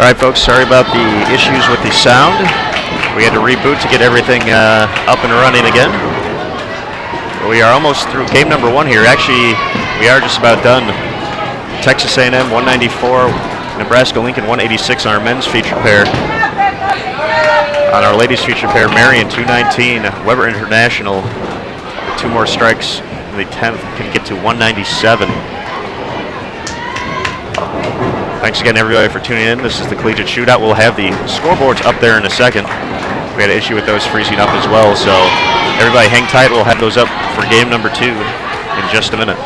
Alright folks, sorry about the issues with the sound. We had to reboot to get everything up and running again. We are almost through game number 1 here. Actually, we are just about done. Texas A&M 194, Nebraska-Lincoln 186 on our men's feature pair. On our ladies feature pair, Marian 219, Weber International, 2 more strikes in the 10th, can get to 197. Thanks again, everybody, for tuning in. This is the Collegiate Shootout. We'll have the scoreboards up there in a second. We had an issue with those freezing up as well, so everybody hang tight. We'll have those up for game number 2 in just a minute.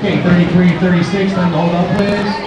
Okay, 33-36, time to hold up, please.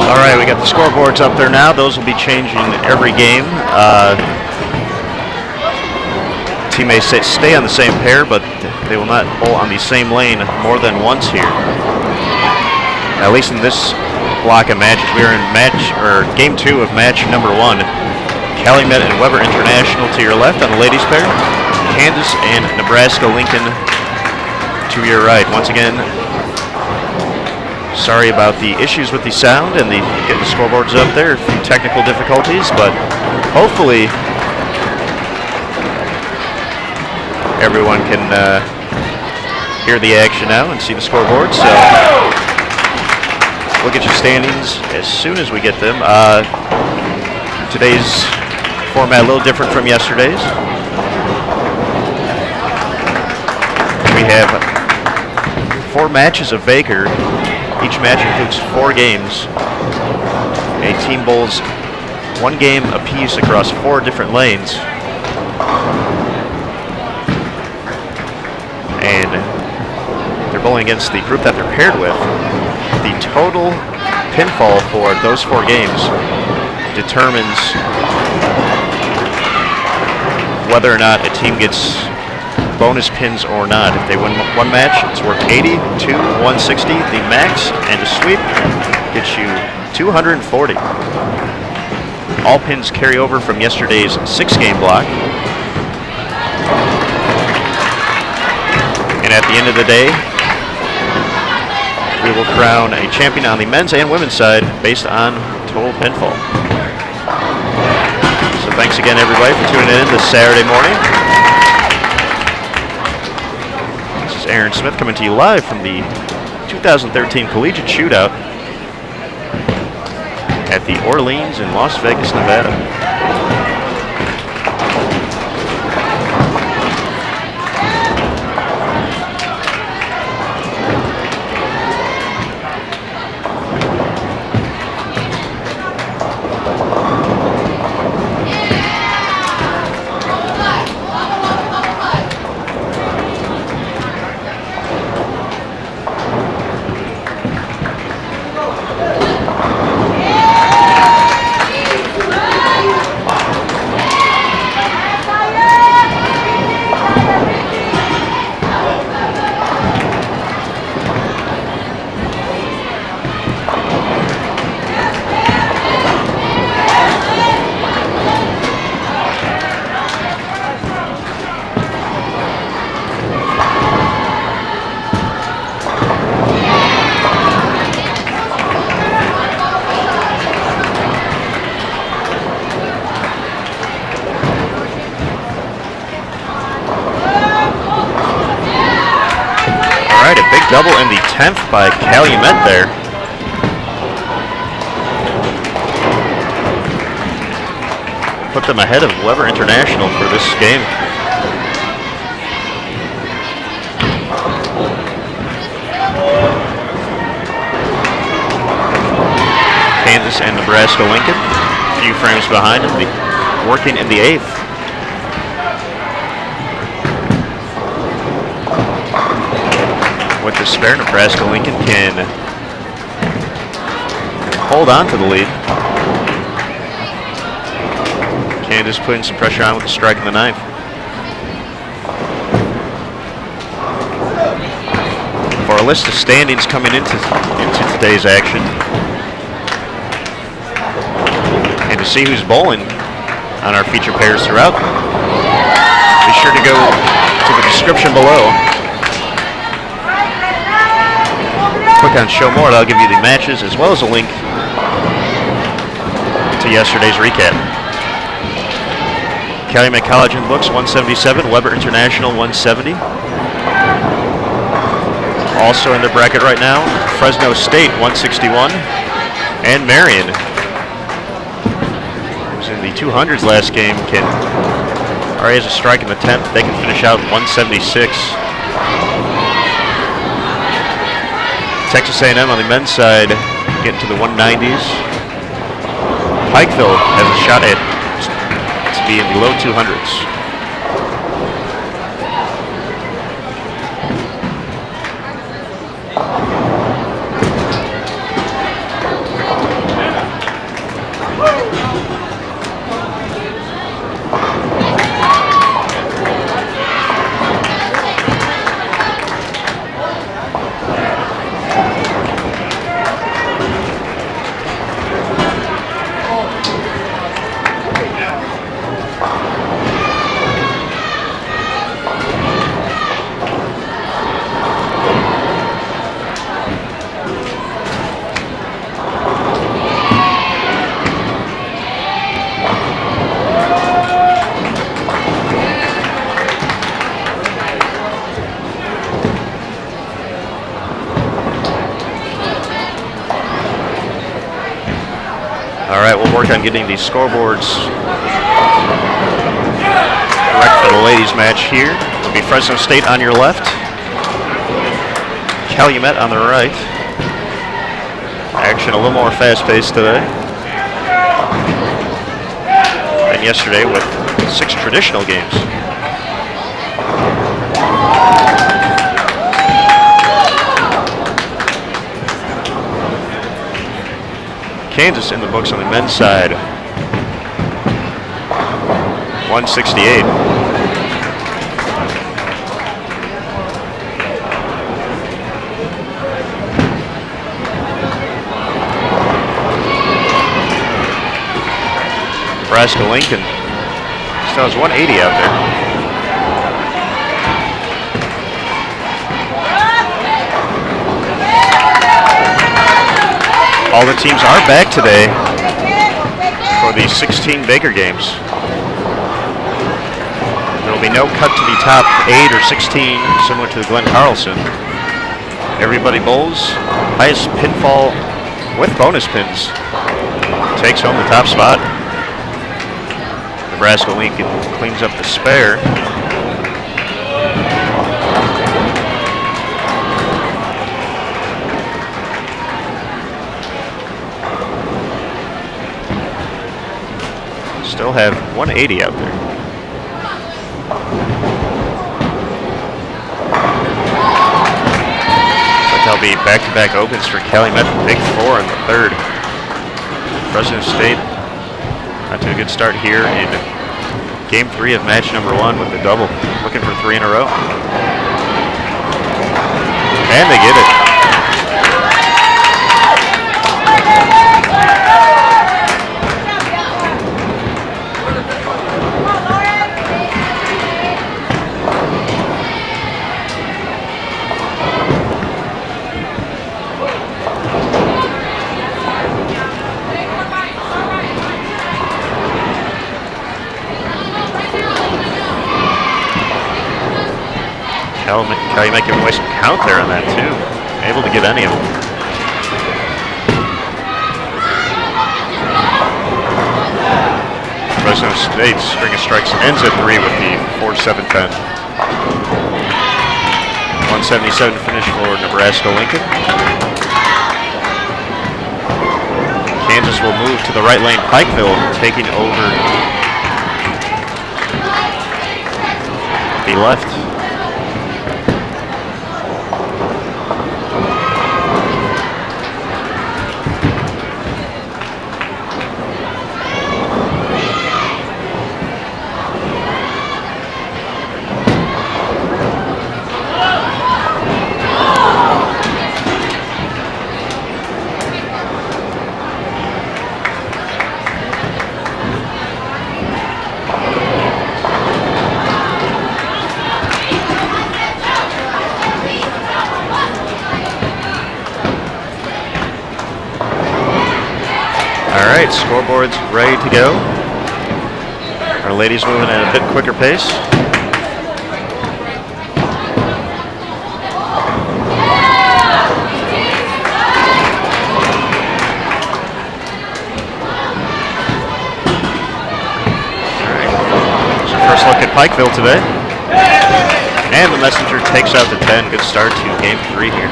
All right, we got the scoreboards up there now. Those will be changing every game. Teammates stay on the same pair, but they will not bowl on the same lane more than once here. At least in this block of matches, we are in game 2 of match number 1. Calumet and Weber International to your left on the ladies pair. Kansas and Nebraska-Lincoln to your right. Once again, sorry about the issues with the sound and getting the scoreboards up there. A few technical difficulties, but hopefully everyone can hear the action now and see the scoreboard. So we'll get your standings as soon as we get them. Today's format a little different from yesterday's. We have 4 matches of Baker. Each match includes 4 games. A team bowls 1 game apiece across 4 different lanes. And they're bowling against the group that they're paired with. The total pinfall for those 4 games determines whether or not a team gets bonus pins or not. If they win 1 match, it's worth 80, 2, 160. The max and a sweep gets you 240. All pins carry over from yesterday's 6-game block. And at the end of the day, we will crown a champion on the men's and women's side based on total pinfall. So thanks again, everybody, for tuning in this Saturday morning. This is Aaron Smith coming to you live from the 2013 Collegiate Shoot-Out at the Orleans in Las Vegas, Nevada. Double in the 10th by Calumet there. Put them ahead of Weber International for this game. Kansas and Nebraska-Lincoln, a few frames behind him, working in the 8th. With the spare, Nebraska-Lincoln can hold on to the lead. Kansas putting some pressure on with the strike in the 9th. For a list of standings coming into today's action, and to see who's bowling on our feature pairs throughout, be sure to go to the description below. Click on Show More, that'll give you the matches as well as a link to yesterday's recap. Calumet College in books 177, Weber International 170. Also in their bracket right now, Fresno State 161 and Marian, who was in the 200s last game, already has a strike in the 10th. They can finish out 176. Texas A&M on the men's side getting to the 190s. Pikeville has a shot at to be in the low 200s. right, we'll work on getting these scoreboards correct for the ladies' match here. It'll be Fresno State on your left, Calumet on the right. Action a little more fast-paced today than yesterday with 6 traditional games. Kansas in the books on the men's side. 168. Nebraska-Lincoln still has 180 out there. All the teams are back today for the 16 Baker games. There will be no cut to the top 8 or 16, similar to the Glenn Carlson. Everybody bowls. Highest pinfall with bonus pins takes home the top spot. Nebraska-Lincoln cleans up the spare. Still have 180 out there. But there'll be back-to-back opens for Calumet, big 4 in the third. Fresno State got to a good start here in game 3 of match number 1 with the double, looking for 3 in a row. And they get it. Calumet giving away some count there on that too. Able to get any of them. Fresno State's string of strikes ends at 3 with the 4-7 pen. 177 finish for Nebraska-Lincoln. Kansas will move to the right lane. Pikeville taking over the left. Scoreboard's ready to go. Our ladies moving at a bit quicker pace. All right. Here's our first look at Pikeville today. And the messenger takes out the 10. Good start to game 3 here.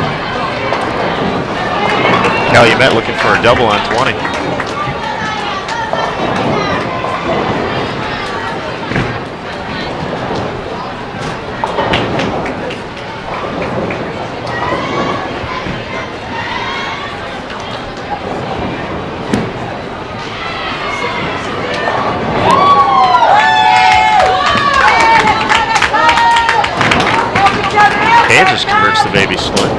Calumet looking for a double on 20. Kansas converts the baby split.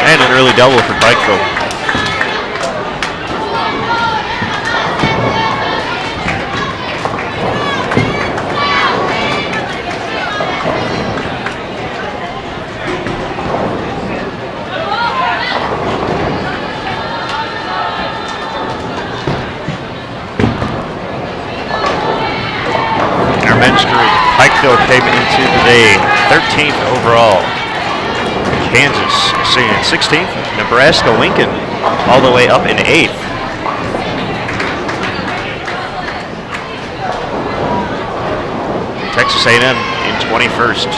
And an early double for Pikeville. came into the day 13th overall. Kansas sitting in 16th. Nebraska-Lincoln all the way up in 8th. Texas A&M in 21st.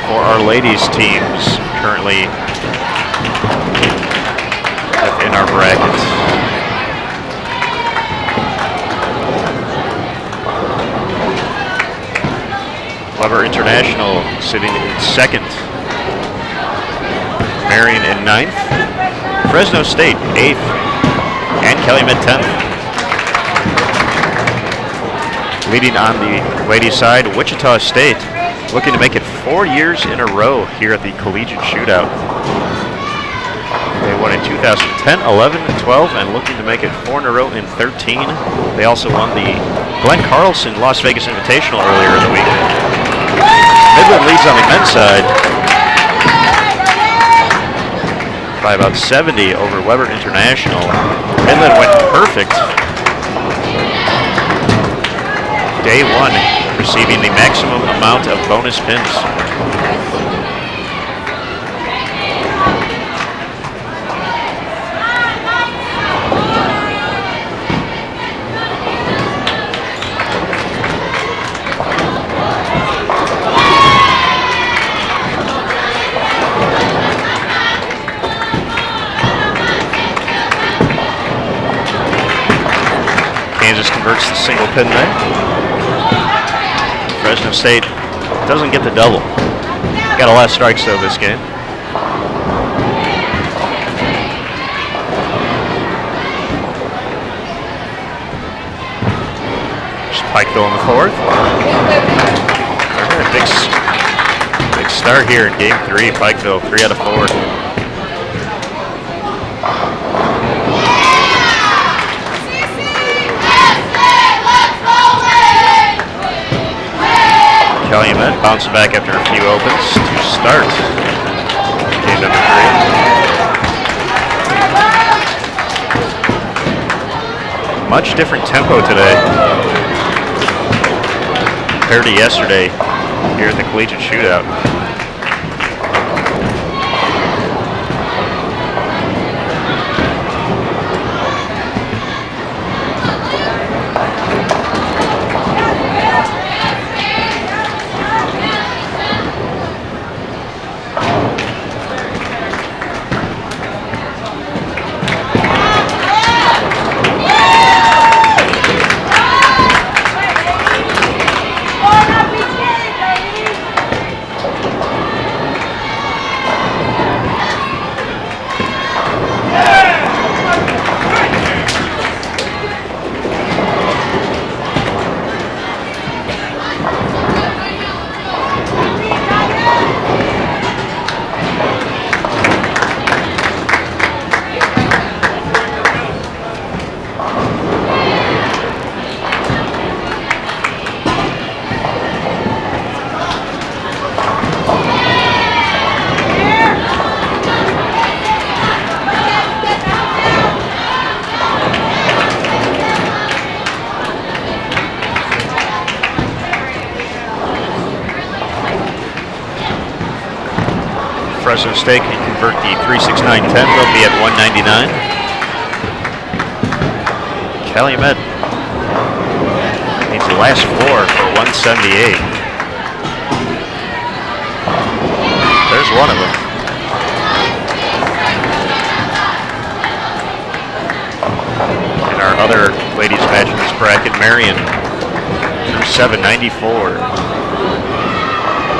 For our ladies teams currently within our brackets. Weber International sitting in 2nd. Marian in 9th. Fresno State 8th. And Calumet 10th. Leading on the ladies' side, Wichita State looking to make it 4 years in a row here at the Collegiate Shoot-Out. They won in 2010, 11, and 12, and looking to make it 4 in a row in 13. They also won the Glenn Carlson Las Vegas Invitational earlier in the week. Midland leads on the men's side by about 70 over Weber International. Midland went perfect. Day 1, receiving the maximum amount of bonus pins. Kansas converts the single pin there. Fresno State doesn't get the double. Got a lot of strikes though this game. There's Pikeville in the 4th. Big start here in game 3. Pikeville 3 out of 4. Calumet bouncing back after a few opens to start game number 3. Much different tempo today compared to yesterday here at the Collegiate Shoot-Out. Fresno State can convert the 369-10. They'll be at 199. Calumet needs the last 4 for 178. There's one of them. And our other ladies match in this bracket, Marian, through 794.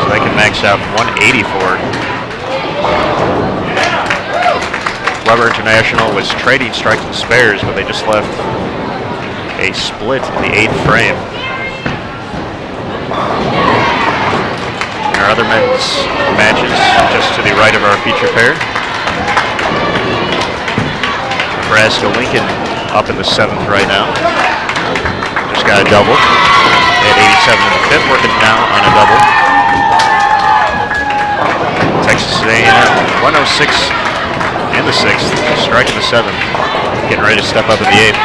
So they can max out 184. Weber International was trading strikes and spares, but they just left a split in the 8th frame. And our other men's matches just to the right of our feature pair. Nebraska-Lincoln up in the 7th right now. Just got a double. They had 87 in the 5th, working now on a double. Texas A&M 106 in the 6th, striking the 7th, getting ready to step up in the 8th.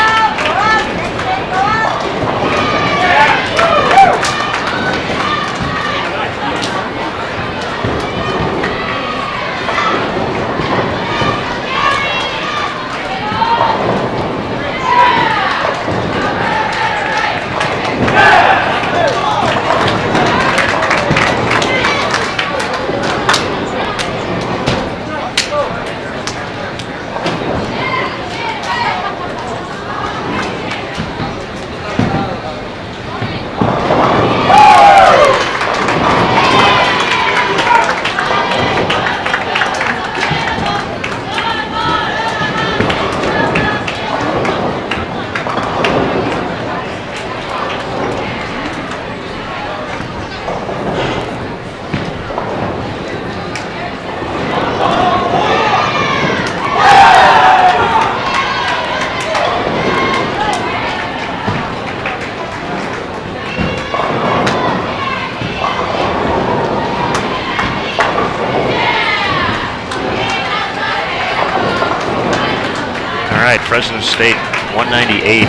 Fresno State 198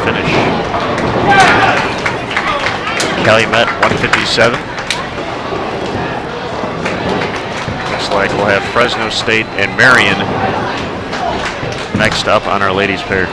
finish. Calumet 157. Looks like we'll have Fresno State and Marian next up on our ladies pair.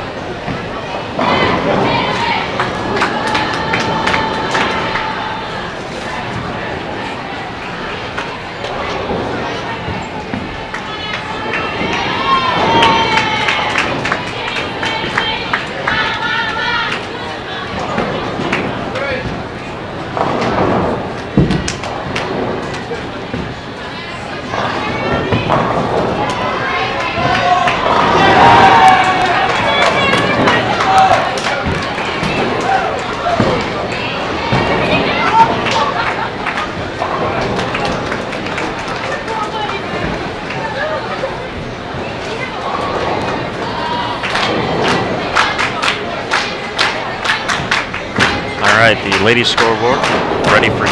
The ladies scoreboard ready for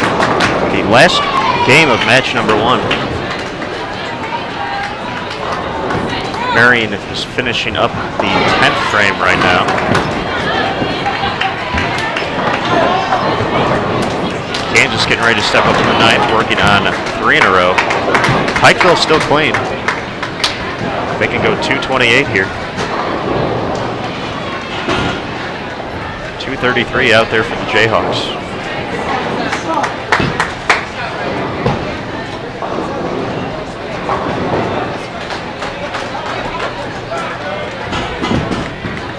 the last game of match number 1. Marian is finishing up the 10th frame right now. Kansas getting ready to step up to the 9th, working on 3 in a row. Pikeville still clean. They can go 228 here. 233 out there for the Jayhawks.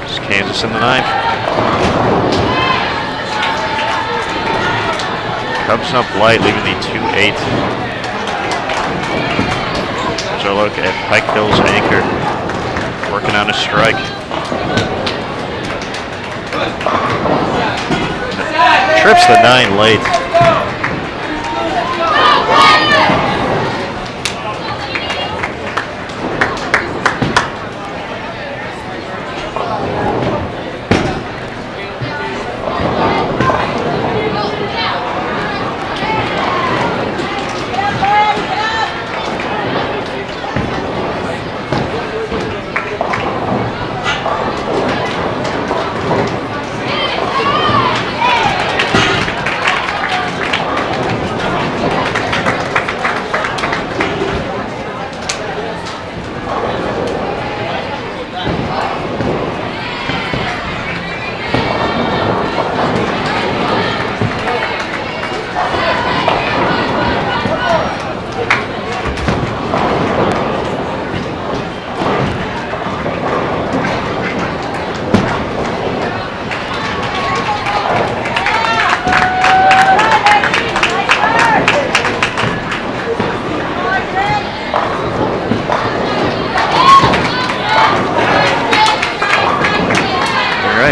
It's Kansas in the 9th. Cubs up light, leaving the 2-8. Here's a look at Pikeville's anchor, working on a strike. Trips the 9 late.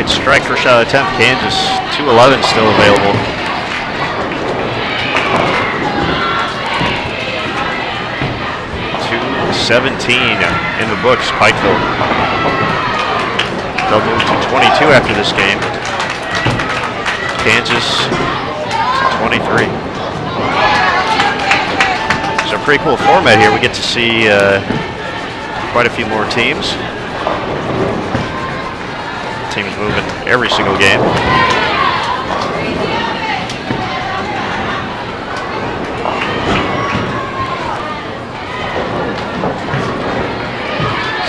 Strike for shot attempt, Kansas. 211 still available. .217 in the books, Pikeville. They'll move to 22 after this game. Kansas to 23. So pretty cool format here. We get to see quite a few more teams. Teams moving every single game.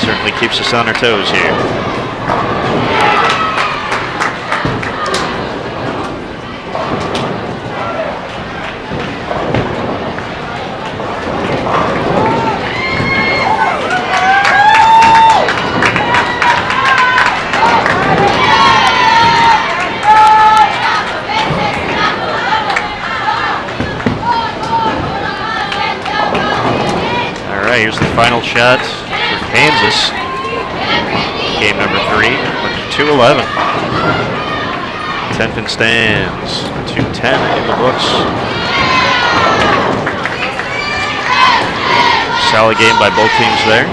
Certainly keeps us on our toes here. Here's the final shot for Kansas. Game number 3, 211. 10 pin stands, 210 in the books. Solid game by both teams there.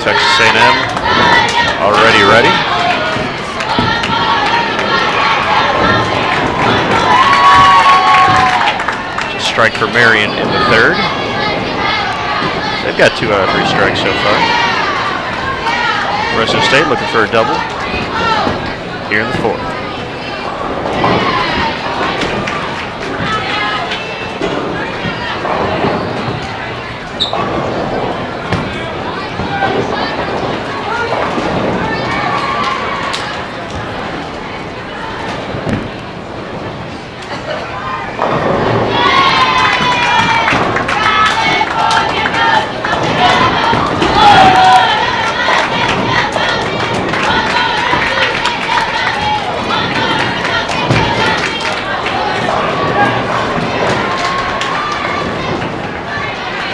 Texas A&M already ready. strike for Marian in the third. They've got 2 out of 3 strikes so far. Fresno State looking for a double here in the fourth.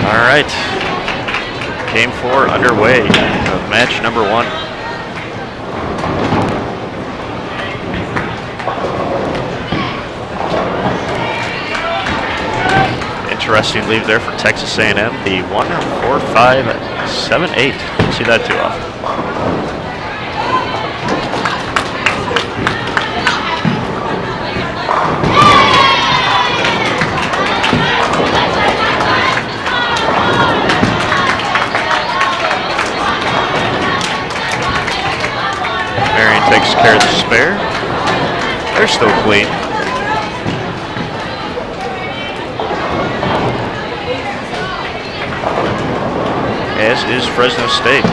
All right, game 4 underway of match number 1. Interesting lead there for Texas A&M, the 1-4-5-7-8. Don't see that too often. Marian takes care of the spare. They're still clean. As is Fresno State.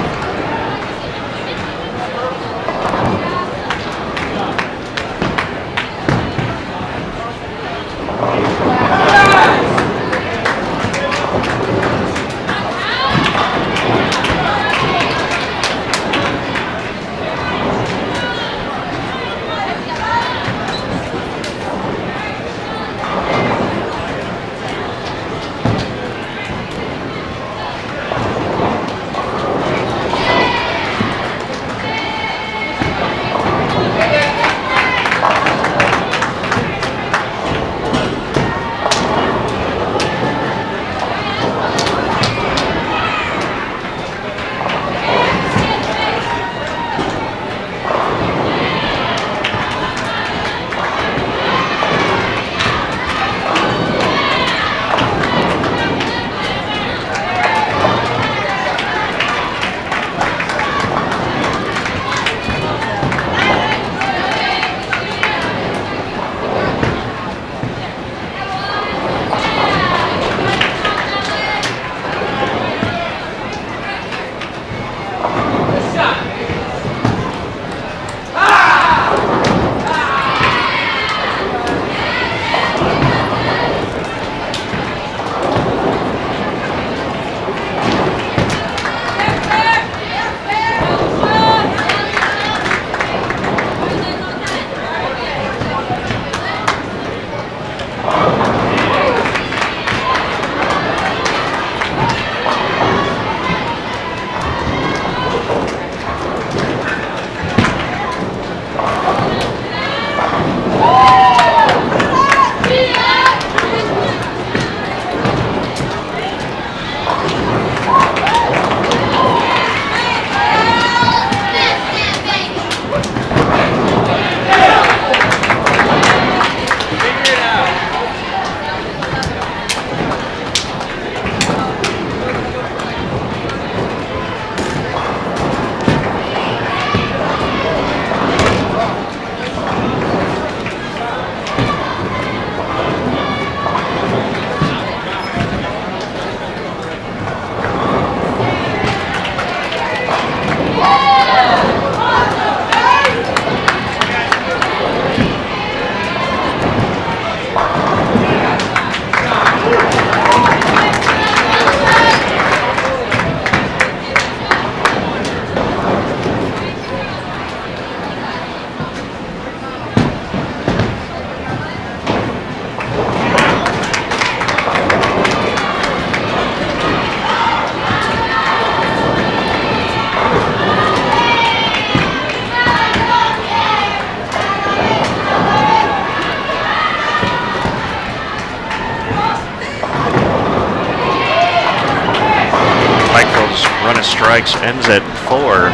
Strikes ends at 4.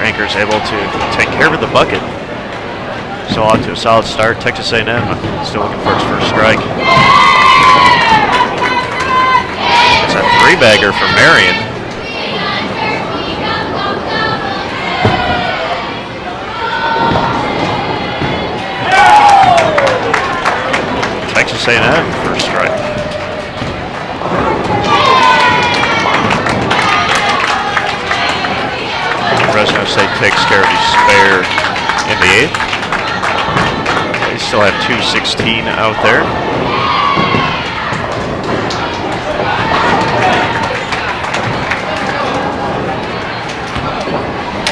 Ranker's able to take care of the bucket. So on to a solid start. Texas A&M still looking for its first strike. three-bagger for Marian. Texas A&M first strike. Fresno State takes care of the spare in the 8th. They still have 2:16 out there.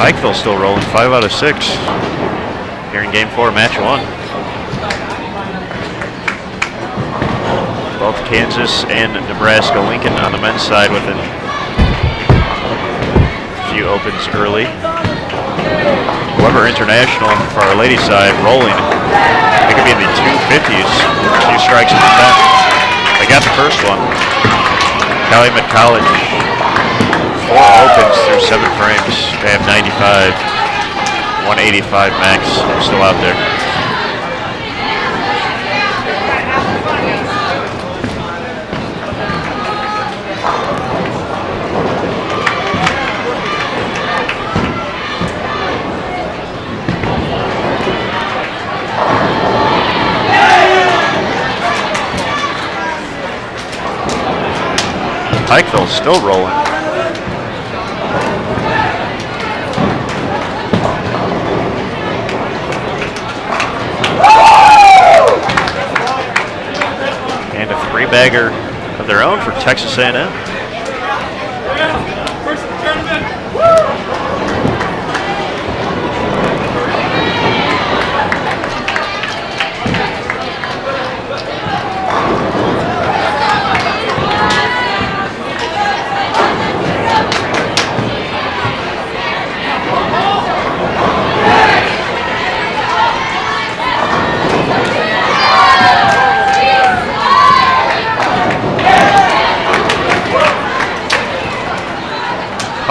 Pikeville still rolling, 5 out of 6 here in Game 4, Match 1. Both Kansas and Nebraska-Lincoln on the men's side with a few opens early. Weber International for our ladies' side rolling. They could be in the 250s, 2 strikes in the 10th. They got the first one. Calumet College, 4 opens through 7 frames. They have 95, 185 max still out there. Pikeville still rolling. And a three-bagger of their own for Texas A&M.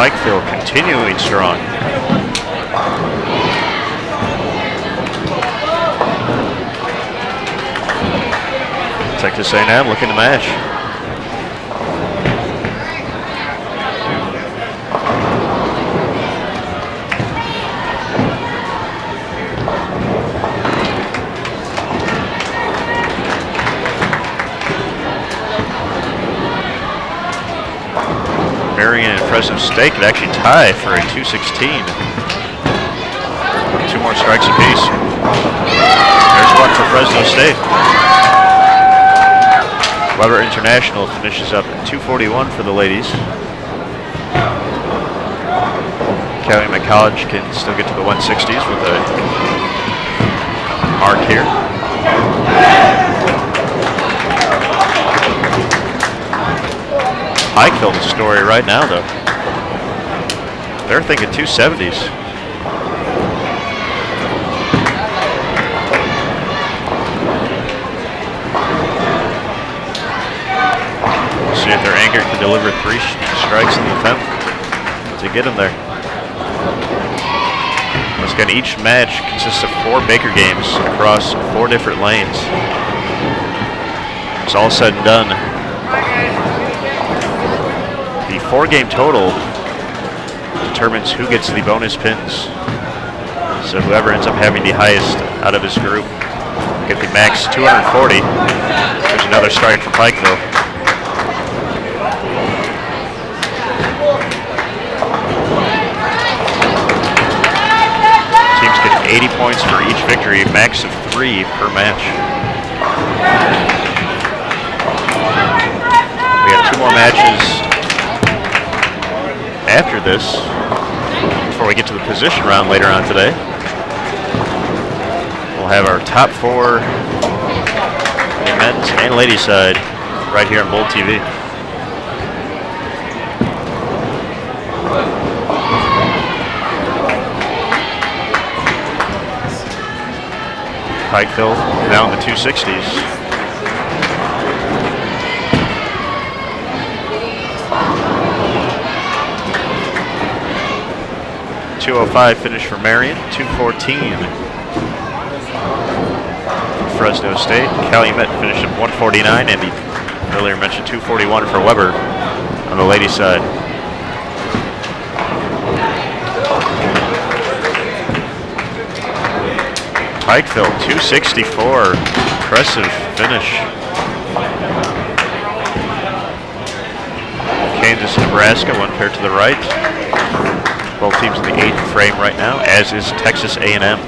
Pikeville continuing strong. Texas A&M looking to match. Marian and Fresno State could actually tie for a 2:16. 2 more strikes apiece. There's one for Fresno State. Weber International finishes up at 241 for the ladies. Calumet College can still get to the 160s with a mark here. Pikeville the story right now, though. They're thinking 270s. See if their anchor can deliver 3 strikes in the 10th to get them there. Once again, each match consists of 4 Baker games across 4 different lanes. It's all said and done. The 4-game total determines who gets the bonus pins. So whoever ends up having the highest out of this group get the max 240. There's another strike for Pikeville. Teams get 80 points for each victory, max of 3 per match. We have 2 more matches after this, before we get to the position round later on today. We'll have our top 4 the men's and ladies side right here on BowlTV. Pikeville now in the 260s. .205 finish for Marian, 214 for Fresno State. Calumet finished at 149, and the earlier mentioned 241 for Weber on the ladies' side. Pikeville 264. Impressive finish. Kansas, Nebraska, one pair to the right. Both teams in the 8th frame right now, as is Texas A&M.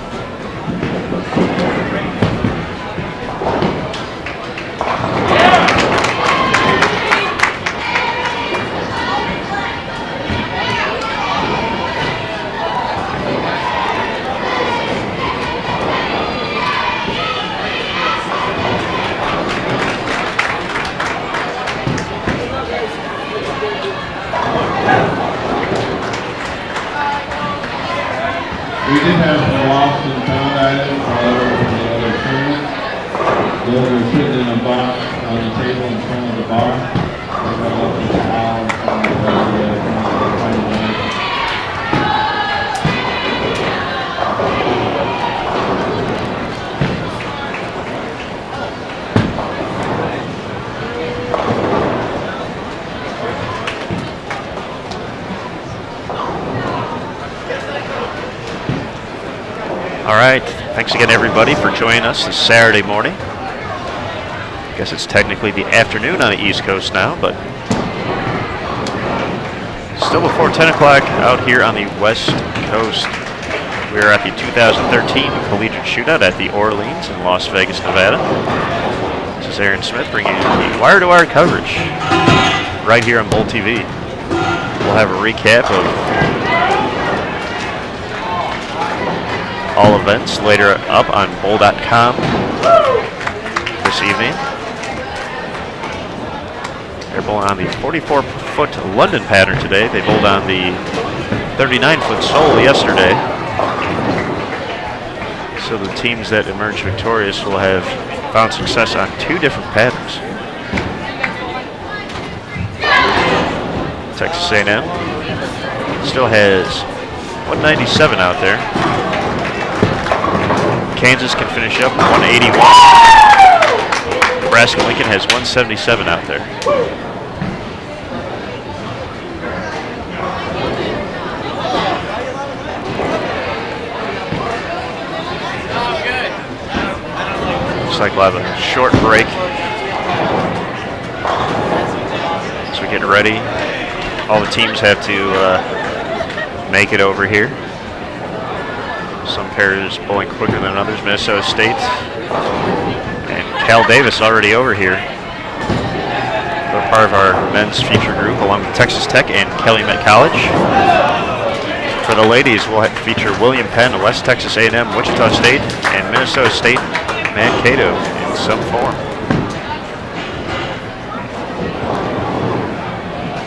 We did have some lost and found items, however, from the other tournaments. Those are sitting in a box on the table in front of the bar. They got left in the towel and some of the final items. All right, thanks again everybody for joining us this Saturday morning. I guess it's technically the afternoon on the East Coast now, but still before 10 o'clock out here on the West Coast. We are at the 2013 Collegiate Shoot-Out at the Orleans in Las Vegas, Nevada. This is Aaron Smith bringing you the wire-to-wire coverage right here on BowlTV. We'll have a recap of all events later up on bowl.com this evening. They're bowling on the 44-foot London pattern today. They bowled on the 39-foot Seoul yesterday. So the teams that emerge victorious will have found success on 2 different patterns. Texas A&M still has 197 out there. Kansas can finish up 181. Nebraska-Lincoln has 177 out there. Looks like we'll have a short break as we get ready. All the teams have to make it over here. Some pairs bowling quicker than others. Minnesota State and Cal Davis already over here. They're part of our men's feature group along with Texas Tech and Calumet College. For the ladies, we'll feature William Penn, West Texas A&M, Wichita State, and Minnesota State-Mankato in some form.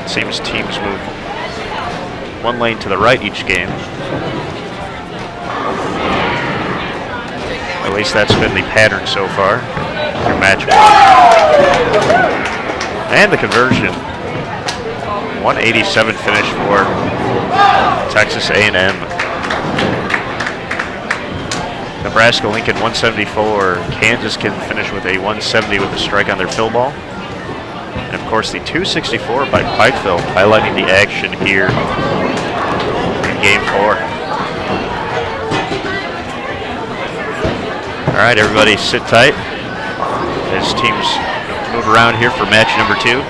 It seems teams move one lane to the right each game. At least that's been the pattern so far through match 1. And the conversion. 187 finish for Texas A&M. Nebraska-Lincoln 174. Kansas can finish with a 170 with a strike on their fill ball. And of course the 264 by Pikeville, highlighting the action here in Game 4. All right, everybody sit tight as teams move around here for match number 2.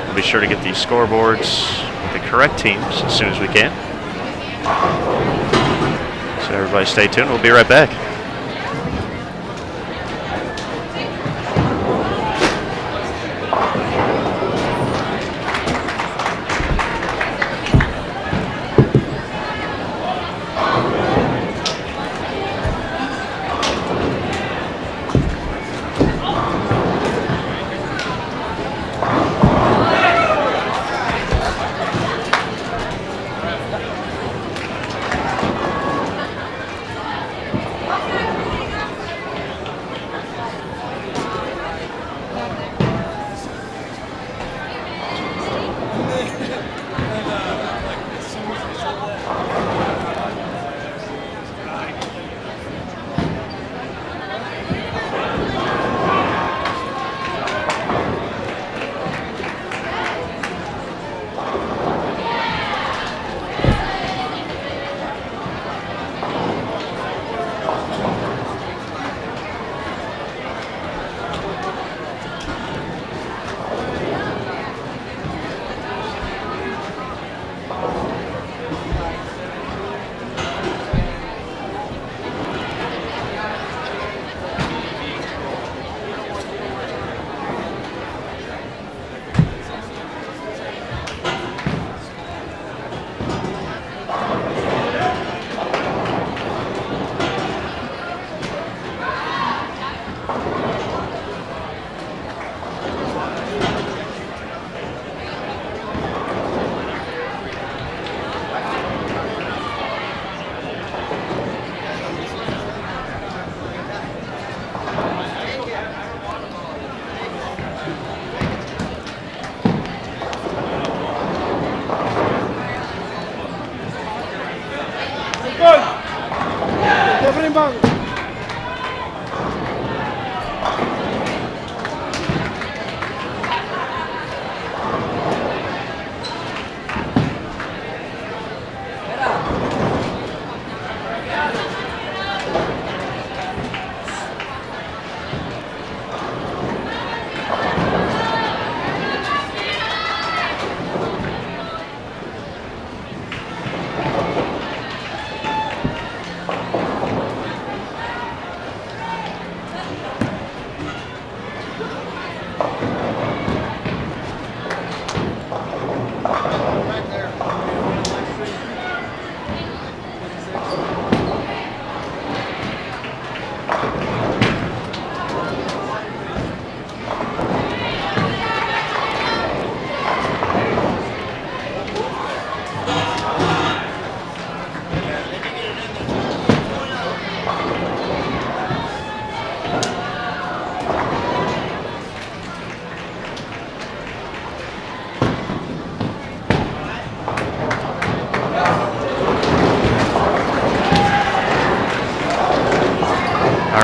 We'll be sure to get the scoreboards with the correct teams as soon as we can. So everybody stay tuned. We'll be right back.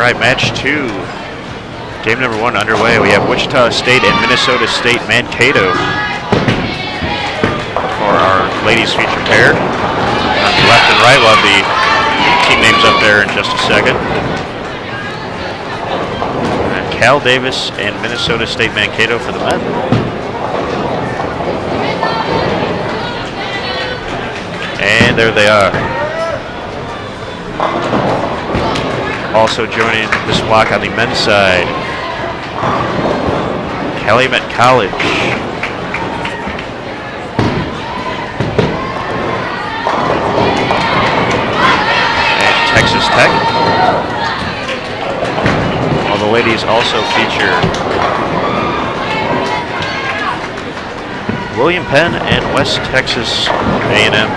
right, match 2. Game number 1 underway. We have Wichita State and Minnesota State-Mankato for our ladies feature pair. On the left and right, we'll have the team names up there in just a second. And Cal Davis and Minnesota State-Mankato for the men. And there they are. Also joining this block on the men's side, Calumet College. And Texas Tech. All the ladies also feature William Penn and West Texas A&M.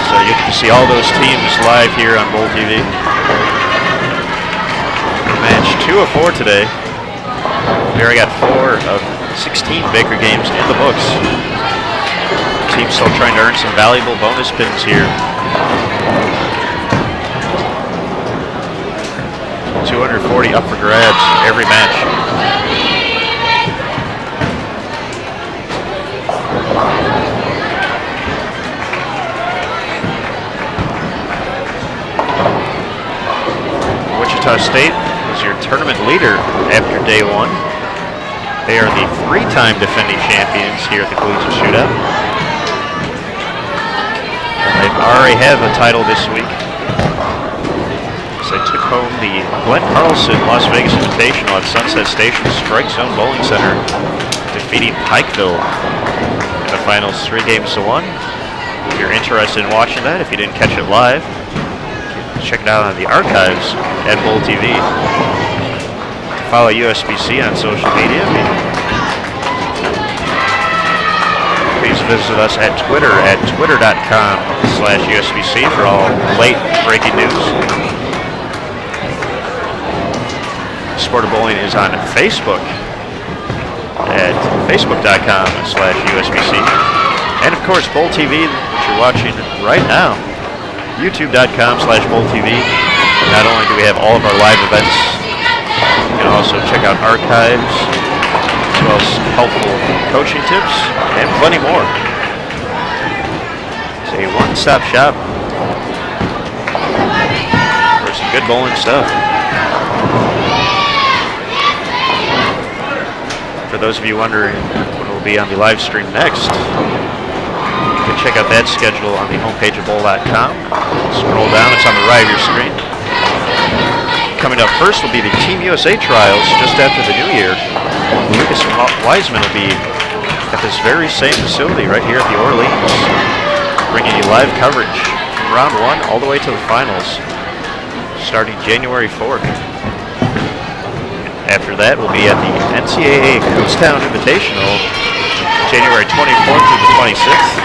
So you get to see all those teams live here on BowlTV. Match 2 of 4 today. We already got 4 of 16 Baker games in the books. Teams still trying to earn some valuable bonus pins here. 240 up for grabs every match. Wichita State is your tournament leader after day 1. They are the 3-time defending champions here at the Collegiate Shoot-Out. And they already have a title this week. So they took home the Glenn Carlson Las Vegas Invitational at Sunset Station Strike Zone Bowling Center, defeating Pikeville in the finals 3-1. If you're interested in watching that, if you didn't catch it live, check it out on the archives at BowlTV. Follow USBC on social media. Please visit us at Twitter at twitter.com/USBC for all late breaking news. Sport of Bowling is on Facebook at facebook.com/USBC. And of course, BowlTV, which you're watching right now, youtube.com/BowlTV. Not only do we have all of our live events, you can also check out archives, as well as helpful coaching tips, and plenty more. It's a one-stop shop for some good bowling stuff. For those of you wondering what will be on the live stream next, you can check out that schedule on the homepage of bowl.com. Scroll down, it's on the right of your screen. Coming up first will be the Team USA trials just after the new year. Lucas Wiseman will be at this very same facility right here at the Orleans, bringing you live coverage from round 1 all the way to the finals, starting January 4th. After that, we'll be at the NCAA Kutztown Invitational, January 24th through the 26th.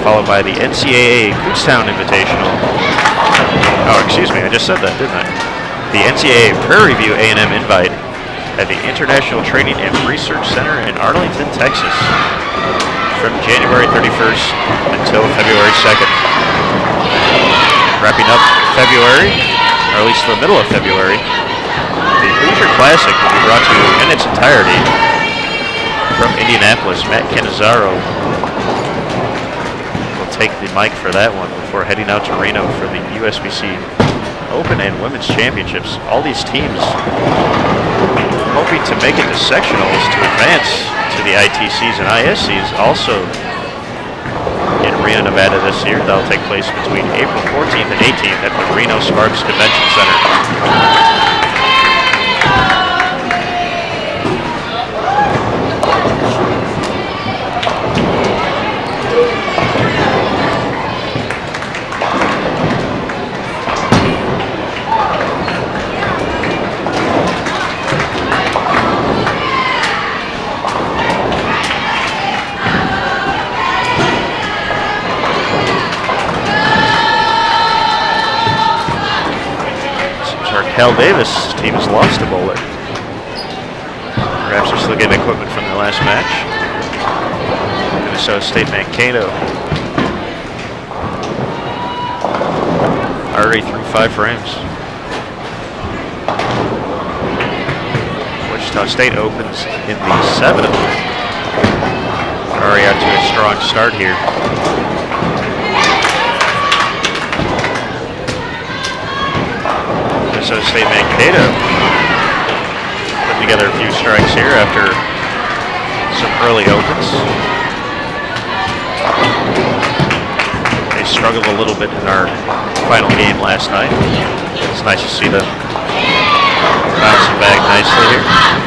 Followed by the NCAA Kutztown Invitational. Oh, excuse me, I just said that, didn't I? The NCAA Prairie View A&M Invite at the International Training and Research Center in Arlington, Texas, from January 31st until February 2nd. Wrapping up February, or at least the middle of February, the Hoosier Classic will be brought to you in its entirety from Indianapolis. Matt Cannizzaro take the mic for that one before heading out to Reno for the USBC Open and Women's Championships. All these teams hoping to make it to sectionals to advance to the ITCs and ISCs. Also in Reno, Nevada this year. That'll take place between April 14th and 18th at the Reno Sparks Convention Center. Cal Davis' team has lost a bowler. Perhaps they're still getting equipment from their last match. Minnesota State-Mankato already through 5 frames. Wichita State opens in the 7th. Already out to a strong start here. Minnesota State-Mankato putting together a few strikes here after some early opens. They struggled a little bit in our final game last night. It's nice to see them bouncing back nicely here.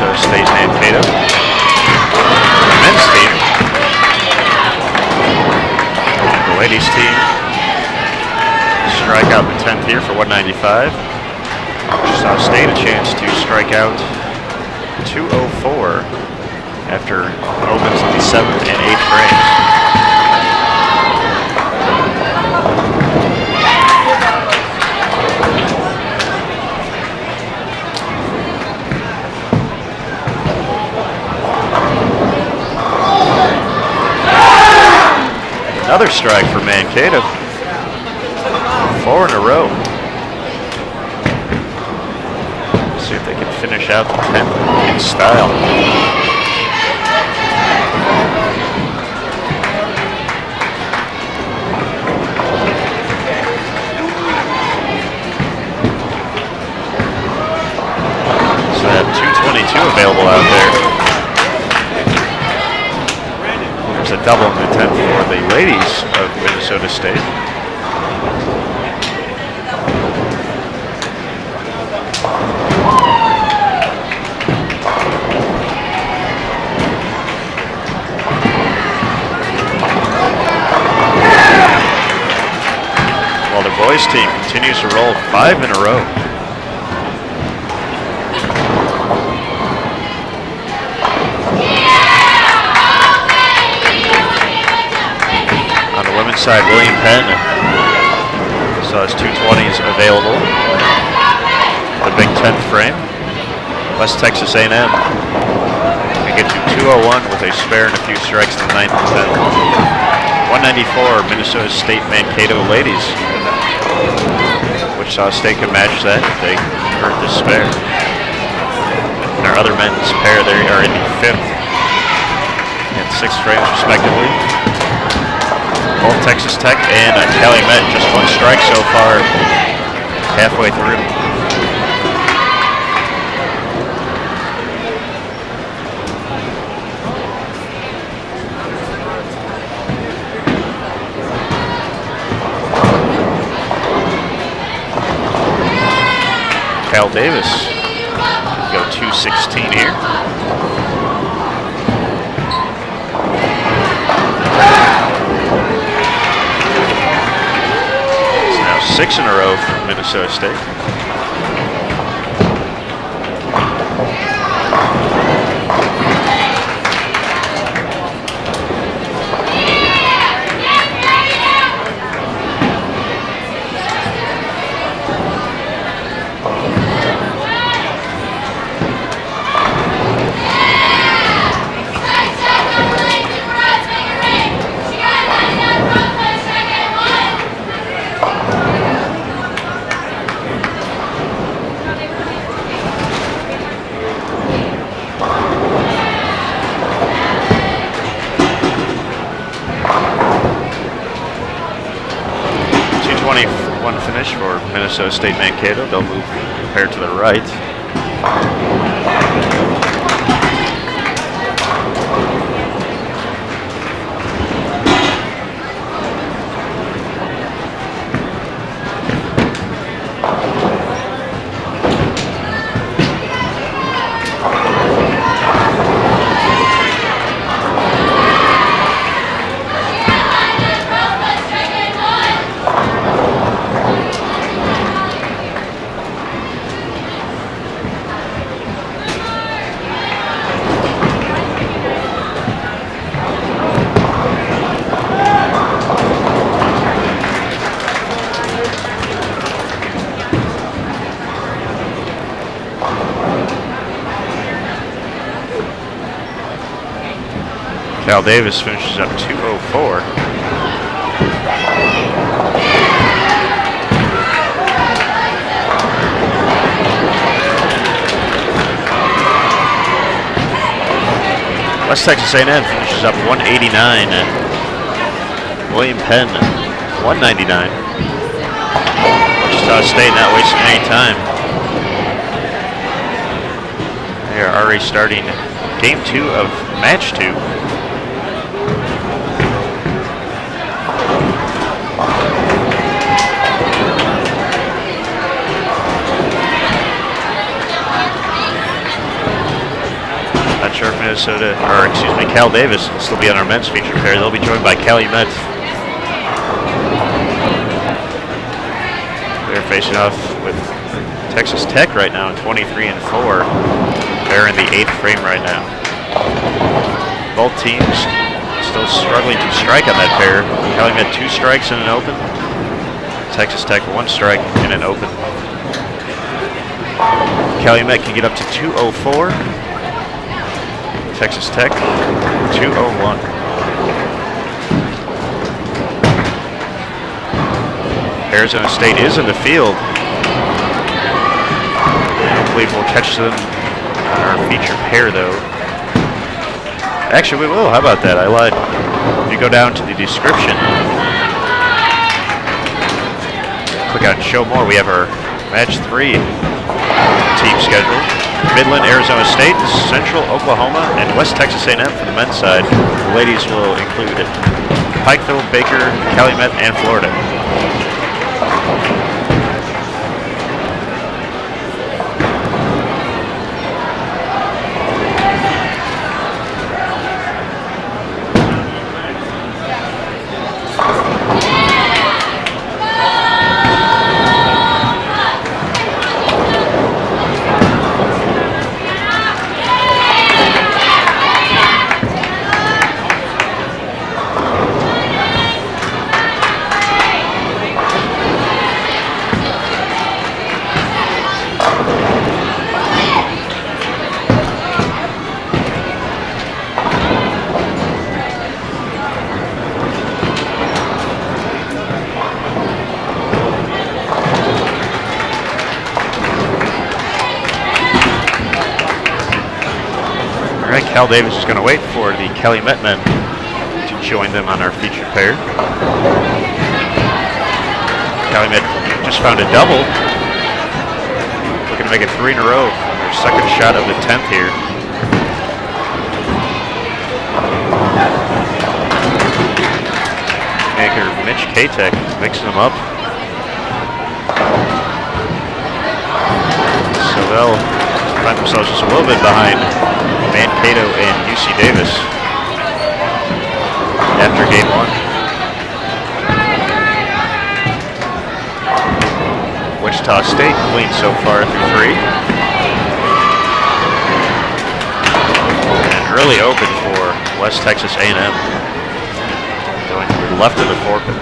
State-Mankato. The men's team. The ladies team strike out the 10th here for 195. Wichita State a chance to strike out 204 after opens in the 7th and 8th frames. Another strike for Mankato. 4 in a row. Let's see if they can finish out the 10th in style. So they have 222 available out there. There's a double in the 10th for the ladies of Minnesota State. While the boys team continues to roll 5 in a row. Side, William Penn so his 220s available. The big 10th frame. West Texas A&M can get to 201 with a spare and a few strikes in the 9th and 10th. 194 Minnesota State-Mankato ladies. Wichita State can match that if they earn the spare. And our other men's pair, they are in the 5th and 6th frames respectively. Both Texas Tech and Calumet, just 1 strike so far, halfway through. Cal Davis go 216 here. 6 in a row for Minnesota State. Minnesota State-Mankato. They'll move the pair to the right. Cal Davis finishes up 2:04. West Texas A&M finishes up 189. William Penn 199. Wichita State not wasting any time. They are already starting game 2 of match 2. Sure if Minnesota, or excuse me, Cal Davis will still be on our men's feature pair. They'll be joined by Calumet. They're facing off with Texas Tech right now in 23-4. They're in the 8th frame right now. Both teams still struggling to strike on that pair. Calumet 2 strikes in an open. Texas Tech 1 strike in an open. Calumet can get up to 2:04. Texas Tech, 2:01. Arizona State is in the field. I don't believe we'll catch them on our feature pair, though. Actually, we will. How about that? I lied. If you go down to the description, click on Show More. We have our Match 3 team schedule. Midland, Arizona State, Central, Oklahoma, and West Texas A&M for the men's side. The ladies will include Pikeville, Baker, Calumet, and Florida. Cal Davis is going to wait for the Calumet men to join them on our featured pair. Calumet just found a double. Looking to make it 3 in a row. Their second shot of the 10th here. Maker Mitch Katek mixing them up. So they'll find themselves just a little bit behind Mankato and UC Davis after game 1. Wichita State clean so far through 3. And really open for West Texas A&M. Going to the left of the forfeit.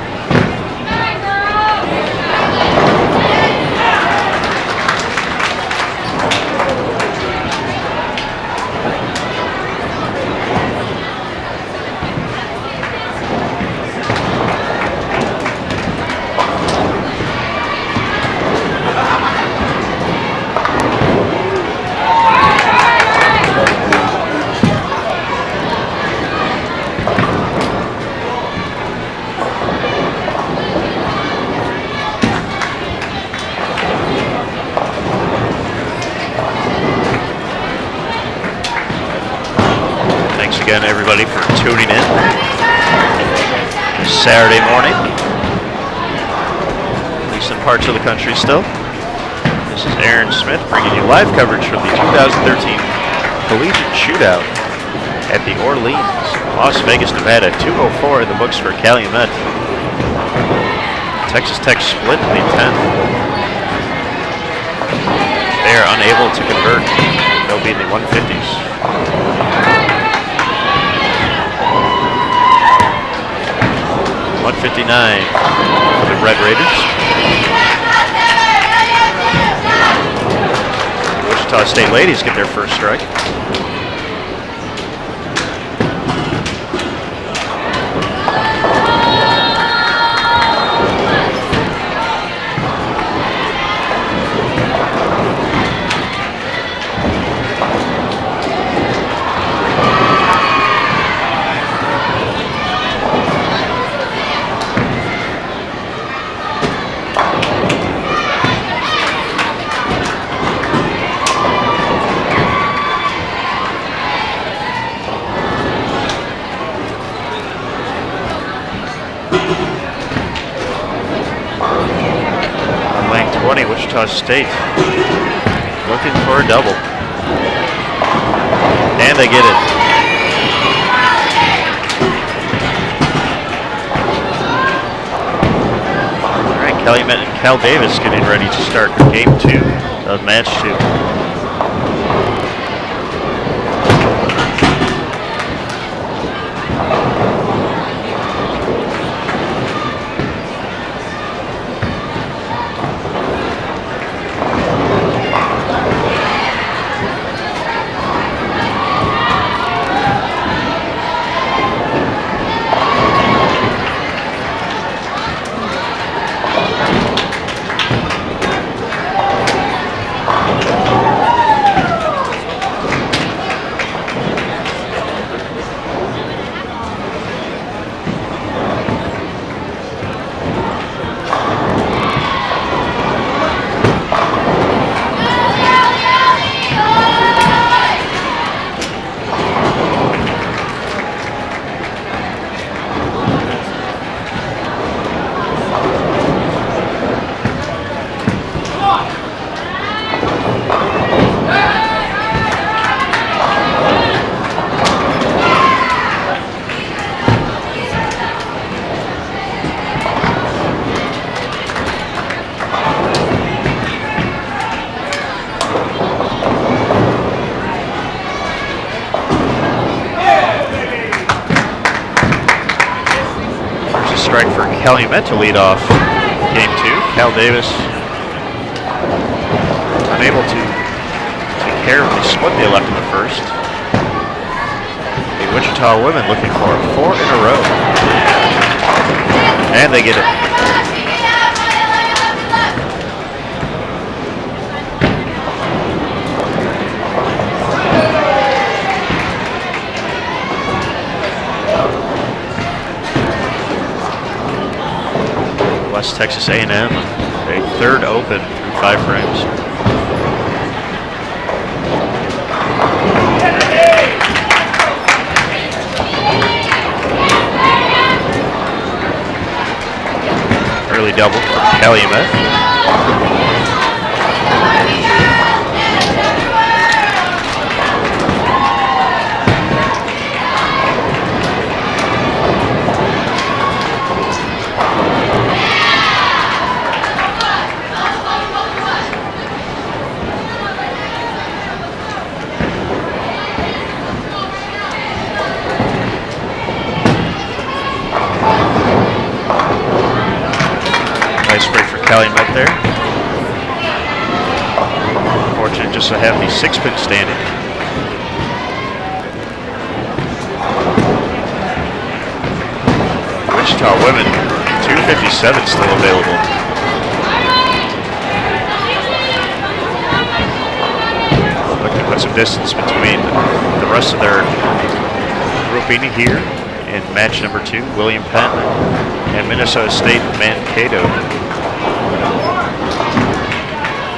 again, everybody, for tuning in this Saturday morning. At least in parts of the country still. This is Aaron Smith bringing you live coverage from the 2013 Collegiate Shoot-Out at the Orleans, Las Vegas, Nevada. 2:04 in the books for Calumet. Texas Tech split in the 10th. They are unable to convert. They'll be in the 150s. .159 for the Red Raiders. Wichita State ladies get their first strike. Wichita State looking for a double. And they get it. All right, Calumet and Cal Davis getting ready to start game 2 of match 2. Calumet to lead off game 2. Cal Davis unable to take care of the split they left in the first. The Wichita women looking for 4 in a row. And they get it. West Texas A&M, a third open through 5 frames. Early double for Calumet. Calumet there. Fortunate just to have the 6-pin standing. Wichita women, 257 still available. Looking to put some distance between the rest of their grouping here in match number 2, William Penn and Minnesota State-Mankato.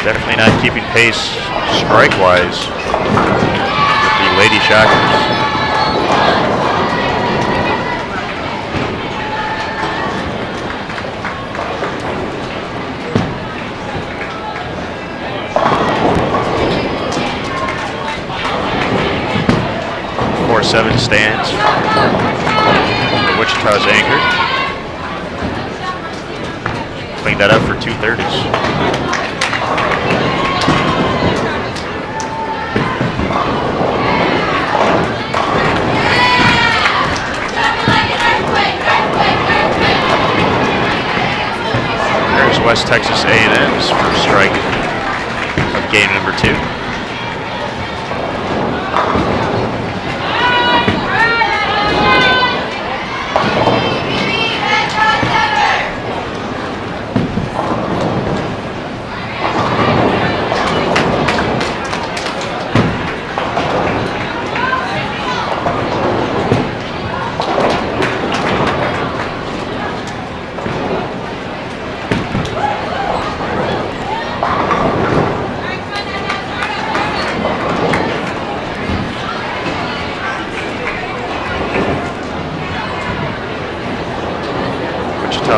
Definitely not keeping pace strike-wise with the Lady Shockers. 24/7 stands for Wichita's anchor. Cleaned that up for 2:30s. There's West Texas A&M's first strike of game number 2.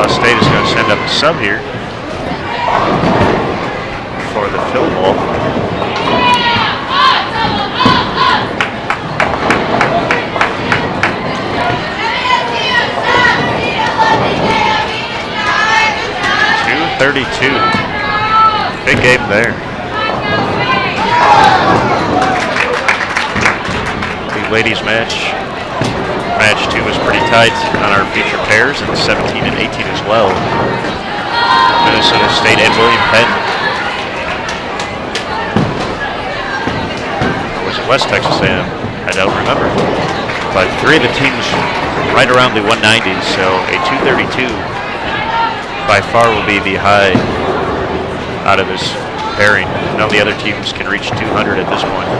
State is going to send up a sub here for the field goal. .232. Big game there. The ladies match. Match 2 was pretty tight on our feature pairs, and 17 and 18 as well. Minnesota State and William Penn. Or was it West Texas A&M? I don't remember. But 3 of the teams right around the 190s, so a 232 by far will be the high out of this pairing. None of the other teams can reach 200 at this point.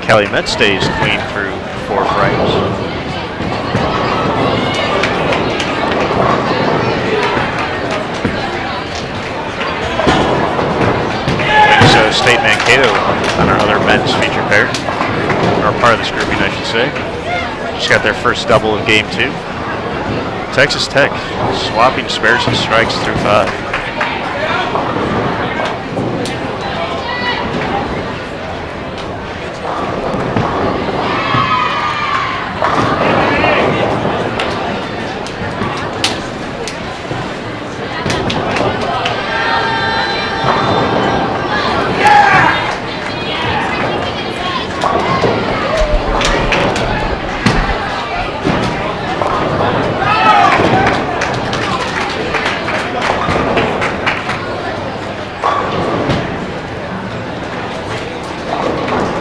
Calumet stays clean through 4 frames. Minnesota State-Mankato on our other men's feature pair, or part of this grouping, I should say. Just got their first double of game 2. Texas Tech swapping spares and strikes through 5.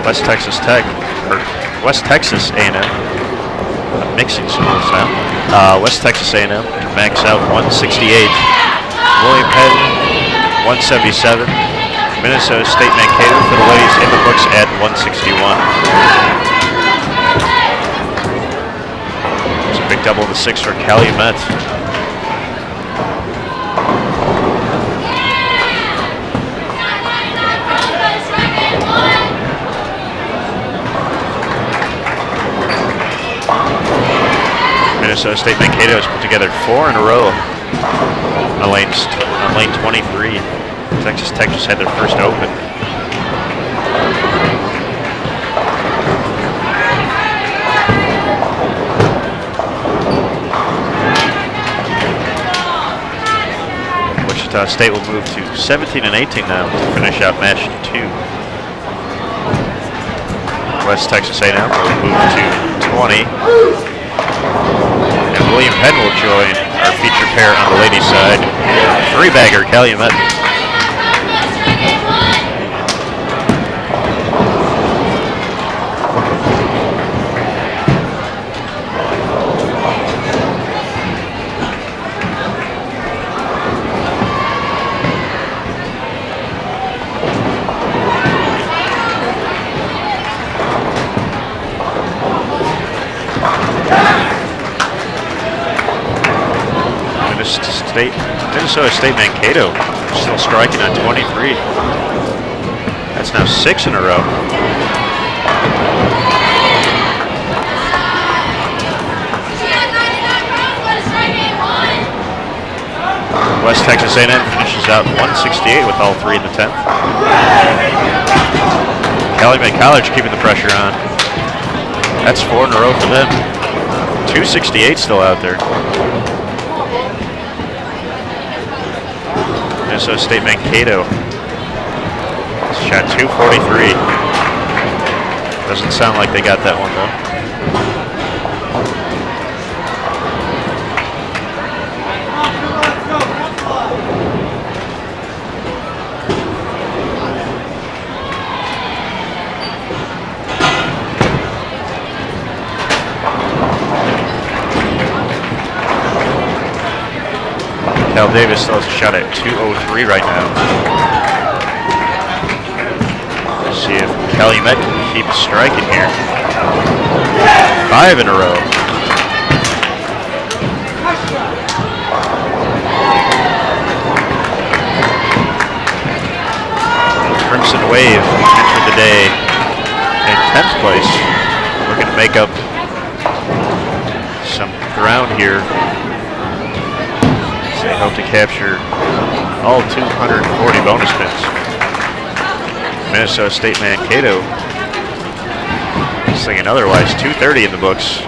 West Texas Tech, or West Texas A&M, I'm mixing schools now. West Texas A&M can max out 168. William Penn, 177. Minnesota State-Mankato for the ladies in the books at 161. It's a big double of the 6 for Calumet. Minnesota State-Mankato has put together 4 in a row on lane 23. Texas Tech just had their first open. Wichita State will move to 17 and 18 now to finish out match 2. West Texas A&M will move to 20. And William Penn will join our feature pair on the ladies' side. 3-bagger Calumet. Minnesota State-Mankato still striking on 23. That's now 6 in a row. West Texas A&M finishes out 168 with all three in the 10th. Calumet College keeping the pressure on. That's 4 in a row for them. 268 still out there. Minnesota State-Mankato shot 243. Doesn't sound like they got that one though. Cal Davis still has a shot at 203 right now. Let's see if Calumet can keep striking here. 5 in a row. Crimson Wave entered the day in 10th place. Looking to make up some ground here. They hope to capture all 240 bonus pins. Minnesota State-Mankato is thinking otherwise. 230 in the books.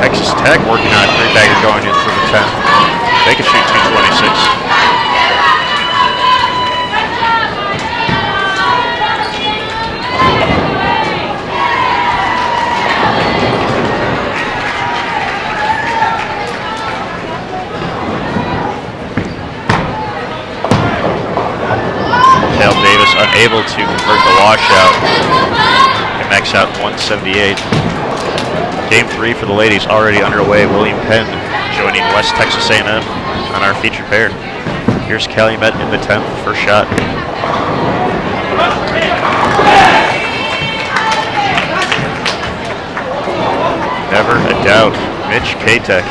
Texas Tech working on a three-bagger going in for the 10th. They can shoot 226. Davis unable to convert the washout and max out 178. Game 3 for the ladies already underway. William Penn joining West Texas A&M on our featured pair. Here's Calumet in the 10th, first shot. Never a doubt, Mitch Katek.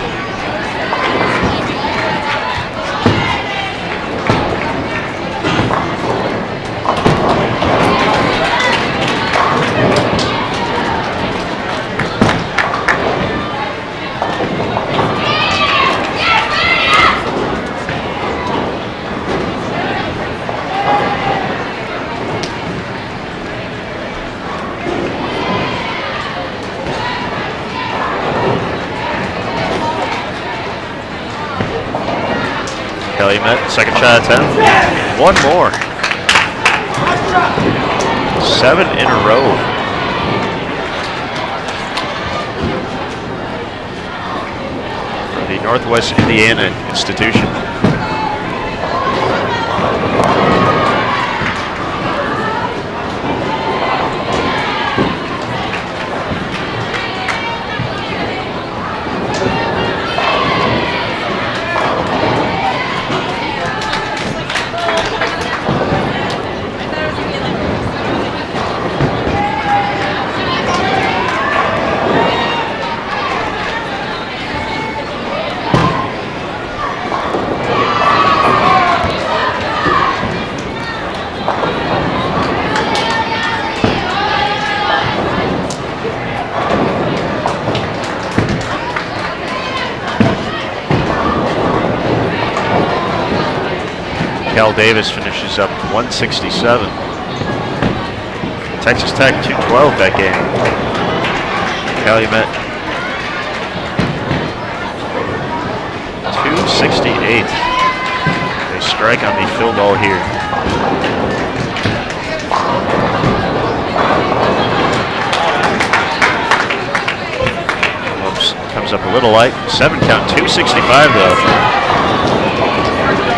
Calumet, second shot at 10. One more. 7 in a row. From the Northwest Indiana institution. Cal Davis finishes up 167. Texas Tech 212 that game. Calumet 268. They strike on the field goal here. Oops, comes up a little light. 7 count, 265 though.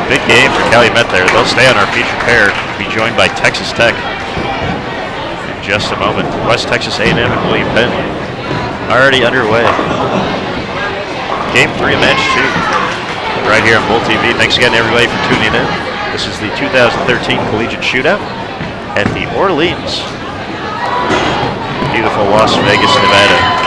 Big game for Calumet there. They'll stay on our featured pair. Be joined by Texas Tech in just a moment. West Texas A&M and William Penn already underway. Game 3 of match 2 right here on BowlTV. Thanks again everybody for tuning in. This is the 2013 Collegiate Shoot-Out at the Orleans, beautiful Las Vegas, Nevada.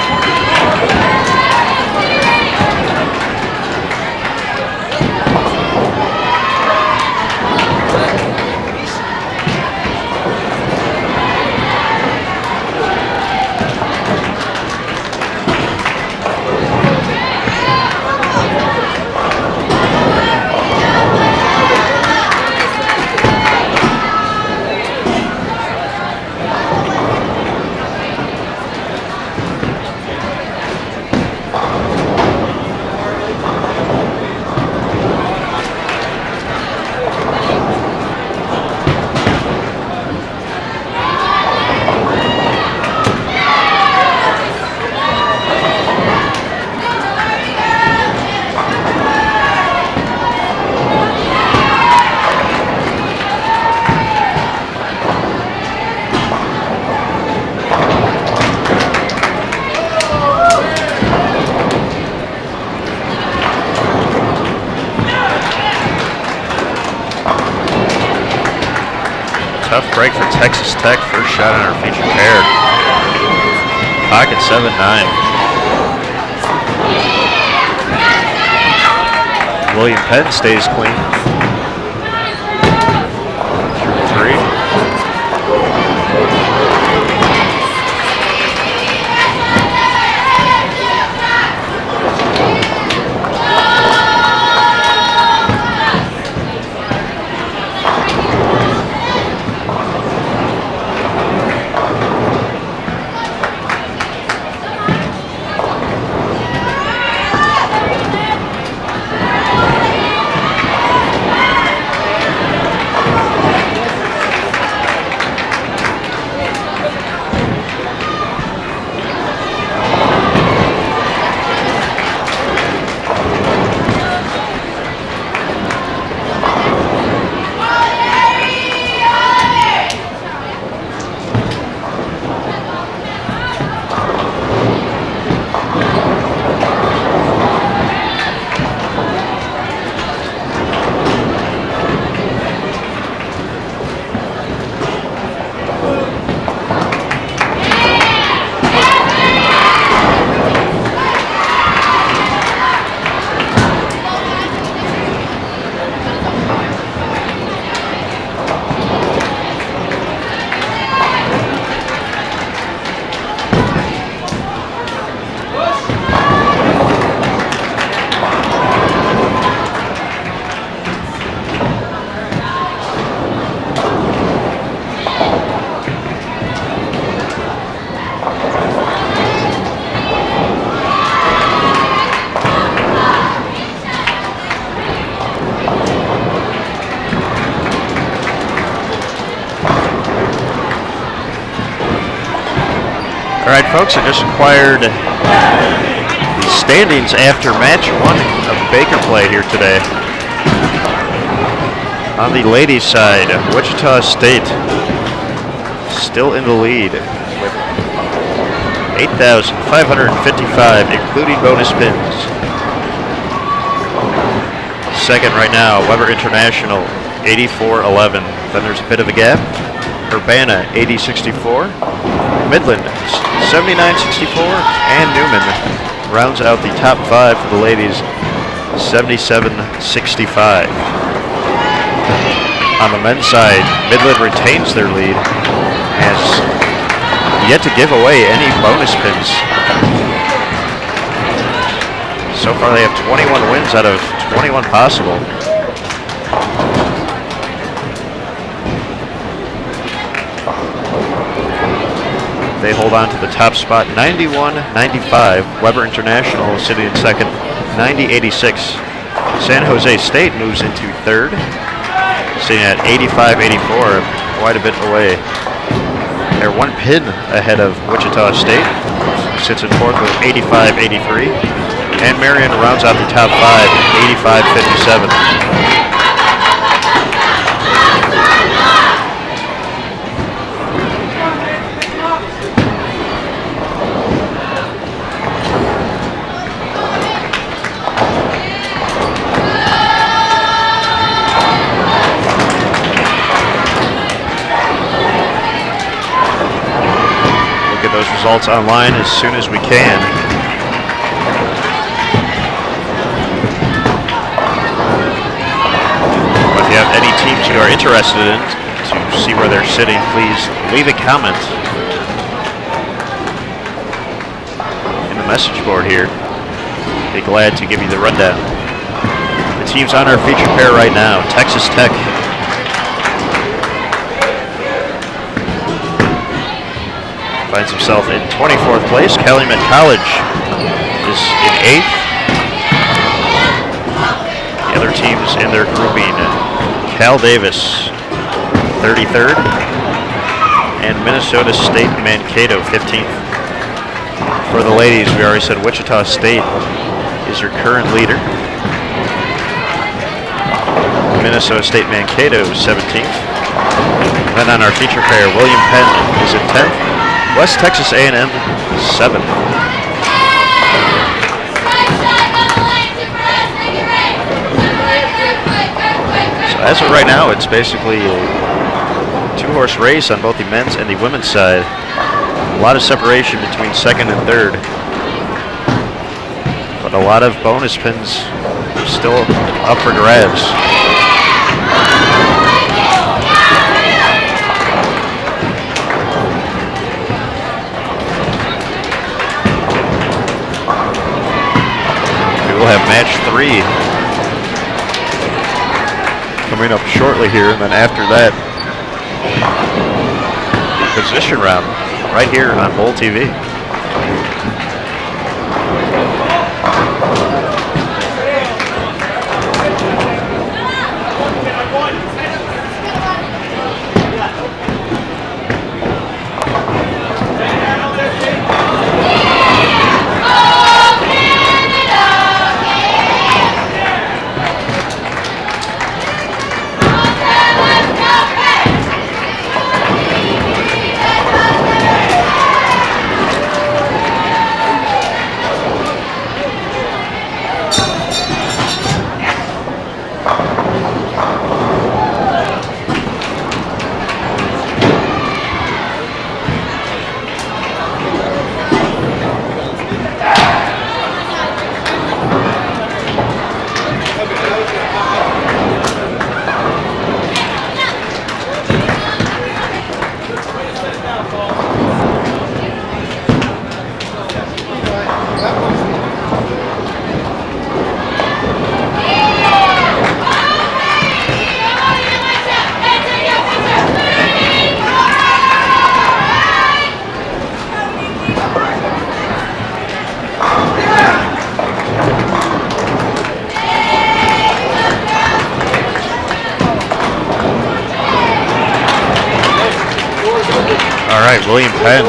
Tough break for Texas Tech. First shot on our feature pair. Pocket 7-9. William Penn stays clean. Through 3. All right, folks, I just acquired the standings after match 1 of Baker play here today. On the ladies' side, Wichita State still in the lead with 8,555, including bonus pins. Second right now, Weber International, 84-11. Then there's a bit of a gap. Urbana, 80-64. Midland, 79-64. And Newman rounds out the top 5 for the ladies, 77-65. On the men's side, Midland retains their lead, has yet to give away any bonus pins. So far they have 21 wins out of 21 possible. They hold on to the top spot, 91-95. Weber International sitting in second, 90-86. San Jose State moves into third, sitting at 85-84, quite a bit away. They're 1 pin ahead of Wichita State, sits in fourth with 85-83. And Marian rounds out the top 5, 85-57. Results online as soon as we can. If you have any teams you are interested in to see where they're sitting, please leave a comment in the message board here. Be glad to give you the rundown. The teams on our feature pair right now, Texas Tech finds himself in 24th place. Calumet College is in 8th. The other teams in their grouping, Cal Davis, 33rd, and Minnesota State-Mankato, 15th. For the ladies, we already said Wichita State is your current leader. Minnesota State-Mankato, 17th. Then on our feature pair, William Penn is in 10th. West Texas A&M, 7th. So as of right now, it's basically a Two-horse race on both the men's and the women's side. A lot of separation between second and third. But a lot of bonus pins still up for grabs. We will have match 3 coming up shortly here, and then after that, the position round right here on BowlTV. William Penn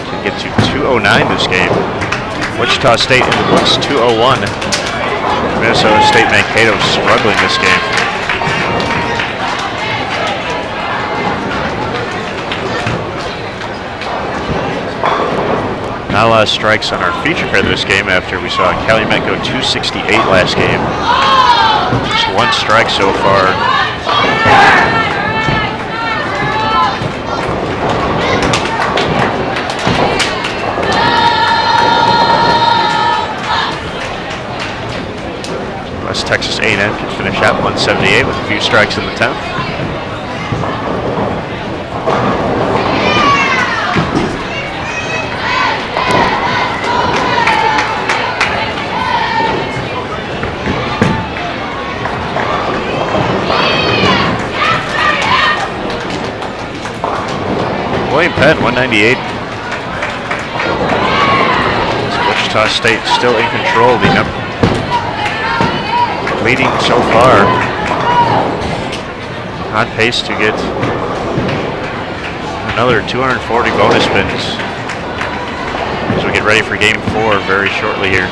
can get to 209 this game. Wichita State in the books 201. Minnesota State-Mankato struggling this game. Not a lot of strikes on our feature card this game after we saw Calumet go 268 last game. Just 1 strike so far. West Texas A&M can finish out 178 with a few strikes in the 10th. William Penn, 198. Wichita State still in control. Leading so far. On pace to get another 240 bonus spins as we get ready for game 4 very shortly here.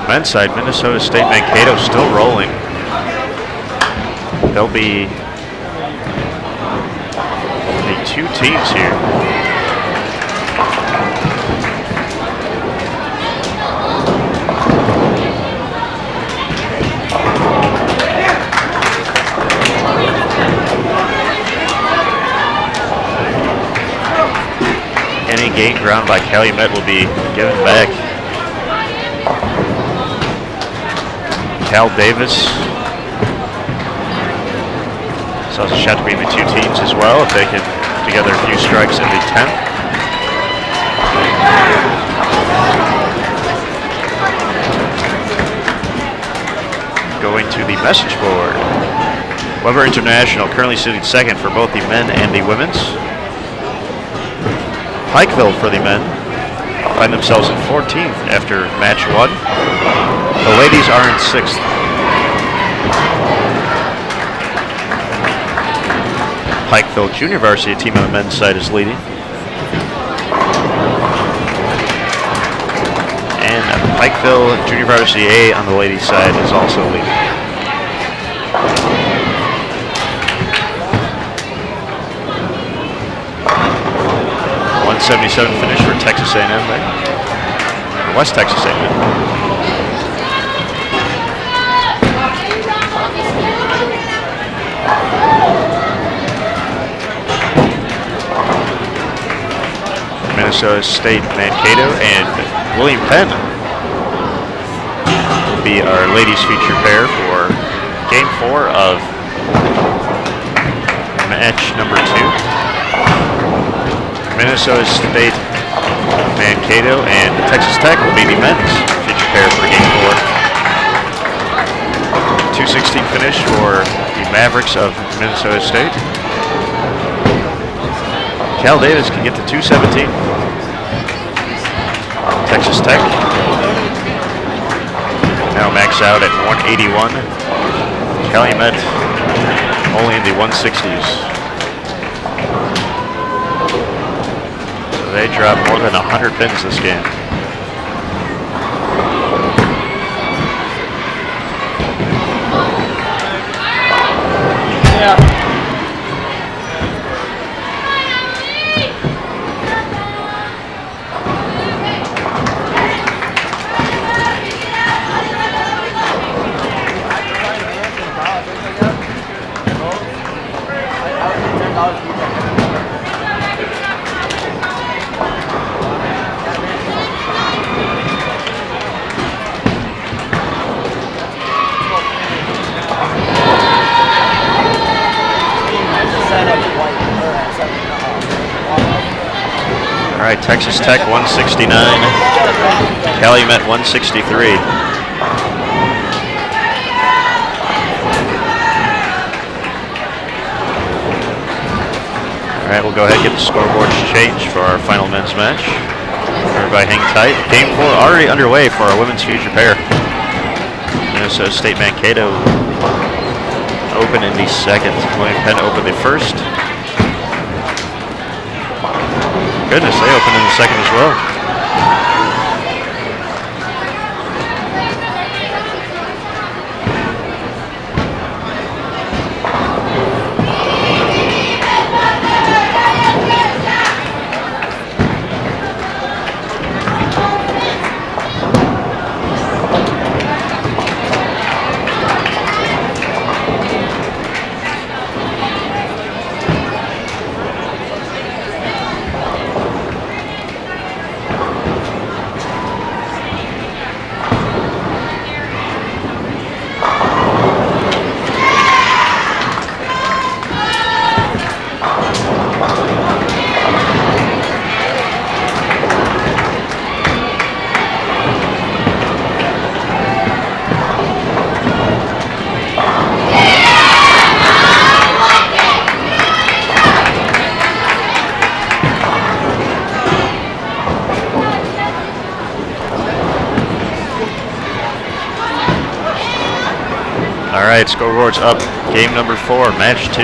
Men's side, Minnesota State-Mankato still rolling. There'll be the 2 teams here. Inning gain ground by Calumet will be given back. Cal Davis so it's a shot between the two teams as well if they can put together a few strikes in the 10th. Going to the message board. Weber International currently sitting second for both the men and the women's. Pikeville for the men find themselves in 14th after match 1. The ladies are in 6th. Pikeville Junior Varsity team on the men's side is leading. And Pikeville Junior Varsity A on the ladies' side is also leading. .177 finish for Texas A&M there. West Texas A&M. Minnesota State-Mankato and William Penn will be our ladies feature pair for game 4 of match number 2. Minnesota State-Mankato and Texas Tech will be the men's feature pair for game 4. 216 finish for the Mavericks of Minnesota State. Cal Davis can get to 217. Texas Tech now max out at 181. Calumet only in the 160s. So they drop more than 100 pins this game. Yeah. All right, Texas Tech 169, Calumet 163. All right, we'll go ahead and get the scoreboards changed for our final men's match. Everybody hang tight. Game 4 already underway for our women's future pair. Minnesota State-Mankato open in the 2nd. William Penn opened the 1st. Goodness, they opened in the 2nd as well. All right, scoreboard's up. Game number 4, match 2.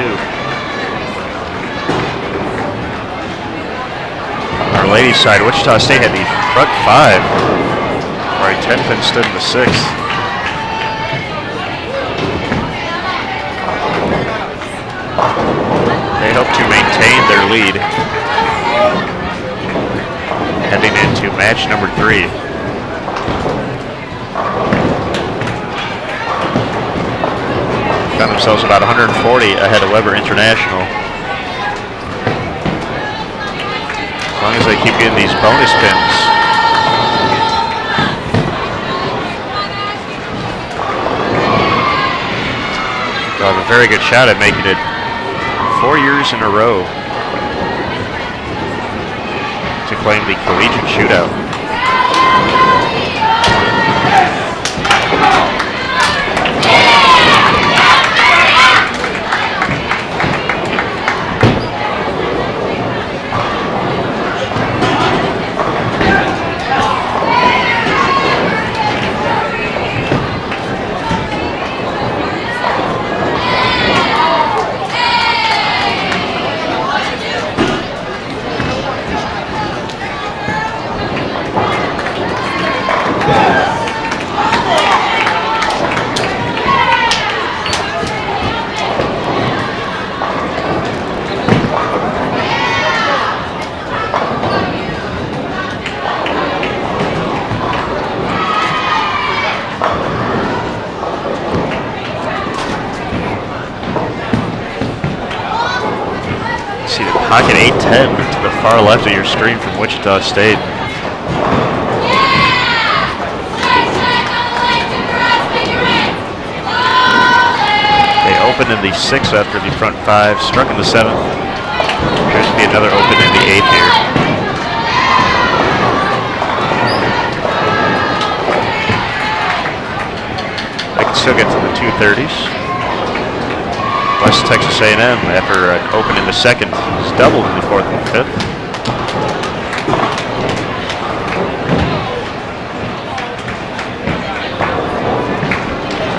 Our ladies' side, Wichita State had the front 5. All right, 10 pin stood in the 6th. They hope to maintain their lead heading into match number 3. Found themselves about 140 ahead of Weber International. As long as they keep getting these bonus pins. They'll have a very good shot at making it 4 years in a row to claim the Collegiate Shoot-Out. Pocket 8-10 to the far left of your screen from Wichita State. They opened in the 6th after the front 5, struck in the 7th. Appears to be another open in the 8th here. They can still get to the 230s. West Texas A&M, after an open in the 2nd, is doubled in the 4th and 5th.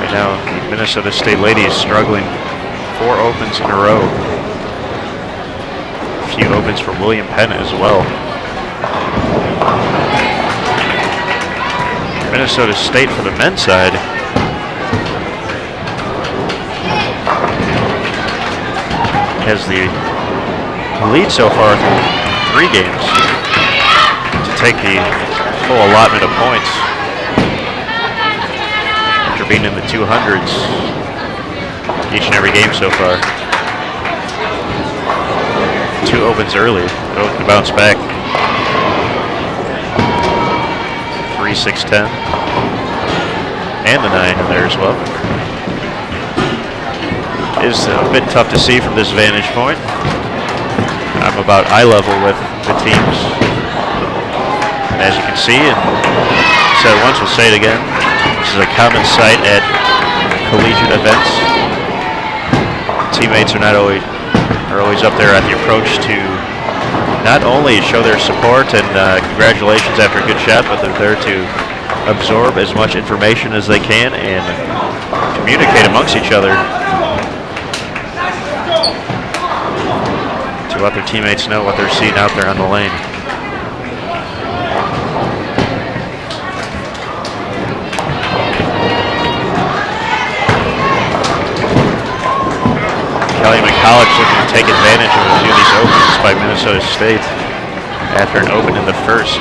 Right now, the Minnesota State Ladies struggling 4 opens in a row. A few opens for William Penn as well. Minnesota State for the men's side has the lead so far through 3 games to take the full allotment of points after being in the 200s each and every game so far. 2 opens early, they're looking to bounce back. 3-6-10 and the 9 in there as well. Is a bit tough to see from this vantage point. I'm about eye level with the teams. And as you can see, and I said it once, we'll say it again, this is a common sight at collegiate events. Teammates are always up there at the approach to not only show their support and congratulations after a good shot, but they're there to absorb as much information as they can and communicate amongst each other to let their teammates know what they're seeing out there on the lane. Calumet College looking to take advantage of a few of these opens by Minnesota State after an open in the 1st.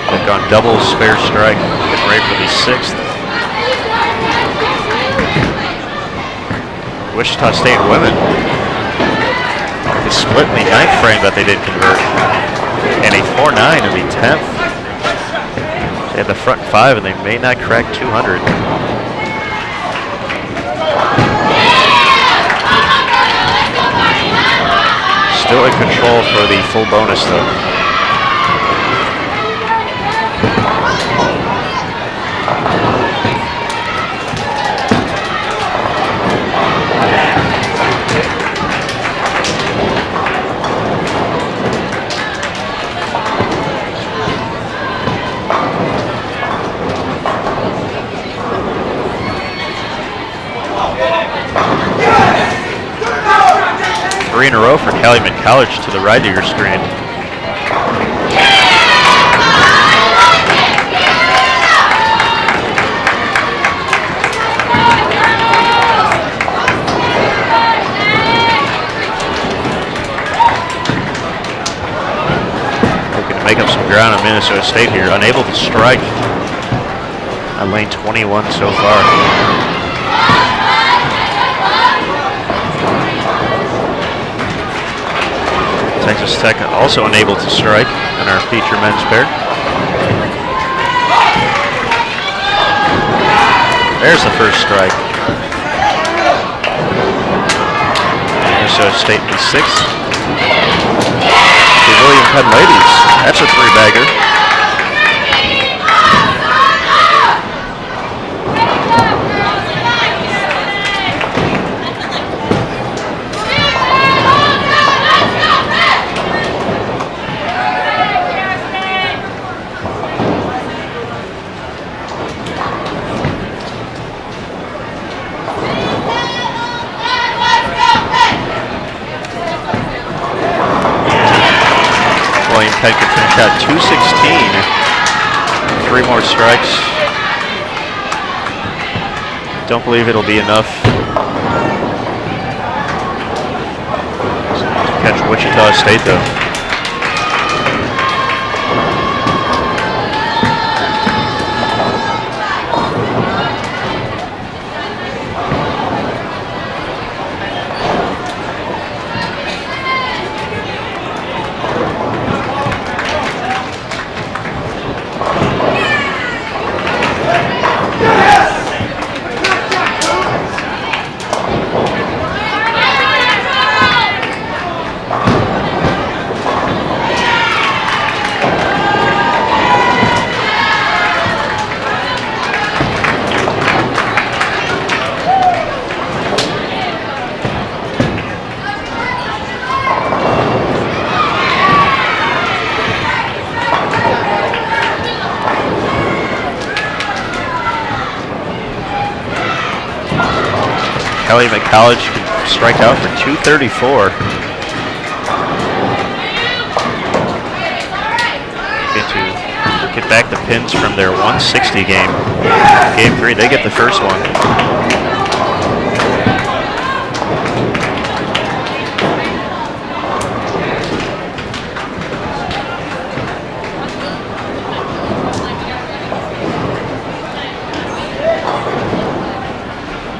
They've gone double spare strike, getting ready for the 6th. Wichita State women is split in the 9th frame that they did convert, and a 4-9 in the 10th. They had the front 5 and they may not crack 200. Still in control for the full bonus though. Three in a row for Calumet College to the right of your screen. Looking to make up some ground on Minnesota State here. Unable to strike on lane 21 so far. Texas Tech also unable to strike in our feature men's pair. There's the first strike. Minnesota State in sixth. The William Penn ladies. That's a three-bagger. Penn could finish out 216. 3 more strikes. Don't believe it'll be enough to catch Wichita State though. Calumet College can strike out for 234. Get back the Pins from their 160 game. Game 3, they get the first one.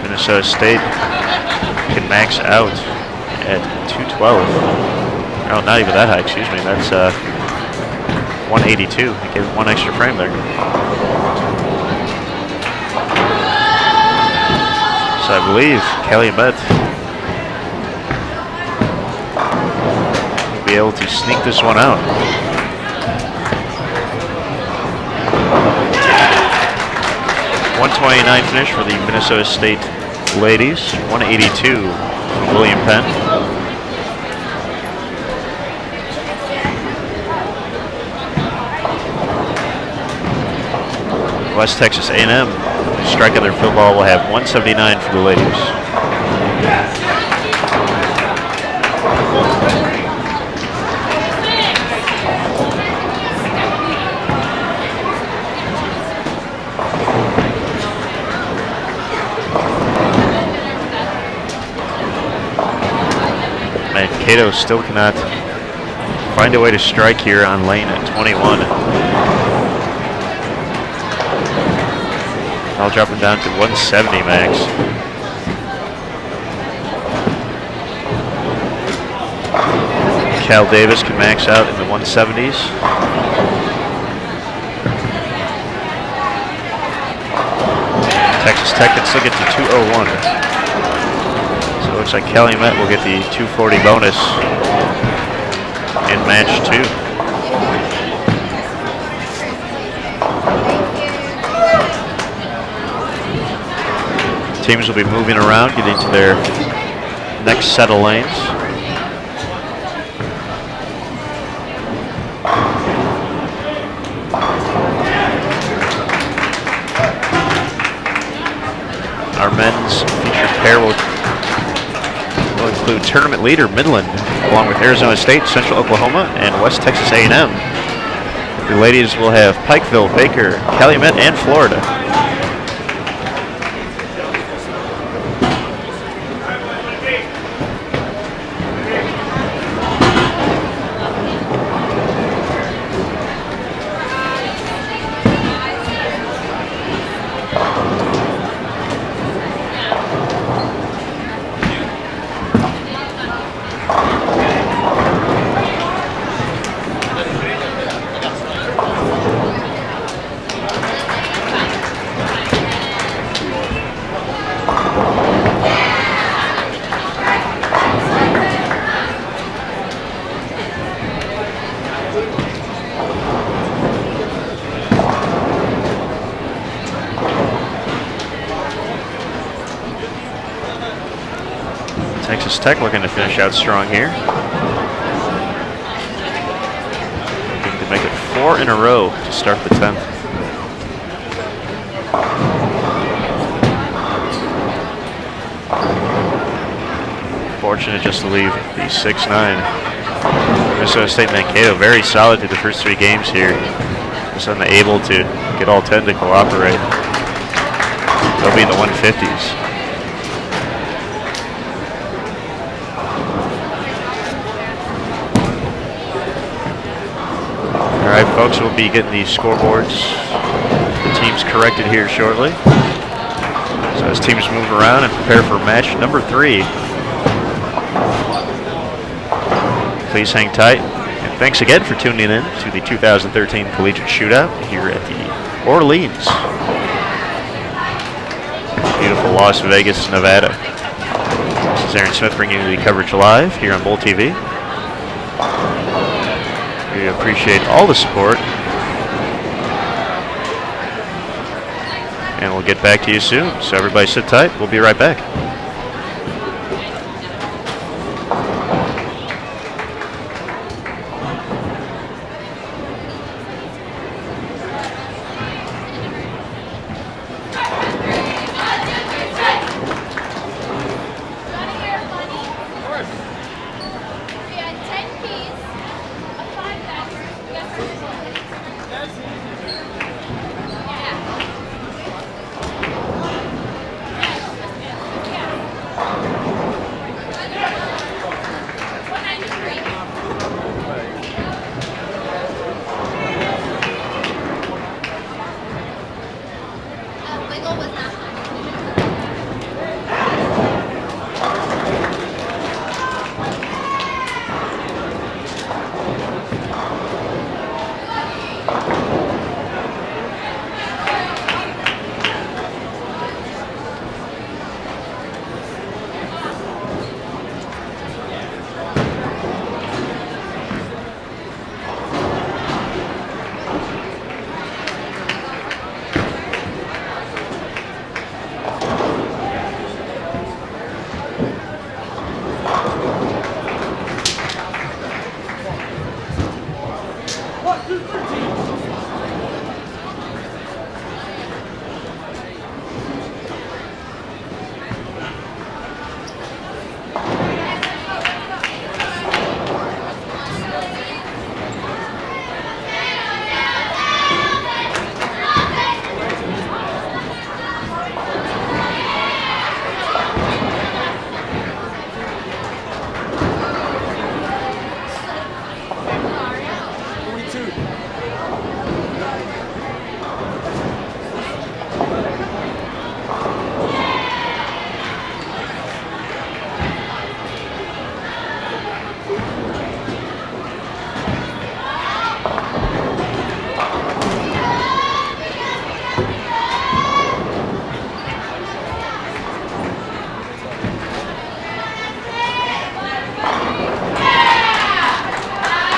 Minnesota State can max out at 212. Oh, not even that high, excuse me. That's 182. I gave it one extra frame there. So I believe Calumet will be able to sneak this one out. .129 finish for the Minnesota State ladies. 182 from William Penn. West Texas A&M, striking their field ball, will have 179 for the ladies. Mankato still cannot find a way to strike here on lane at 21. I'll drop him down to 170 max. Cal Davis can max out in the 170s. Texas Tech can still get to 201. So it looks like Calumet will get the 240 bonus in match 2. Teams will be moving around, getting to their next set of lanes. Our men's featured pair will include tournament leader Midland, along with Arizona State, Central Oklahoma, and West Texas A&M. The ladies will have Pikeville, Baker, Calumet, and Florida. Texas Tech looking to finish out strong here. Looking to make it 4 in a row to start the 10th. Fortunate just to leave the 6-9. Minnesota State-Mankato very solid through the first 3 games here. Just unable to get all 10 to cooperate. They'll be in the 150s. All right, folks, we'll be getting the scoreboards, the teams corrected here shortly. So as teams move around and prepare for match number 3. Please hang tight. And thanks again for tuning in to the 2013 Collegiate Shootout here at the Orleans. Beautiful Las Vegas, Nevada. This is Aaron Smith bringing you the coverage live here on BowlTV. We appreciate all the support. And we'll get back to you soon. So everybody sit tight. We'll be right back.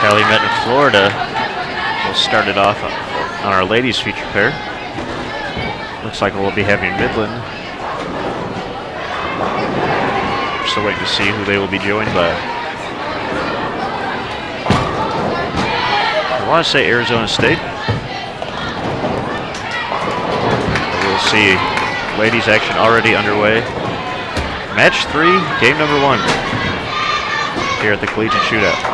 Calumet in Florida will start it off on our ladies feature pair. Looks like we'll be having Midland. We're still waiting to see who they will be joined by. I want to say Arizona State. We'll see ladies action already underway. Match 3, game number 1 here at the Collegiate Shootout.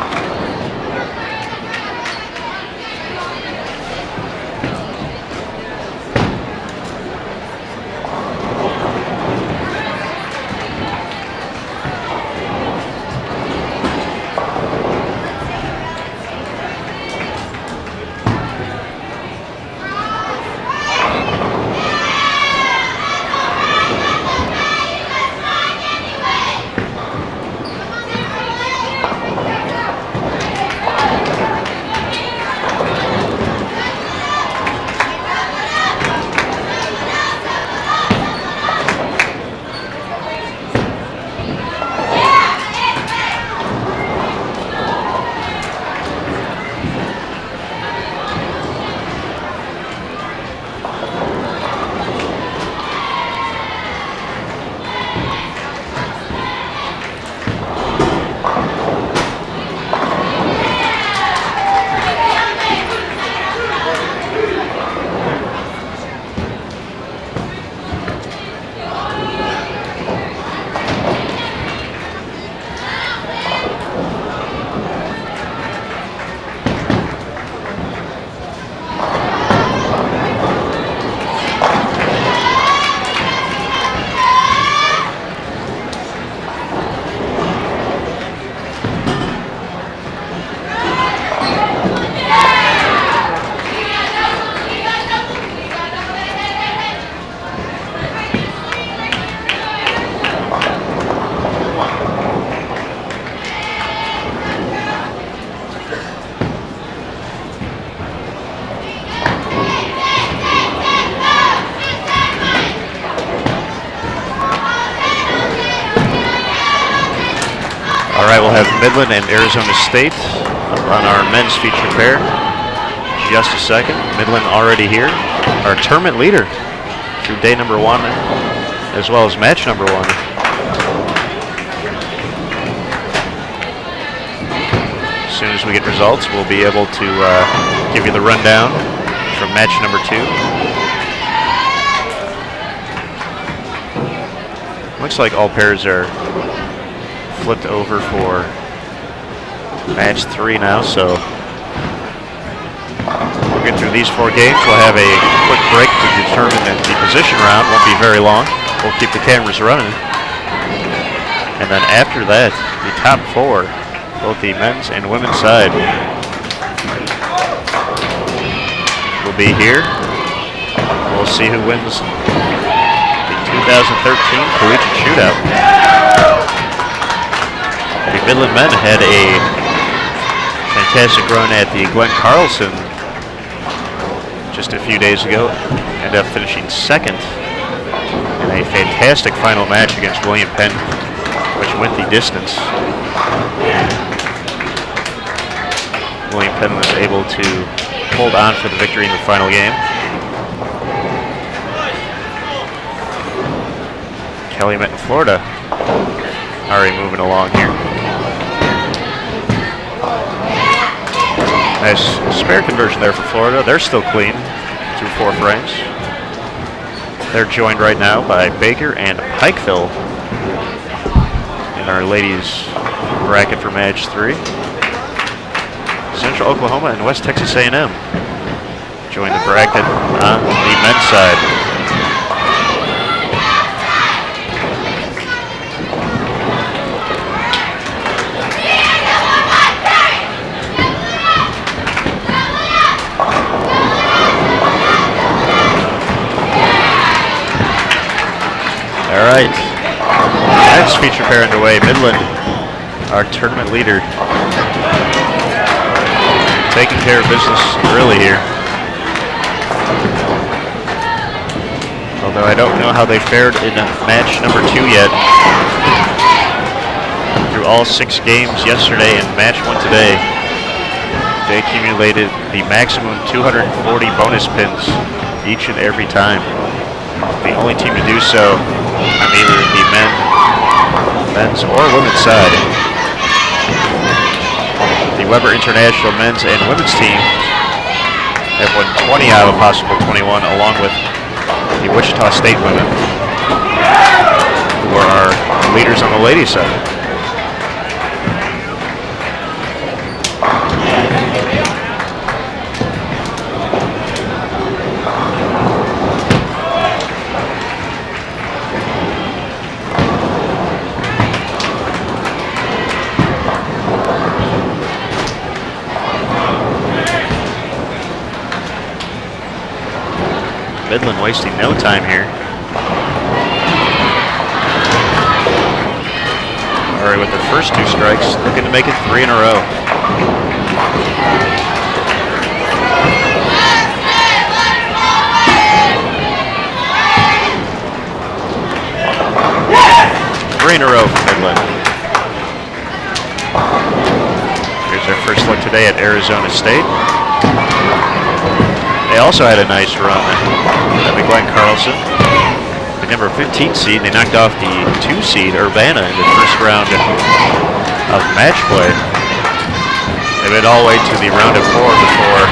right, we'll have Midland and Arizona State up on our men's feature pair. Just a second. Midland already here. Our tournament leader through day number 1 as well as match number 1. As soon as we get results, we'll be able to give you the rundown from match number 2. Looks like all pairs are flipped over for match 3 now, so we'll get through these 4 games. We'll have a quick break to determine the position round. Won't be very long. We'll keep the cameras running. And then after that, the top 4, both the men's and women's side, will be here. We'll see who wins the 2013 Collegiate Shoot-Out. The Midland men had a fantastic run at the Glenn Carlson just a few days ago. Ended up finishing 2nd in a fantastic final match against William Penn, which went the distance. William Penn was able to hold on for the victory in the final game. Calumet in Florida already moving along here. Nice spare conversion there for Florida. They're still clean through 4 frames. They're joined right now by Baker and Pikeville in our ladies bracket for match 3. Central Oklahoma and West Texas A&M join the bracket on the men's side. All right, next feature pair underway. Midland, our tournament leader, taking care of business early here. Although I don't know how they fared in match number 2 yet. Through all 6 games yesterday and match 1 today, they accumulated the maximum 240 bonus pins each and every time. The only team to do so on either the men's or women's side. The Weber International men's and women's team have won 20 out of a possible 21, along with the Wichita State women, who are our leaders on the ladies' side. Midland wasting no time here. All right, with their first 2 strikes, looking to make it 3 in a row. Three in a row for Midland. Here's their first look today at Arizona State. They also had a nice run at the Glenn Carlson. The number 15 seed, they knocked off the 2 seed, Urbana, in the first round of match play. They made all the way to the round of 4 before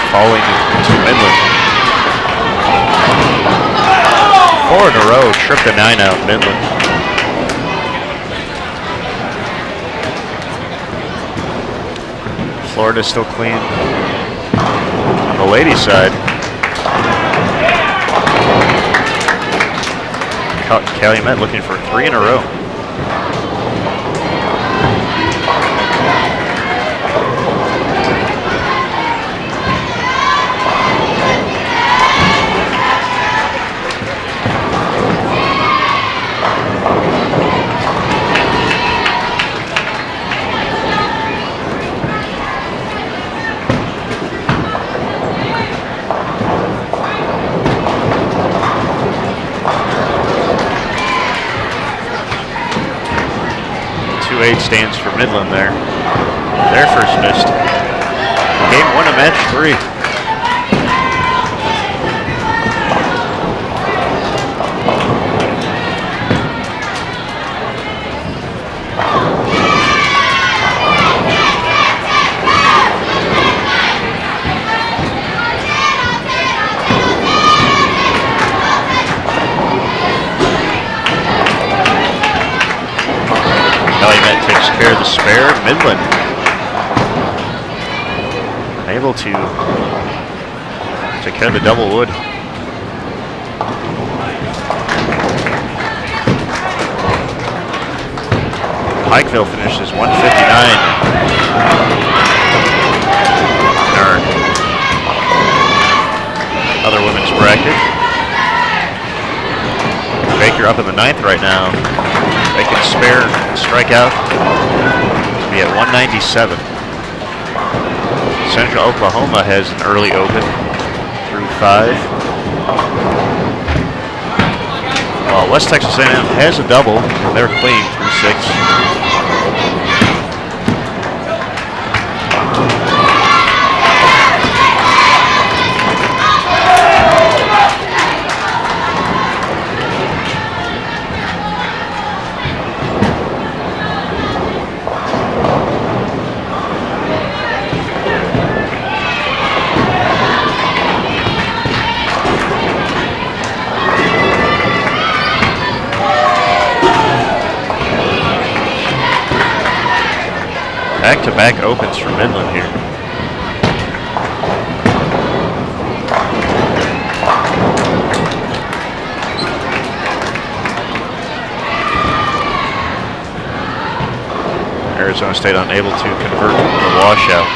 falling to Midland. 4 in a row, tripped the 9 out Midland. Florida still clean on the ladies' side. Calumet looking for 3 in a row. 8 stands for Midland there. Their first missed. Game 1 of match 3. Calumet takes care of the spare. Midland able to take care of the double wood. Pikeville finishes 159 in our other women's bracket. Baker up in the 9th right now. They can spare and strike out to be at 197. Central Oklahoma has an early open through 5. Well, West Texas A&M has a double. They're clean through 6. Back-to-back opens for Midland here. Arizona State unable to convert the washout.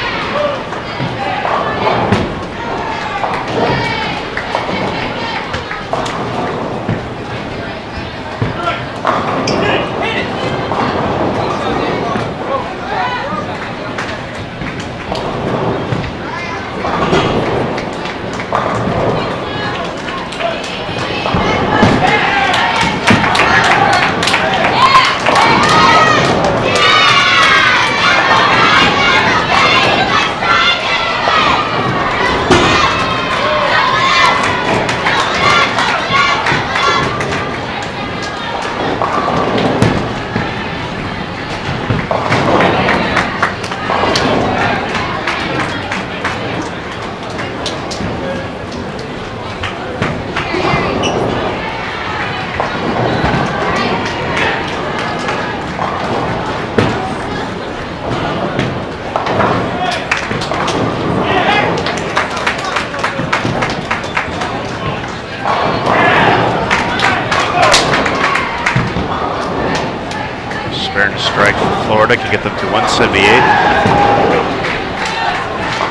Can get them to 178.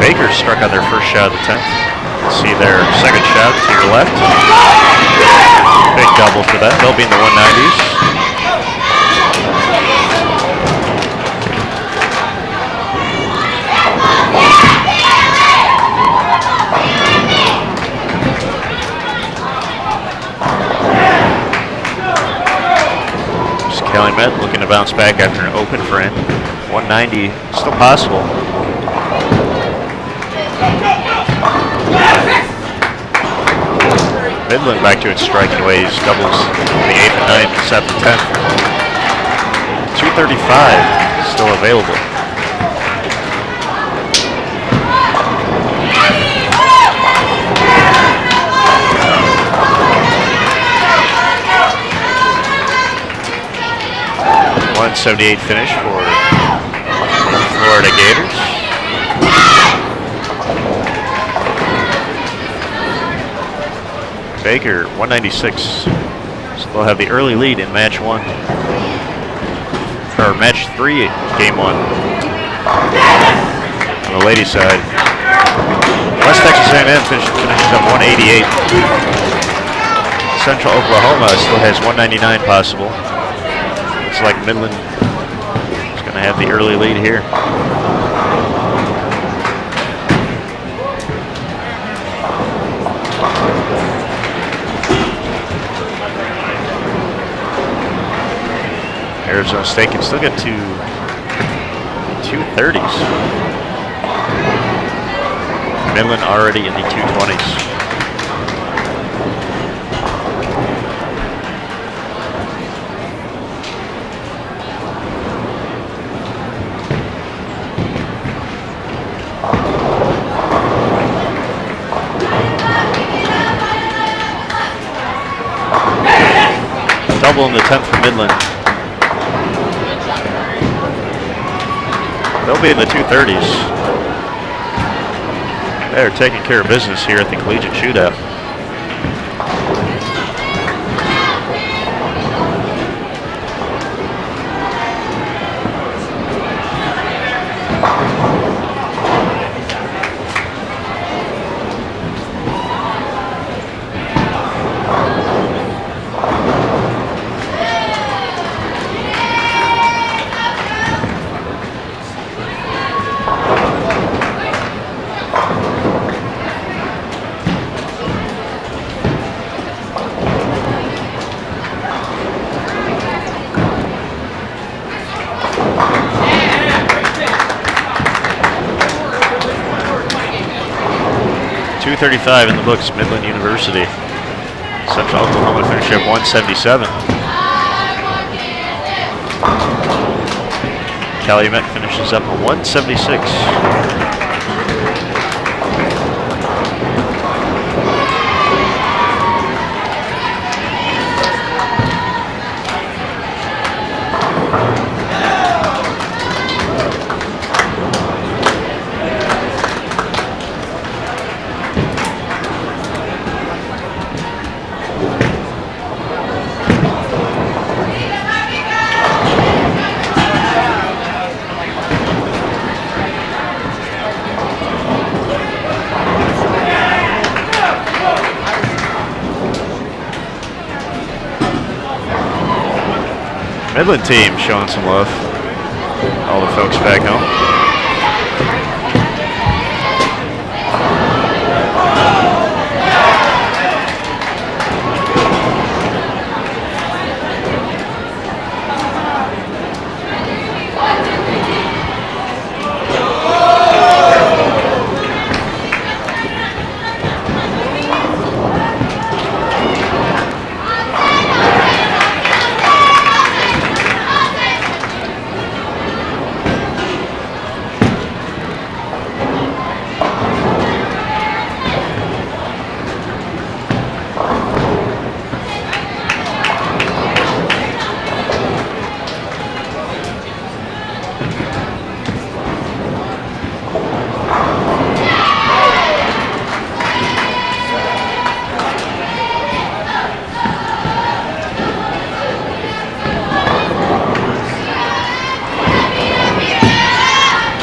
Baker struck on their first shot of the 10th. See their second shot to your left. Big double for that. They'll be in the 190s. Calumet looking to bounce back after an open frame. 190 still possible. Midland back to its striking ways. Doubles in the 8th and 9th, set the 10th. 235 still available. .178 finish for the Florida Gators. Baker, 196. So they'll have the early lead in match 1. Or match 3, game 1. On the ladies' side. West Texas A&M finishes up 188. Central Oklahoma still has 199 possible. Looks like Midland is going to have the early lead here. Arizona State can still get to 230s. Midland already in the 220s. Double in the 10th for Midland. They'll be in the 230s. They're taking care of business here at the Collegiate Shoot-Out. .235 in the books, Midland University. Central Oklahoma finished up 177. Calumet finishes up a 176. Midland team showing some love. All the folks back home.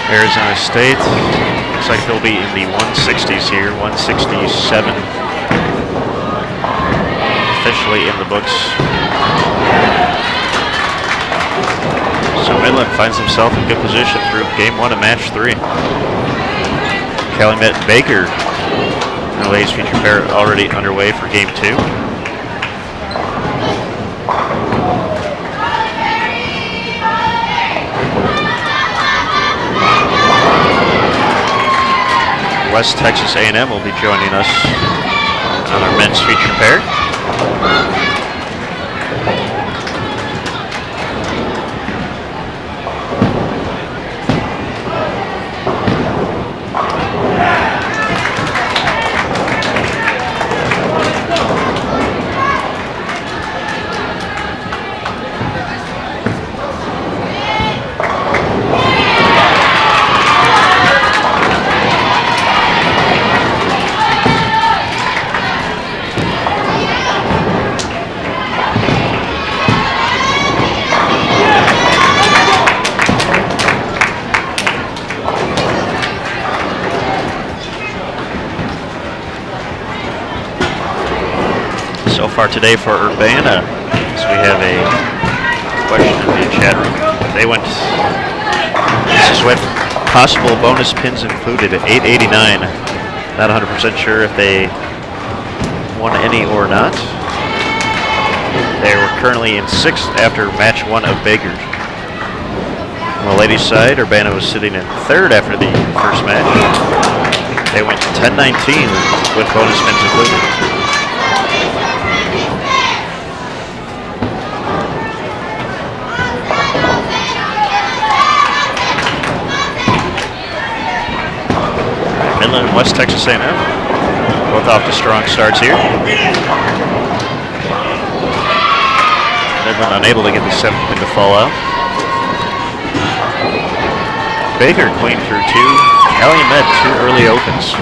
Arizona State, looks like they'll be in the 160s here, 167 officially in the books. So Midland finds himself in good position through game 1 of match 3. Calumet and Baker, the ladies feature pair already underway for game 2. West Texas A&M will be joining us on our men's feature pair. So far today for Urbana, so we have a question in the chat room. They went, this is with possible bonus pins included at 889. Not 100% sure if they won any or not. They were currently in 6th after match 1 of Baker. On the ladies' side, Urbana was sitting in third after the first match. They went 10-19 with bonus spins included. Midland and West Texas A&M, both off to strong starts here. Midland unable to get the seventh pin to fall out. Baker clean through two. Calumet, two early opens.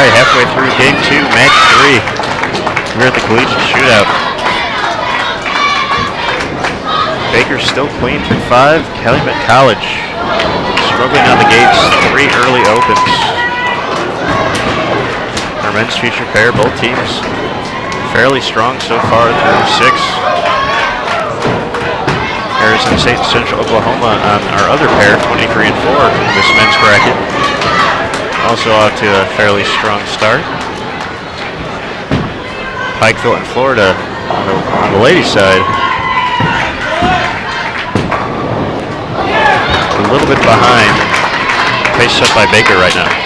Halfway through game two, match three. We're at the Collegiate Shoot-Out. Baker still clean through five. Calumet College struggling out the gates, three early opens. Our men's feature pair, both teams fairly strong so far through six. Arizona State and Central Oklahoma on our other pair, 23 and 4 in this men's bracket. Also off to a fairly strong start. Pikeville and Florida on the ladies' side. A little bit behind. Pace set by Baker right now.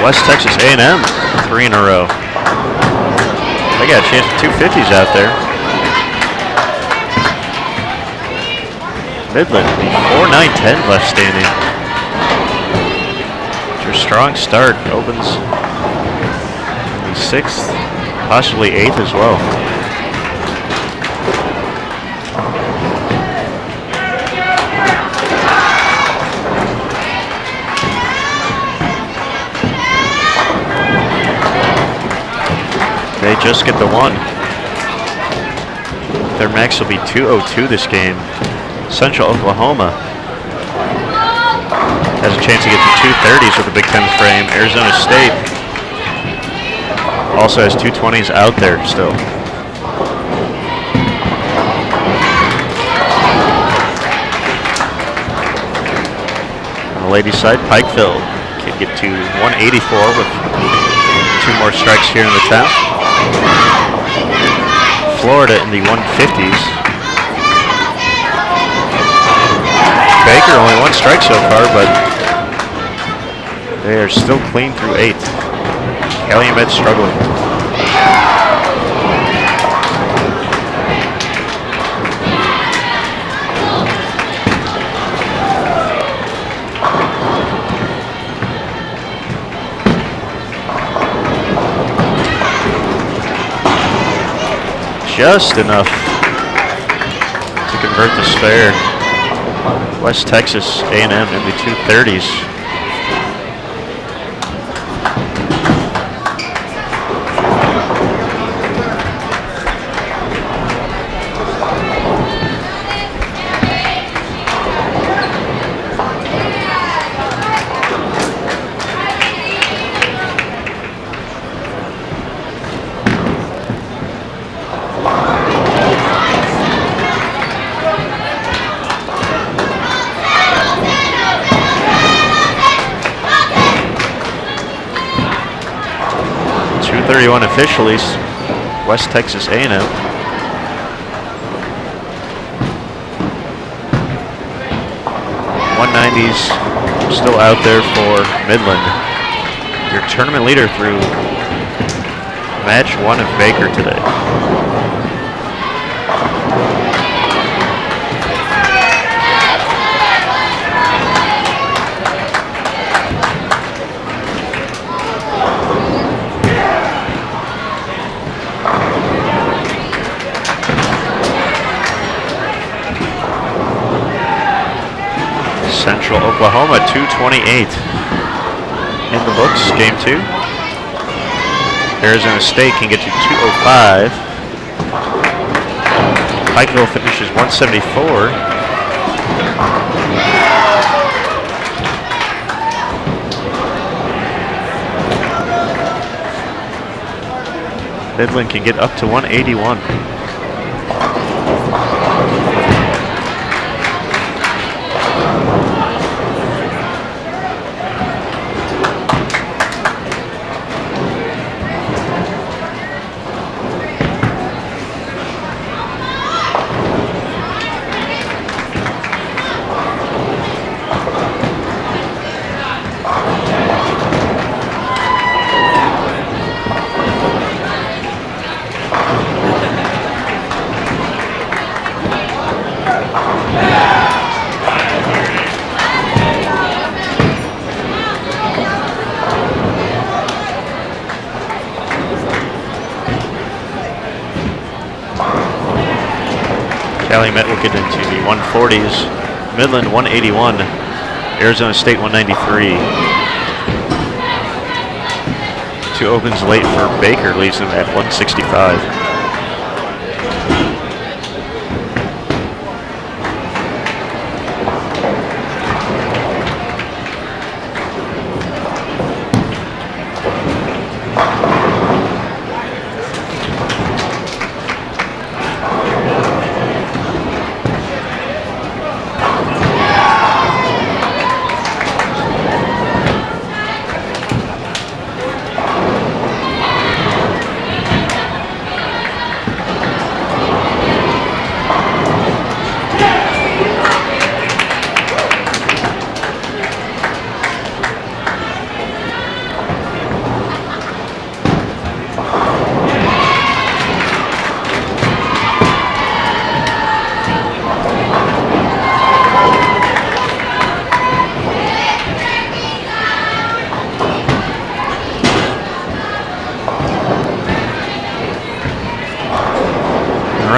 West Texas A&M, 3 in a row. They got a chance for 250s out there. Midland, 4-9-10 left standing. It's your strong start. Opens in the 6th, possibly 8th as well. They just get the 1. Their max will be 202 this game. Central Oklahoma has a chance to get to 230s with the Big Ten frame. Arizona State also has 220s out there still. On the ladies' side, Pikeville can get to 184 with 2 more strikes here in the 10th. Florida in the 150s. Baker only 1 strike so far, but they are still clean through 8. Calumet struggling. Just enough to convert the spare. West Texas A&M in the 230s. Officially, West Texas A&M. 190s still out there for Midland. Your tournament leader through match 1 of Baker today. Central Oklahoma, 228 in the books, game 2. Arizona State can get you 205. Pikeville finishes 174. Midland can get up to 181. Calumet will get into the 140s. Midland 181. Arizona State 193. 2 opens late for Baker leaves them at 165.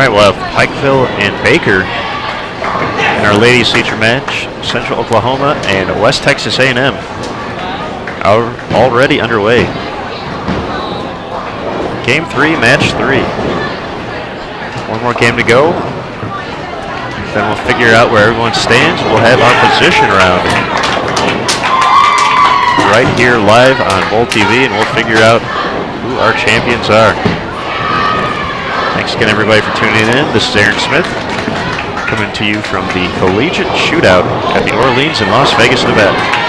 right, we'll have Pikeville and Baker in our ladies feature match. Central Oklahoma and West Texas A&M already underway. Game 3, match 3. One more game to go. Then we'll figure out where everyone stands. We'll have our position round right here live on BowlTV, and we'll figure out who our champions are. Thanks again, everybody, for tuning in. This is Aaron Smith, coming to you from the Collegiate Shoot-Out at the Orleans in Las Vegas, Nevada.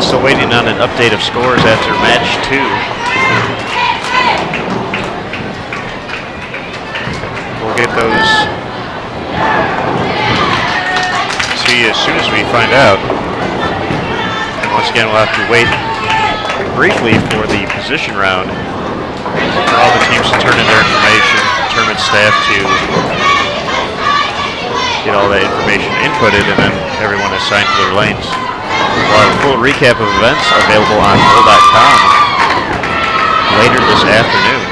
Still waiting on an update of scores after match 2. We'll get those to you as soon as we find out. And once again, we'll have to wait briefly for the position round for all the teams to turn in their information, tournament staff to get all that information inputted, and then everyone assigned to their lanes. We'll have a full recap of events available on bowl.com later this afternoon.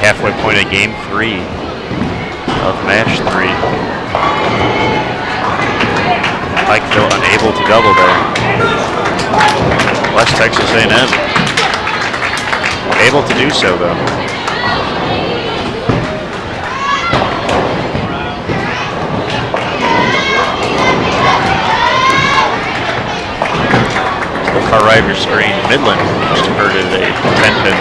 halfway point of game 3 of match 3. Pikeville unable to double there. West Texas A&M able to do so though. Far right of your screen, Midland just converted a 10-pin.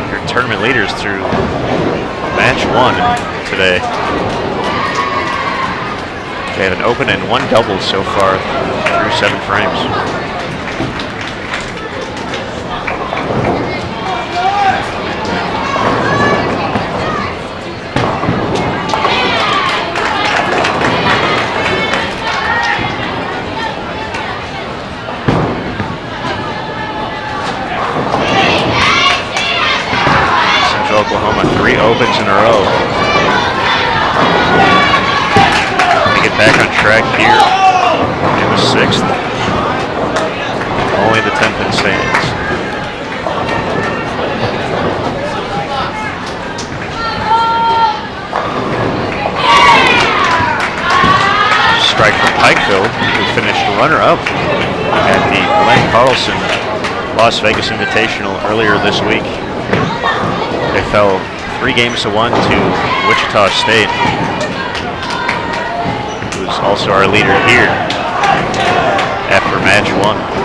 Your tournament leaders through match 1 today. They have an open and 1 double so far through 7 frames. Oklahoma, 3 opens in a row. They get back on track here in the 6th. Only the 10-pin stands. Strike from Pikeville, who finished runner-up at the Glenn Carlson Las Vegas Invitational earlier this week. They fell 3 games to 1 to Wichita State, who's also our leader here after match 1.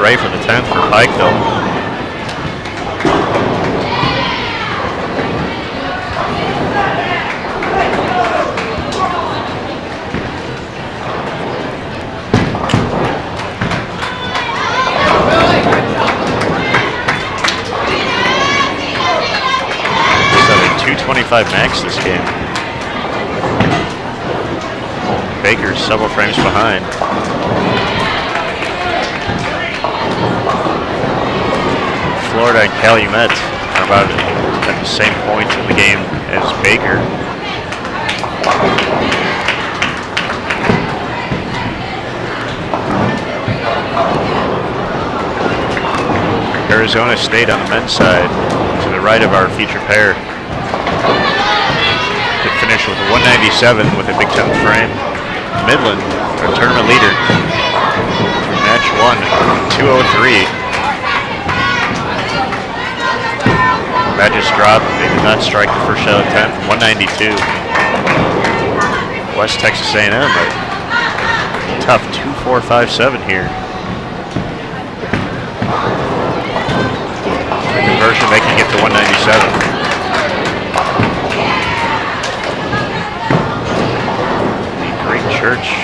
For the 10th for Pikeville. Just having 225 max this game. Baker's several frames behind. Florida and Calumet are about at the same point in the game as Baker. Arizona State on the men's side to the right of our feature pair could finish with a 197 with a Big Ten frame. Midland, our tournament leader, match 1, 203. Badges dropped. They did not strike the first shot attempt. 192. West Texas A&M, a tough 2-4-5-7 here. The conversion making it to 197. The Greek Church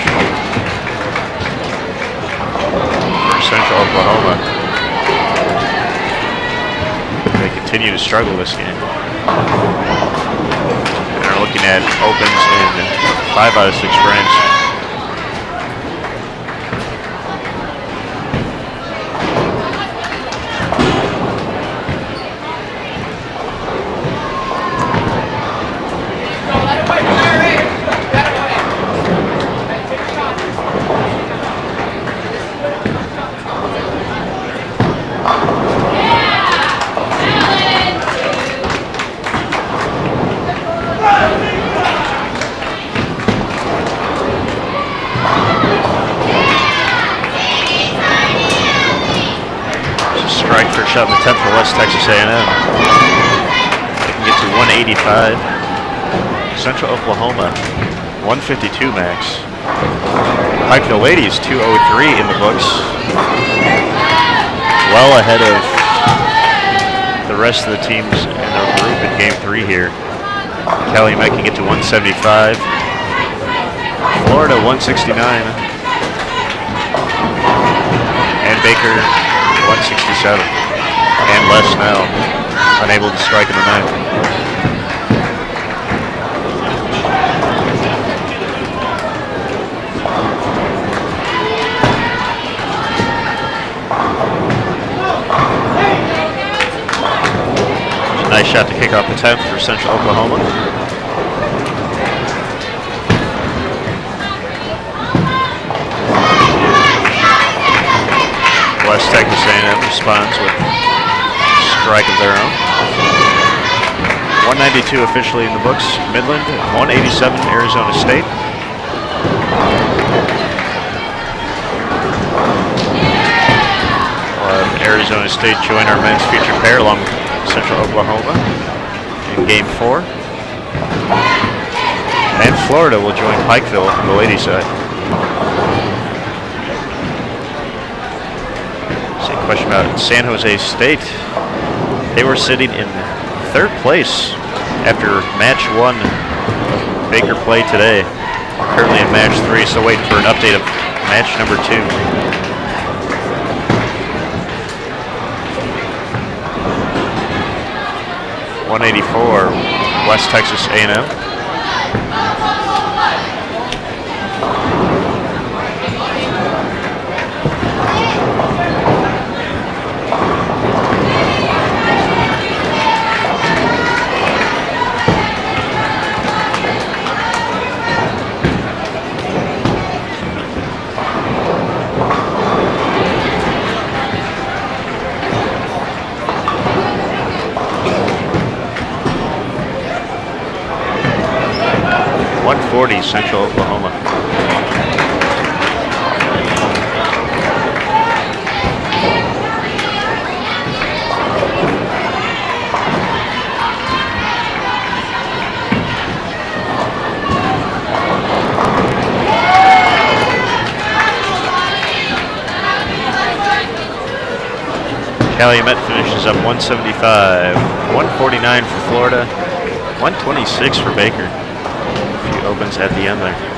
for Central Oklahoma. They continue to struggle this game. And are looking at opens in 5 out of 6 frames. Shot in the 10th for West Texas A&M. They can get to 185. Central Oklahoma 152 max. Pikeville ladies 203 in the books. Well ahead of the rest of the teams in their group in game 3 here. Calumet can get to 175. Florida 169. And Baker 167. And less now. Unable to strike in the ninth. Nice shot to kick off the 10th for Central Oklahoma. West Texas A&M responds with a strike of their own. 192 officially in the books. Midland, 187 Arizona State. Arizona State join our men's feature pair along with Central Oklahoma in game 4. And Florida will join Pikeville on the ladies' side. Same question about San Jose State. They were sitting in 3rd place after match 1 of Baker play today. Currently in match 3, so waiting for an update of match number 2. 184, West Texas A&M. Central Oklahoma. Calumet finishes up 175, 149 for Florida, 126 for Baker. Opens at the end there.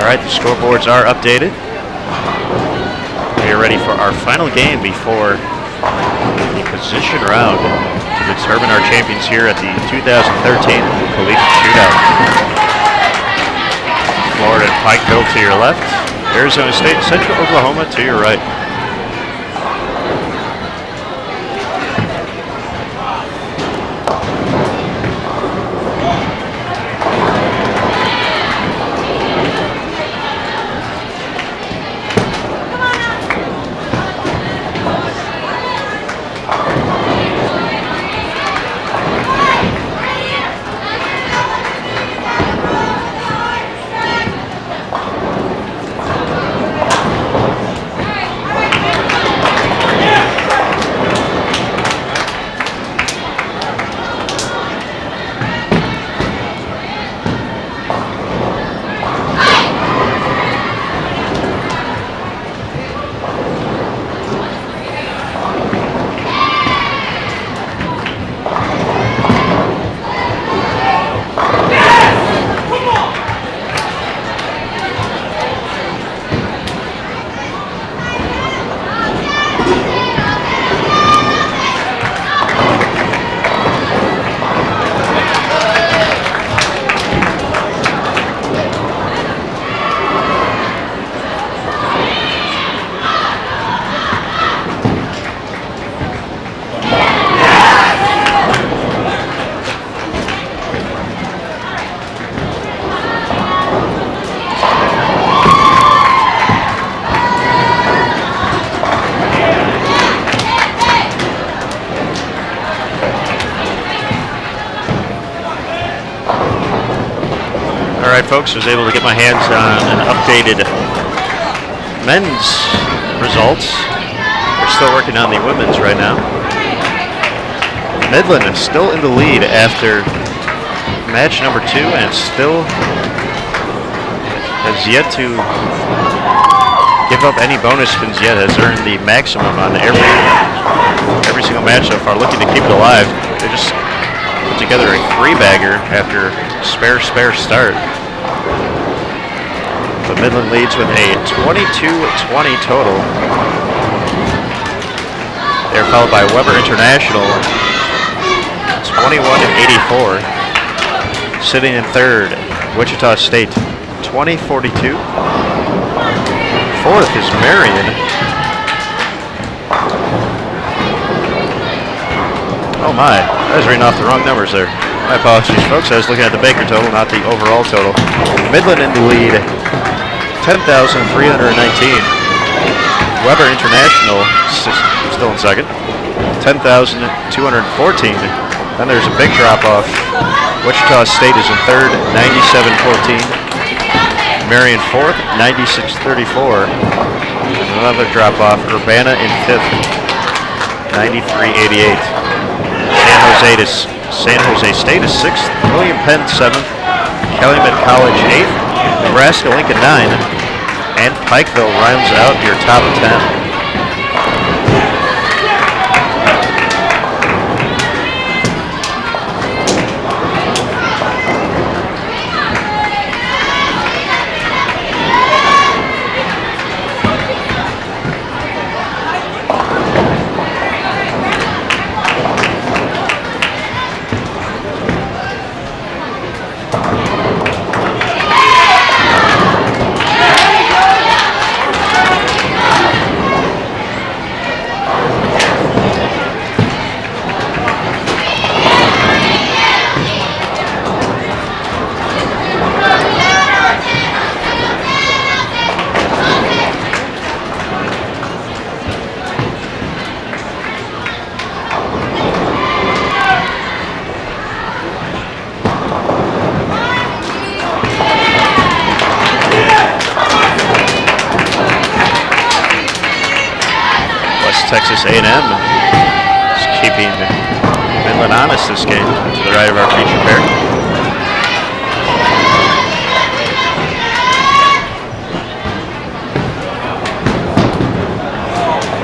All right, the scoreboards are updated. We are ready for our final game before the position round to determine our champions here at the 2013 Collegiate Shoot-Out. Florida and Pikeville to your left, Arizona State and Central Oklahoma to your right. right, folks, I was able to get my hands on an updated men's results. We're still working on the women's right now. Midland is still in the lead after match number 2 and still has yet to give up any bonus spins yet, has earned the maximum on every single match so far, looking to keep it alive. They just put together a 3-bagger after spare start. But Midland leads with a 22-20 total. They're followed by Weber International, 21-84. Sitting in third, Wichita State, 20-42. Fourth is Marian. Oh my, I was reading off the wrong numbers there. My apologies, folks. I was looking at the Baker total, not the overall total. Midland in the lead, 10,319. Weber International still in second, 10,214. Then there's a big drop-off. Wichita State is in third, 97-14. Marian fourth, 96-34. Another drop-off. Urbana in fifth, 93-88. San Jose State is sixth. William Penn seventh. Calumet College eighth. Nebraska-Lincoln 9. And Pikeville rounds out your top 10. Texas A&M is keeping Midland honest this game to the right of our feature pair.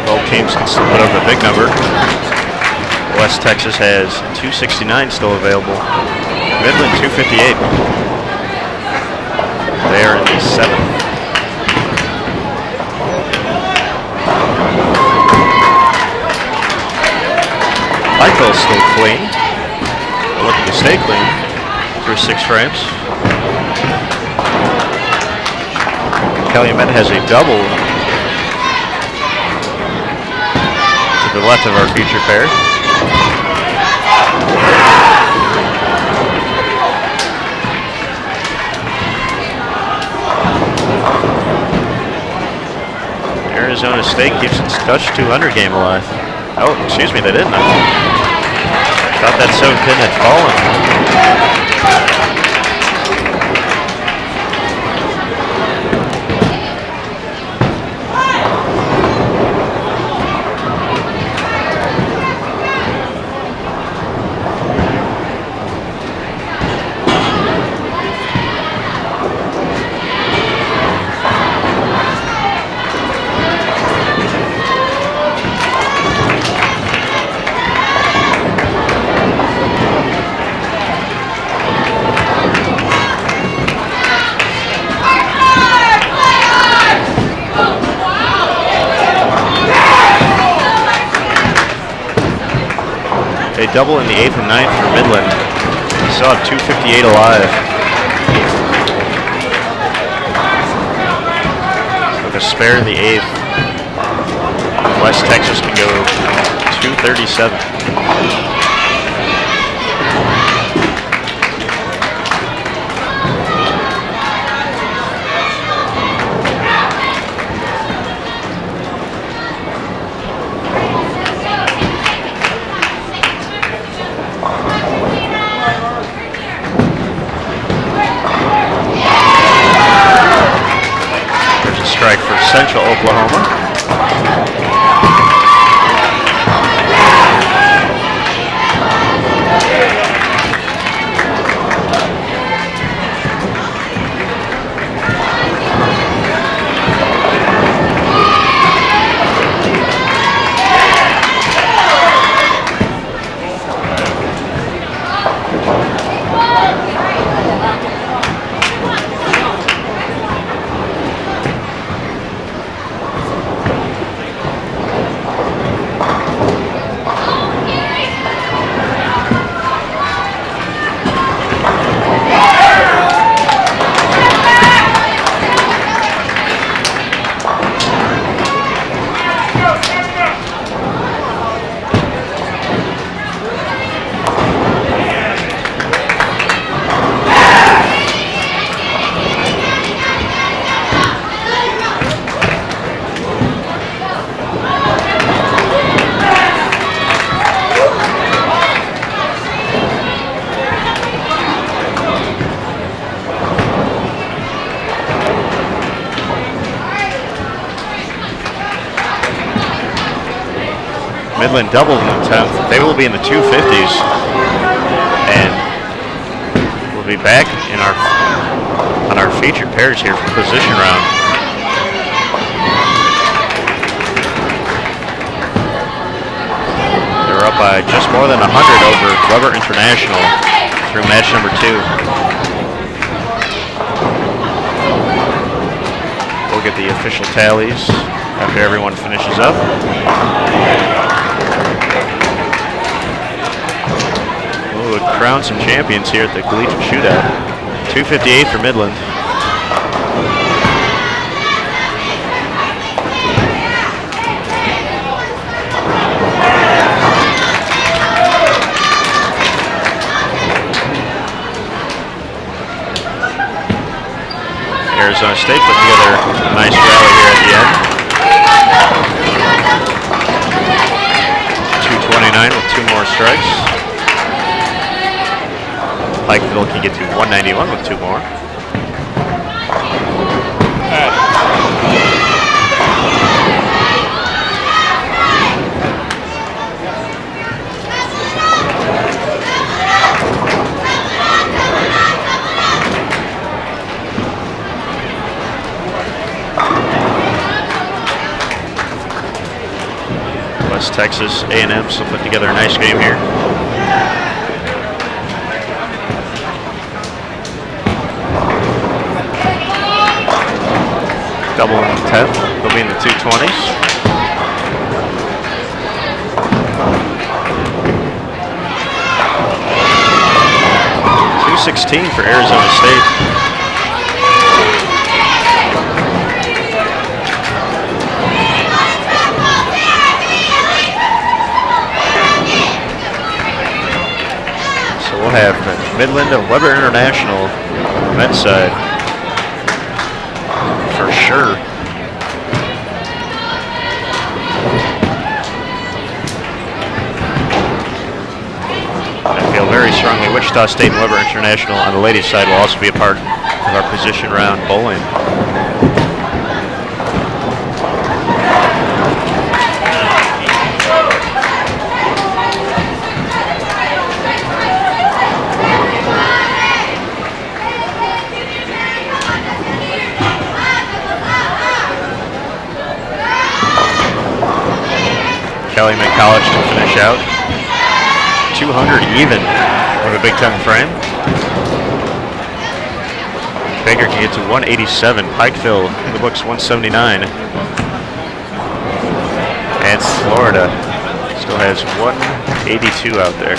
Both teams can still put up a big number. West Texas has 269 still available. Midland 258. They are in the 7th. Pikeville's still clean. Looking to stay clean through 6 frames. Calumet has a double to the left of our feature pair. Arizona State keeps its touch 200 game alive. Oh, excuse me, they didn't. Thought that soaked in had fallen. They double in the 8th and 9th for Midland. We still have 258 alive. With a spare in the 8th, West Texas can go 237. Midland doubled in the 10th. They will be in the 250s. And we'll be back in on our featured pairs here for position round. They're up by just more than 100 over Weber International through match number 2. We'll get the official tallies after everyone finishes up. We'll crown some champions here at the Collegiate Shoot-Out. 258 for Midland. Arizona State put together a nice rally here at the end. 229 with 2 more strikes. Pikeville can get to 191 with 2 more. West Texas A&M still put together a nice game here. Double in the 10th. They'll be in the 220s. .216 for Arizona State. We'll have Midland and Weber International on that side for sure. I feel very strongly Wichita State and Weber International on the ladies' side will also be a part of our position round bowling. Calumet College to finish out. 200 even with a Big Ten frame. Baker can get to 187. Pikeville in the books 179. And Florida still has 182 out there.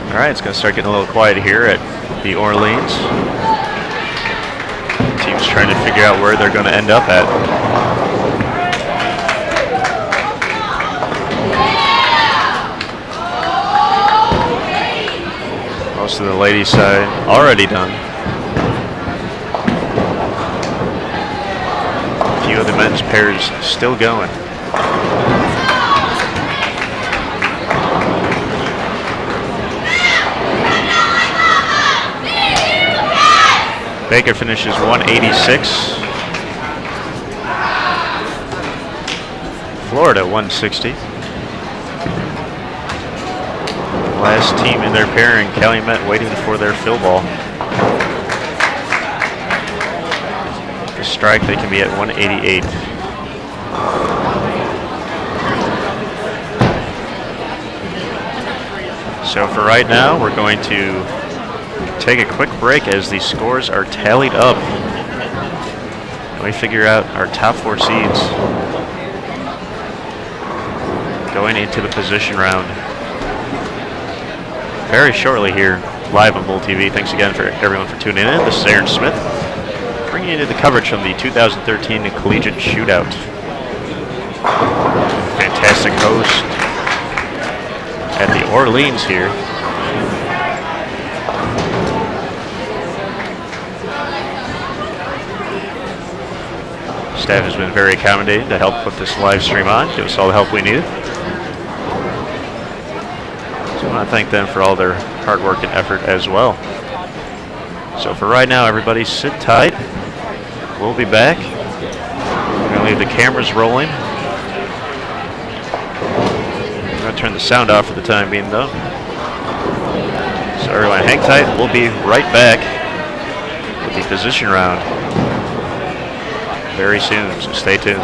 All right, it's going to start getting a little quiet here at the Orleans. Teams trying to figure out where they're going to end up at. Most of the ladies' side already done. A few of the men's pairs still going. Baker finishes 186. Florida 160. Last team in their pairing, Calumet, waiting for their fill ball. The strike, they can be at 188. So for right now, we're going to take a quick break as the scores are tallied up We figure out our top 4 seeds going into the position round very shortly here, live on BowlTV. Thanks again for everyone for tuning in. This is Aaron Smith, bringing you the coverage from the 2013 Collegiate Shoot-Out. Fantastic host at the Orleans here. Staff has been very accommodating to help put this live stream on, give us all the help we needed. So I want to thank them for all their hard work and effort as well. So for right now, everybody sit tight. We'll be back. We're going to leave the cameras rolling. I'm going to turn the sound off for the time being, though. So everyone, hang tight. We'll be right back with the position round very soon, so stay tuned.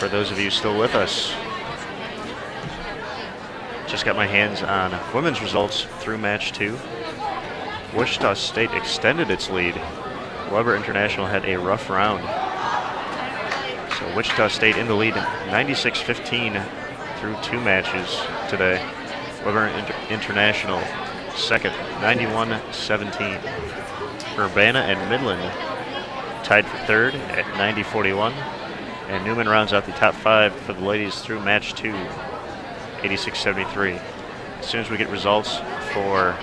for those of you still with us. Just got my hands on women's results through match 2. Wichita State extended its lead. Weber International had a rough round. So Wichita State in the lead 96-15 through 2 matches today. Weber International second, 91-17. Urbana and Midland tied for third at 90-41. And Newman rounds out the top 5 for the ladies through match 2, 86-73. As soon as we get results for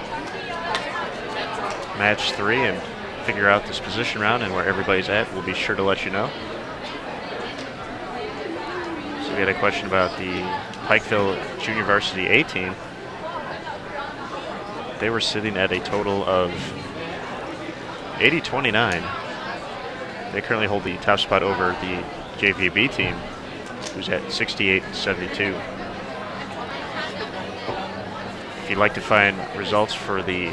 match 3 and figure out this position round and where everybody's at, we'll be sure to let you know. So we had a question about the Pikeville Junior Varsity A team. They were sitting at a total of 80-29. They currently hold the top spot over the JVB team, who's at 68-72. If you'd like to find results for the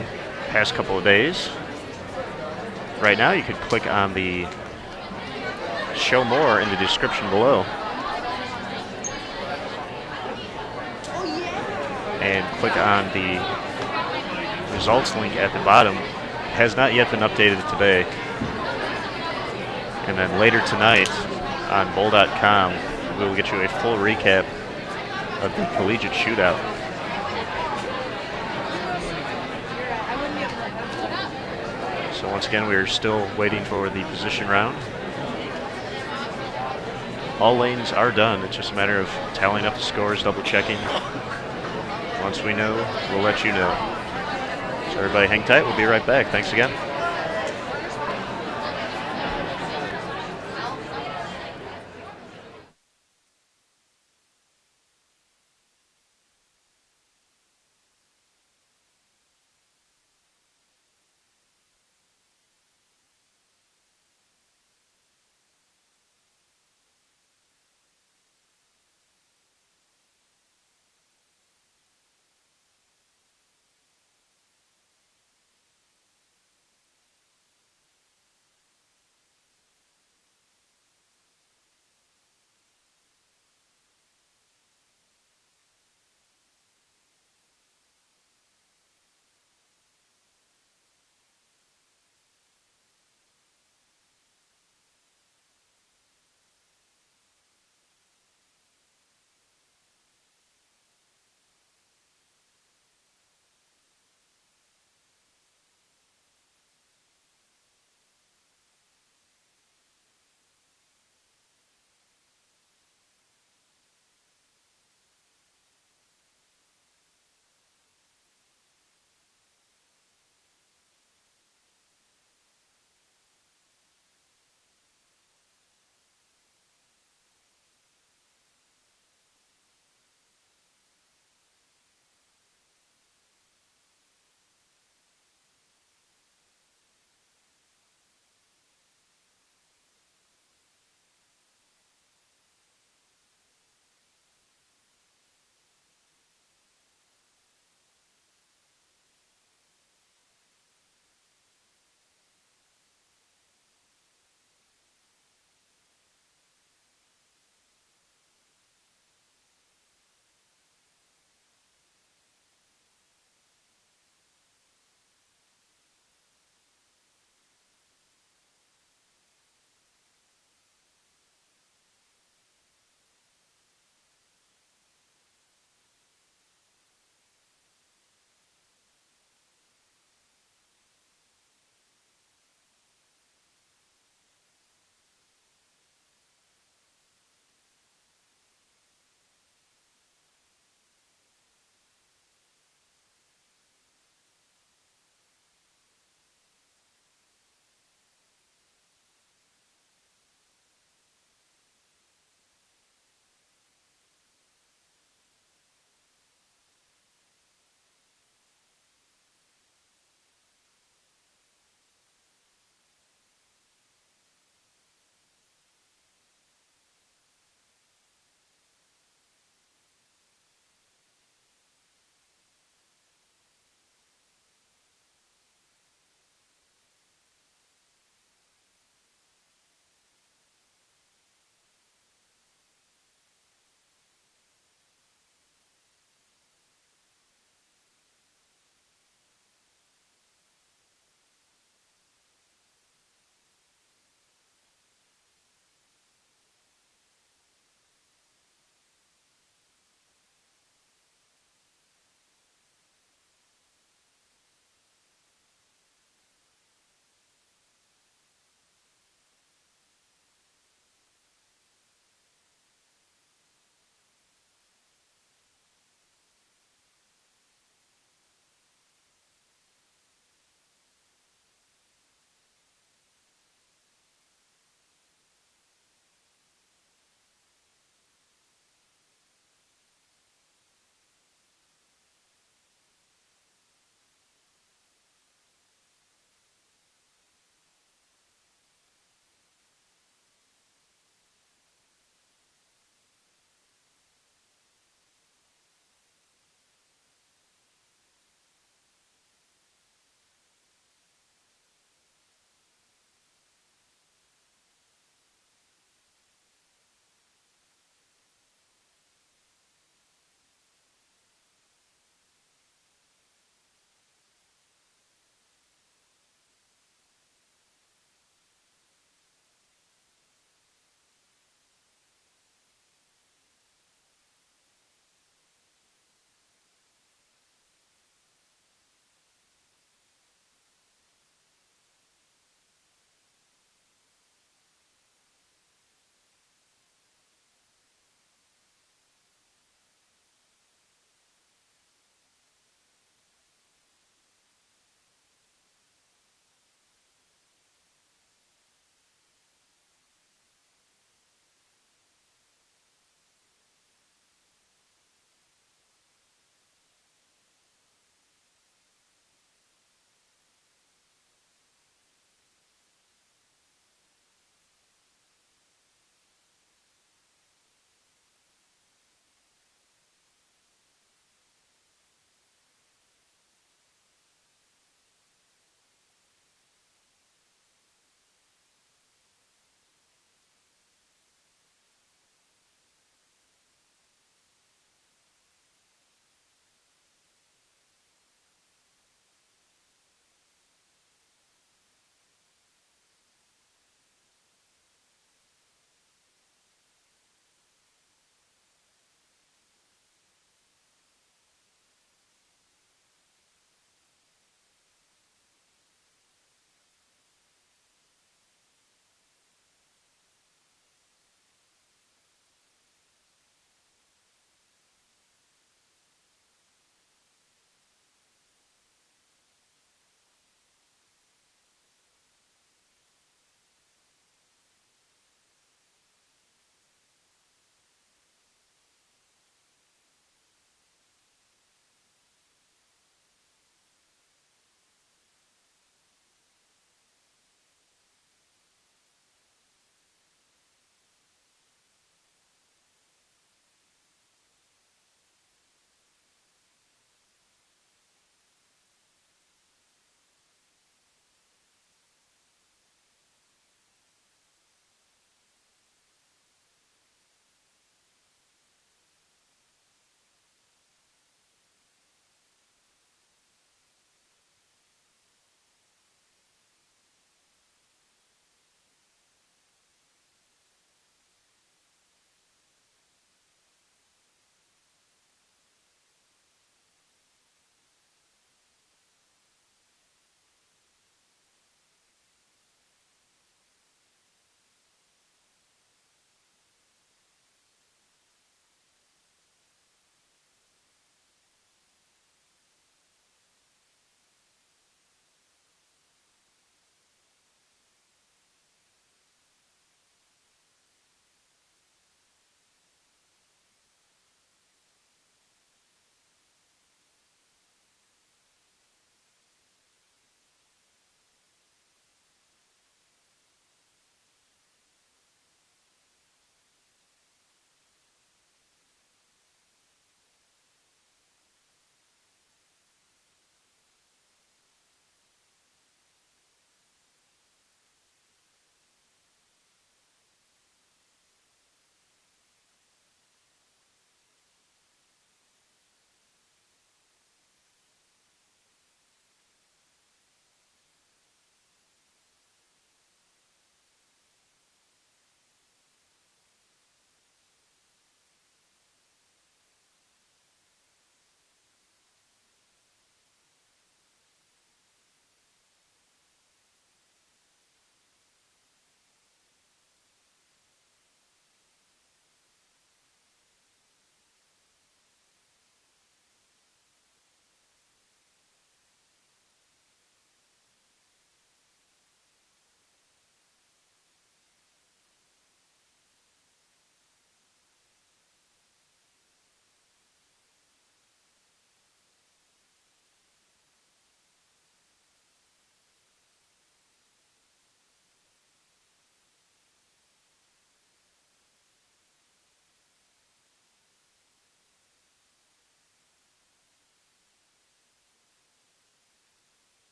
past couple of days, right now you could click on the show more in the description below and click on the results link at the bottom. Has not yet been updated today. And then later tonight on bowl.com, we will get you a full recap of the Collegiate Shoot-Out. So once again, we are still waiting for the position round. All lanes are done. It's just a matter of tallying up the scores, double checking. Once we know, we'll let you know. So everybody hang tight. We'll be right back. Thanks again.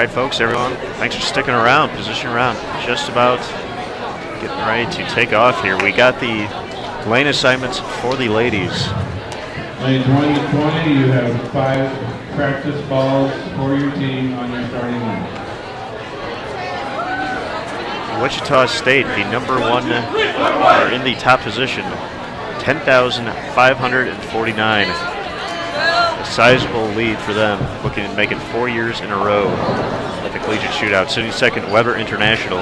right, folks, everyone, thanks for sticking around. Position around. Just about getting ready to take off here. We got the lane assignments for the ladies. Lane 2020, you have 5 practice balls for your team on your starting line. Wichita State, the number 1, are in the top position, 10,549. A sizable lead for them, looking to make it 4 years in a row at the Collegiate Shootout. Sitting second, Weber International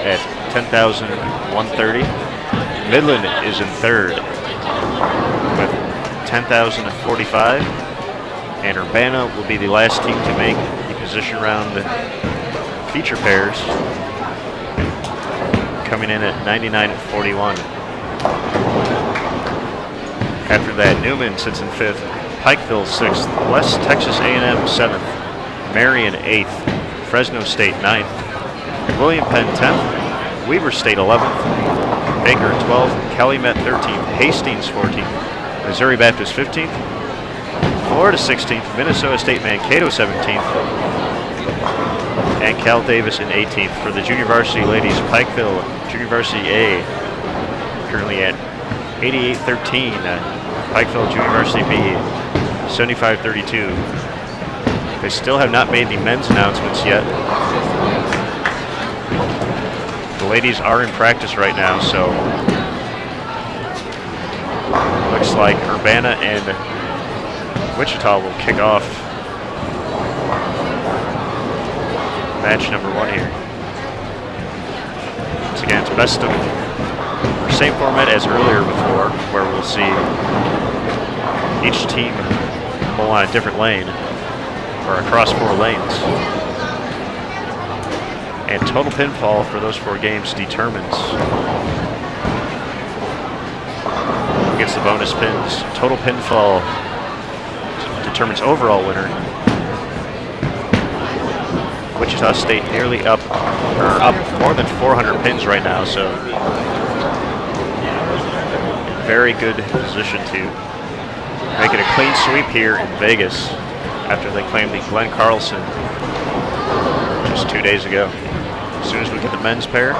at 10,130. Midland is in third with 10,045. And Urbana will be the last team to make the position round feature pairs, coming in at 99.41. After that, Newman sits in 5th, Pikeville 6th, West Texas A&M 7th, Marian 8th, Fresno State 9th, William Penn 10th, Weber State 11th, Baker 12th, Calumet 13th, Hastings 14th, Missouri Baptist 15th, Florida 16th, Minnesota State-Mankato 17th, and Cal Davis in 18th. For the junior varsity ladies, Pikeville Junior Varsity A currently at 88-13. Pikeville Junior Varsity B 75-32. They still have not made the men's announcements yet. The ladies are in practice right now, so looks like Urbana and Wichita will kick off match number 1 here. Once again, it's best of, same format as earlier before, where we'll see each team bowl on a different lane, or across 4 lanes. And total pinfall for those 4 games determines who gets the bonus pins. Total pinfall determines overall winner. Wichita State nearly up more than 400 pins right now, so very good position to make it a clean sweep here in Vegas after they claimed the Glenn Carlson just 2 days ago. As soon as we get the men's pair, or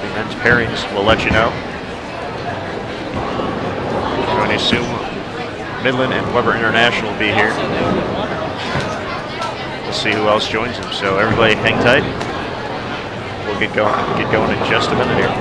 the men's pairings, we'll let you know. I'm going to assume Midland and Weber International will be here. We'll see who else joins them. So everybody hang tight. We'll get going in just a minute here.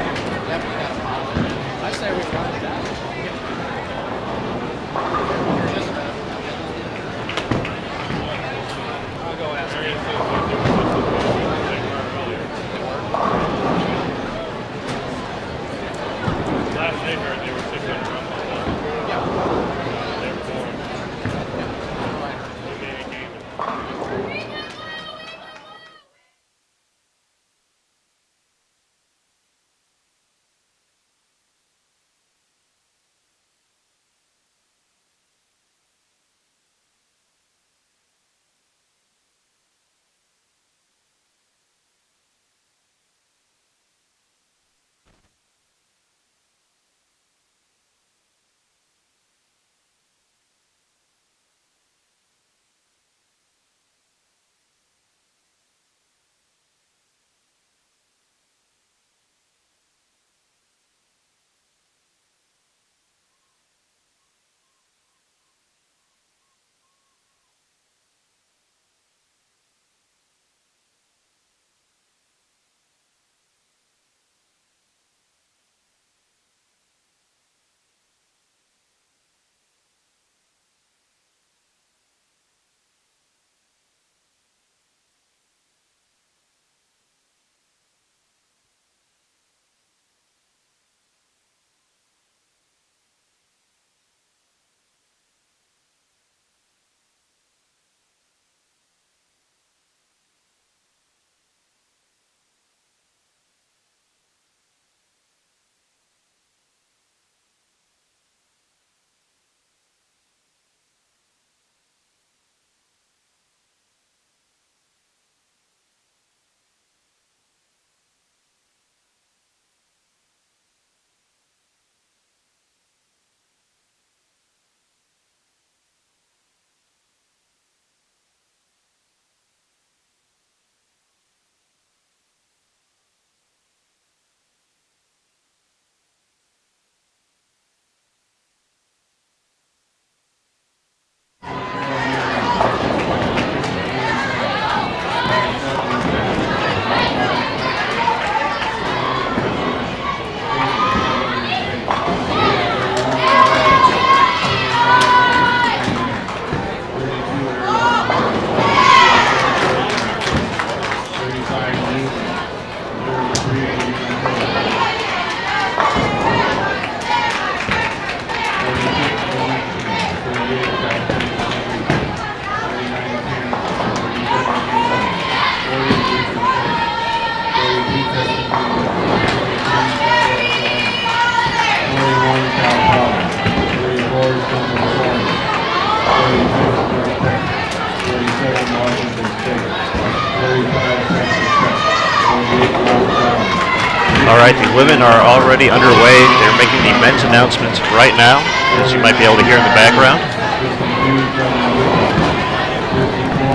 All right, the women are already underway. They're making the men's announcements right now, as you might be able to hear in the background.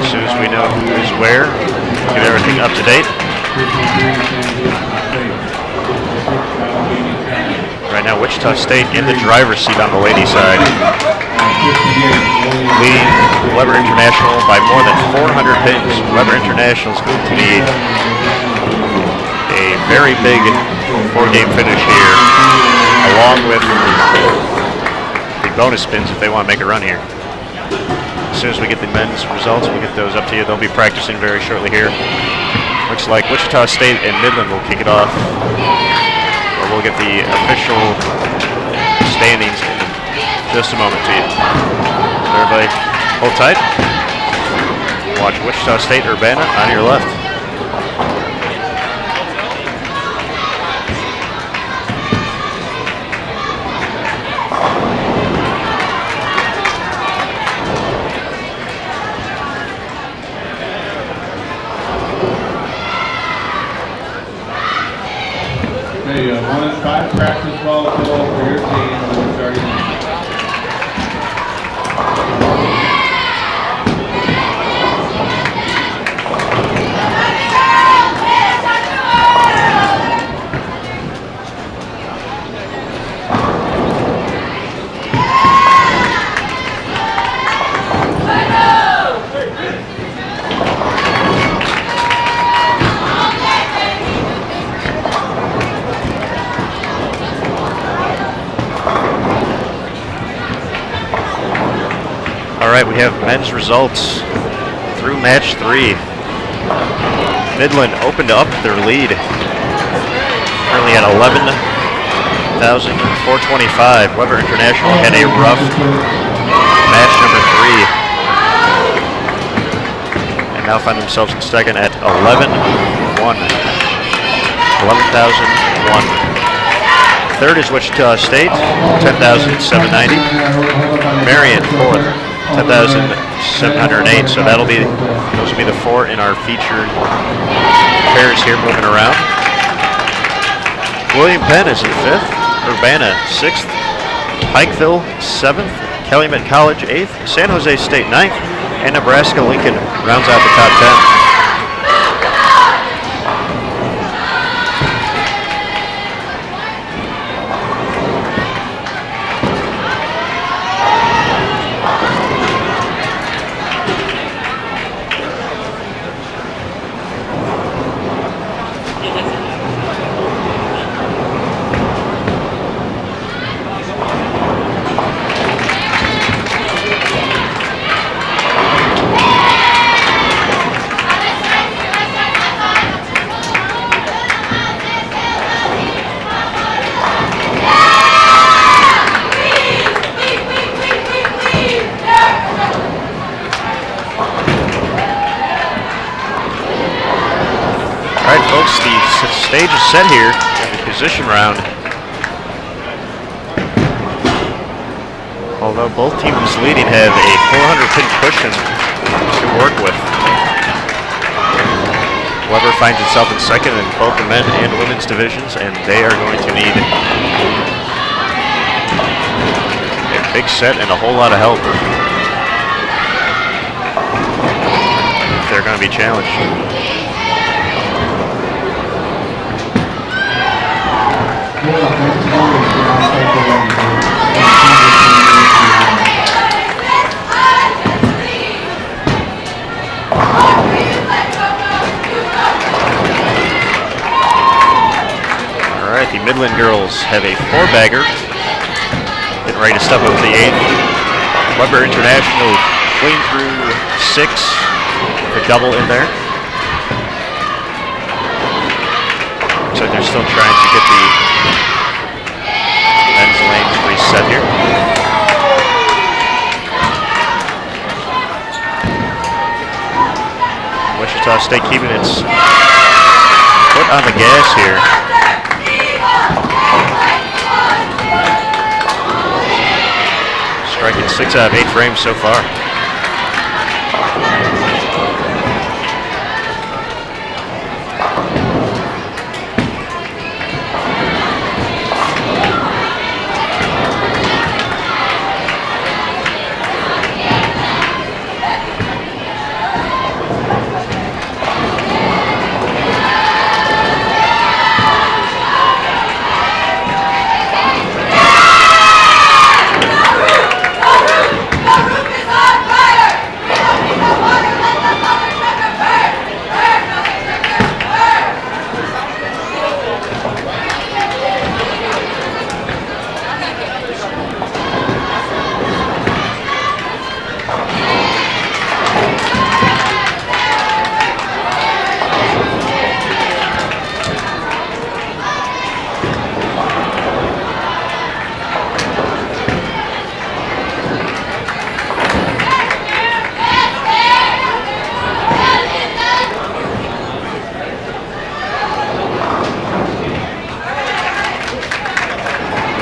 As soon as we know who is where, get everything up to date. Right now, Wichita State in the driver's seat on the ladies' side, leading Weber International by more than 400 pins. Weber International is going to need a very big 4-game finish here, along with the bonus spins if they want to make a run here. As soon as we get the men's results, we'll get those up to you. They'll be practicing very shortly here. Looks like Wichita State and Midland will kick it off, or we'll get the official standings in just a moment to you. So everybody, hold tight. Watch Wichita State Urbana on your left. Hey, 1 and 5 practice ball total for your team. We're starting. All right, we have men's results through match 3. Midland opened up their lead, currently at 11,425. Weber International had a rough match number 3, and now find themselves in second at 11,101. Third is Wichita State, 10,790. Marian, fourth, 10,708. So those will be the 4 in our featured pairs here moving around. Penn is in 5th, Urbana 6th, Pikeville 7th, Calumet College 8th, San Jose State 9th, and Nebraska-Lincoln rounds out the top 10. The stage is set here in the position round. Although both teams leading have a 400-pin cushion to work with. Weber finds itself in second in both the men and women's divisions, and they are going to need a big set and a whole lot of help if they're going to be challenged. Alright, the Midland girls have a 4-bagger. Getting ready to step up to the 8th. Weber International clean through 6. The double in there. Looks like they're still trying to get the men's lanes reset here. Wichita State keeping its foot on the gas here. striking 6 out of 8 frames so far.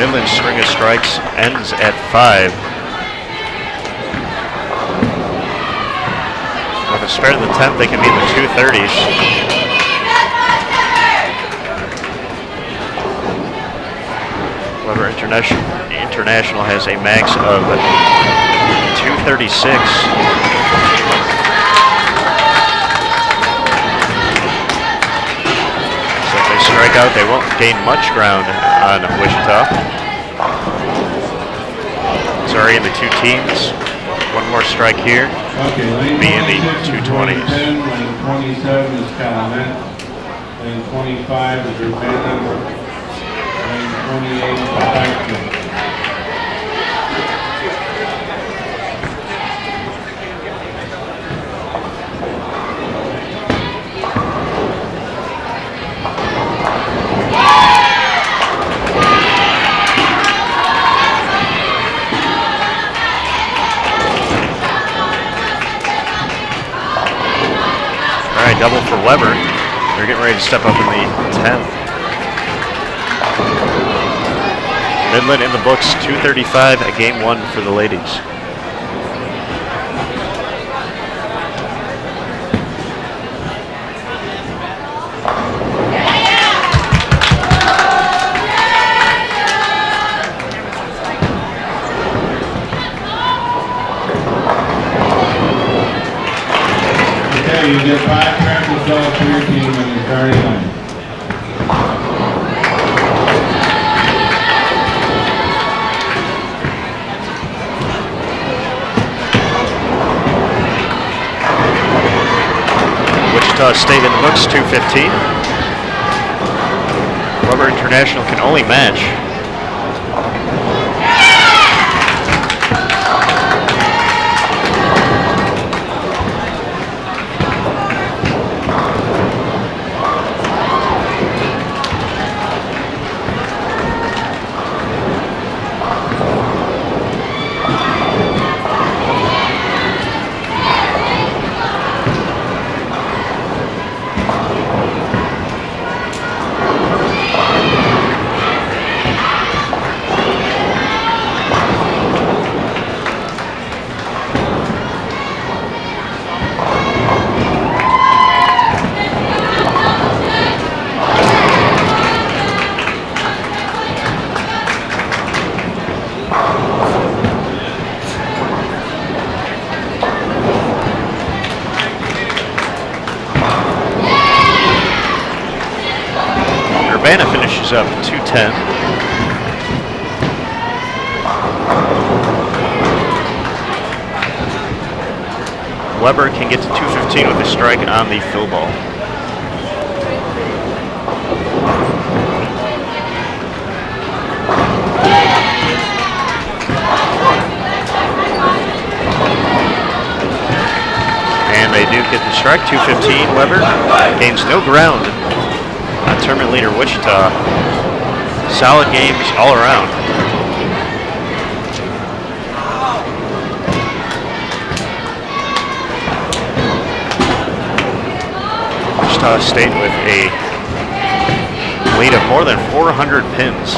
Midland's string of strikes ends at 5. With a spare in the 10th, they can be in the 230s. Weber International has a max of 236. So if they strike out, they won't gain much ground on Wichita. It's already in the 2 teens. One more strike here. Okay, be in the 220s. 10, lane 27 is Calumet. Lane 25 is Penn. Lane 28 is Pikeville. Double for Weber. They're getting ready to step up in the 10th. Midland in the books, 235 at game 1 for the ladies. You get 5 practice balls for your team in the starting line. Wichita State in the books, 215. Weber International can only match. Finishes up 210. Weber can get to 215 with a strike on the fill ball. And they do get the strike, 215. Weber gains no ground. Tournament leader Wichita. Solid games all around. Wichita State with a lead of more than 400 pins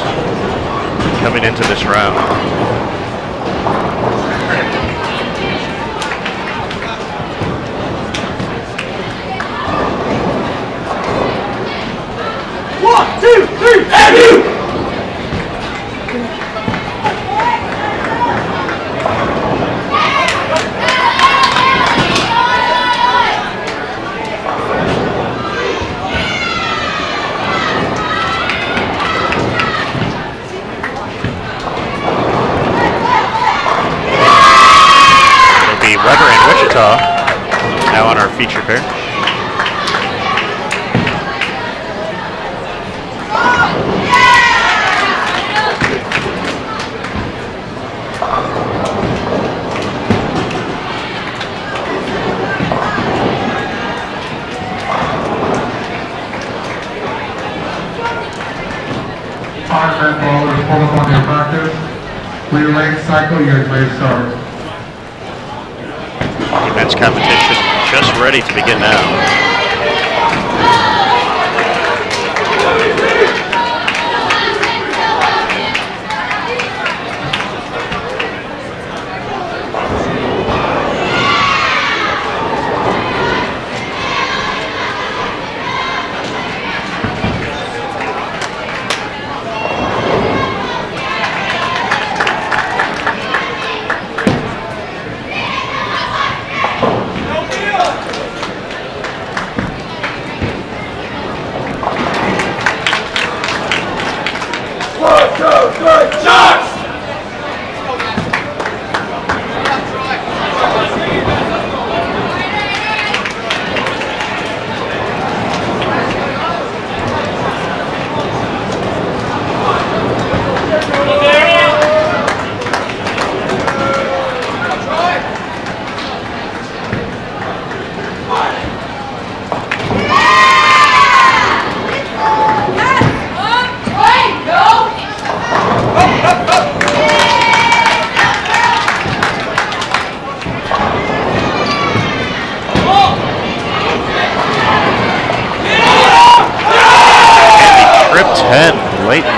coming into this round. 5 pinfall is pulled up on your practice. For your lane cycle, you guys may start. The men's competition just ready to begin now.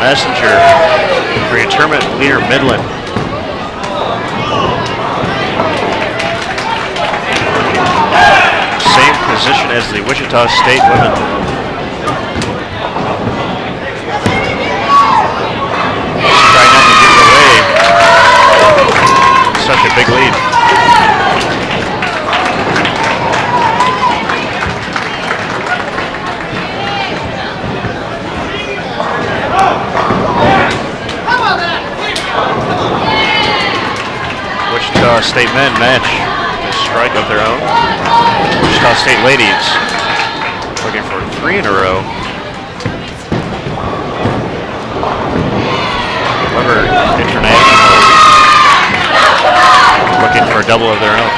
Messenger for your tournament leader, Midland. Same position as the Wichita State women. Try not to give it away. Such a big lead. Wichita State men match a strike of their own. Wichita State ladies looking for 3 in a row. Weber International looking for a double of their own.